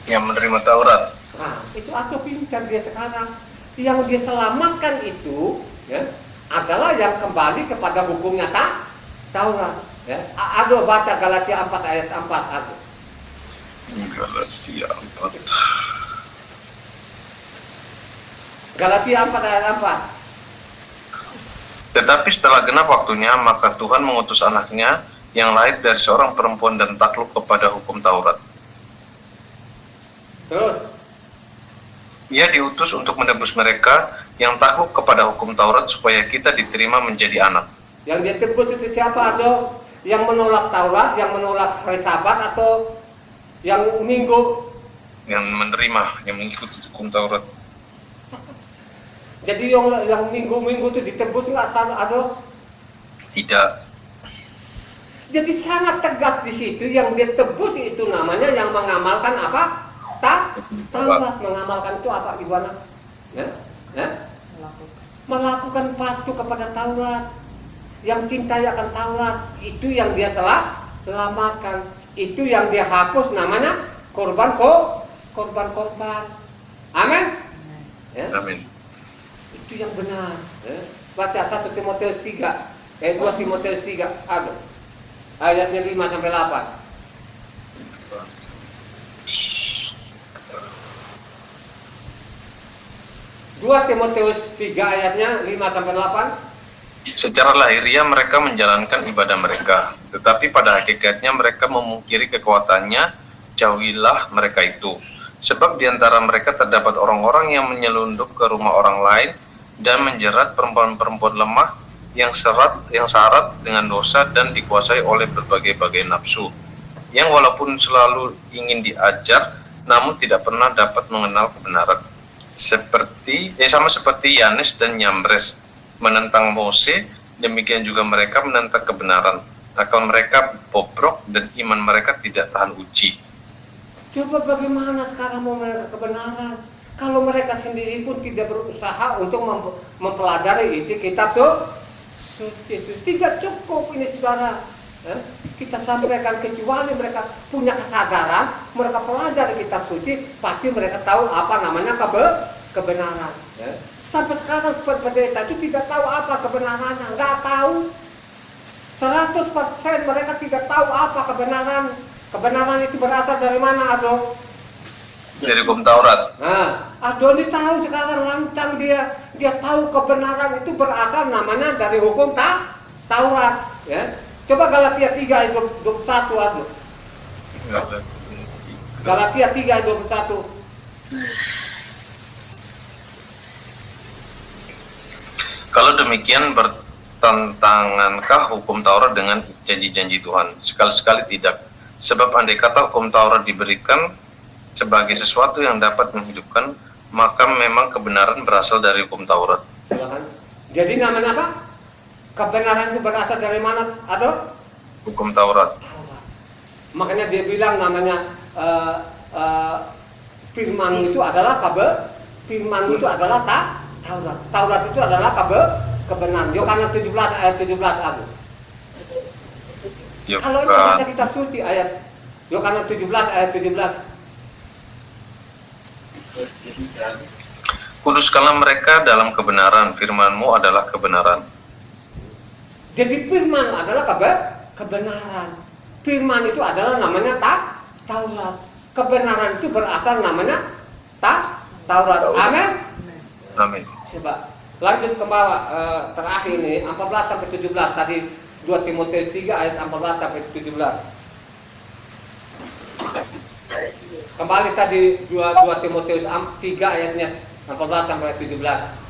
Yang menerima Taurat. Nah, itu atau pintar dia sekarang. Yang dia selamatkan itu, ya, adalah yang kembali kepada hukumnya Taurat. Ya. Aduh baca Galatia 4 ayat 4. Aduh. Galatia 4 ayat 4. Tetapi setelah genap waktunya, maka Tuhan mengutus anaknya yang lahir dari seorang perempuan dan takluk kepada hukum Taurat. Terus? Ia diutus untuk menebus mereka yang takluk kepada hukum Taurat supaya kita diterima menjadi anak. Yang dia tebus itu siapa? Atau yang menolak Taurat, yang menolak hari Sabat, atau yang minggu? Yang menerima, yang mengikuti hukum Taurat. Jadi yang minggu itu ditebus nggak salah? Ada? Tidak. Jadi sangat tegas di situ, yang dia tebus itu namanya yang mengamalkan apa? Taurat. Mengamalkan itu apa gimana? Ya? Ya? Melakukan patuh kepada Taurat. Yang cintai akan Taurat, itu yang dia selamatkan. Itu yang dia hapus namanya korban. Amin. Ya? Amin. Itu yang benar. Ya? Baca 1 Timotius 3, 2 Timotius 3, ayatnya 5 sampai 8. 2 Timotius 3 ayatnya 5 sampai 8. Secara lahiriah mereka menjalankan ibadah mereka, tetapi pada hakikatnya mereka memungkiri kekuatannya. Jauhilah mereka itu, sebab di antara mereka terdapat orang-orang yang menyelundup ke rumah orang lain dan menjerat perempuan-perempuan lemah yang syarat dengan dosa dan dikuasai oleh berbagai-bagai nafsu, yang walaupun selalu ingin diajar, namun tidak pernah dapat mengenal kebenaran. Sama seperti Yanes dan Yambres menentang Mose, demikian juga mereka menentang kebenaran. Akal mereka bobrok dan iman mereka tidak tahan uji. Coba bagaimana sekarang mau mereka kebenaran? Kalau mereka sendiri pun tidak berusaha untuk mempelajari isi kitab suci. Tidak cukup ini saudara. Kita sampaikan kecuali mereka punya kesadaran, mereka pelajari kitab suci, pasti mereka tahu apa namanya kebenaran. Sampai sekarang pendeta itu tidak tahu apa kebenarannya, nggak tahu. 100% mereka tidak tahu apa kebenaran. Kebenaran itu berasal dari mana, Ado? Dari hukum Taurat. Nah, Adoni tahu sekarang lancang dia tahu kebenaran itu berasal namanya dari hukum Taurat. Ya. Coba Galatia 3 ayat 21, Ado. Galatia 3 ayat 21. Kalau demikian bertentangankah hukum Taurat dengan janji-janji Tuhan? Sekali-sekali tidak. Sebab andai kata hukum Taurat diberikan sebagai sesuatu yang dapat menghidupkan, maka memang kebenaran berasal dari hukum Taurat. Jadi namanya apa? Kebenaran itu berasal dari mana, Ado? Hukum Taurat. Makanya dia bilang namanya firman itu adalah firman itu adalah Taurat. Taurat itu adalah kebenaran. Yohanes 17 ayat 17, Ado. Kalau itu baca kitab suci ayat Yohanes 17 ayat 17. Kuduskanlah mereka dalam kebenaran, firman-Mu adalah kebenaran. Jadi firman adalah kebenaran. Firman itu adalah namanya Taurat. Kebenaran itu berasal namanya Taurat. Amin. Amin. Coba lanjut ke bawah, terakhir ini 14 sampai 17 tadi 2 Timotius 3 ayat 14 sampai 17. Kembali tadi 2 Timotius 3 ayatnya 14 sampai 17.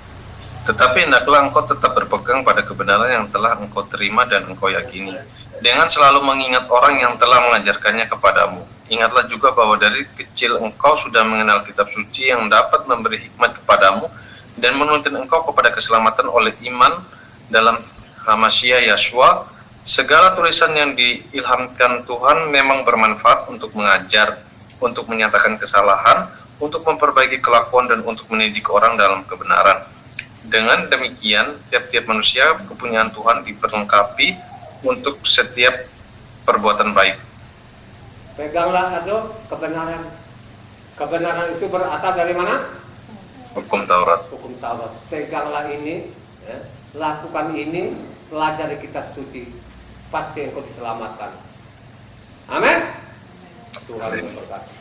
Tetapi hendaklah engkau tetap berpegang pada kebenaran yang telah engkau terima dan engkau yakini, dengan selalu mengingat orang yang telah mengajarkannya kepadamu. Ingatlah juga bahwa dari kecil engkau sudah mengenal kitab suci yang dapat memberi hikmat kepadamu dan menuntun engkau kepada keselamatan oleh iman dalam Hamasya Yeshua. Segala tulisan yang diilhamkan Tuhan memang bermanfaat untuk mengajar, untuk menyatakan kesalahan, untuk memperbaiki kelakuan, dan untuk mendidik orang dalam kebenaran. Dengan demikian, tiap-tiap manusia kepunyaan Tuhan diperlengkapi untuk setiap perbuatan baik. Peganglah Ado kebenaran. Kebenaran itu berasal dari mana? Hukum Taurat. Hukum Taurat. Peganglah ini, ya. Lakukan ini, pelajari kitab suci. Pasti engkau diselamatkan. Amin. Tuhan memberkati.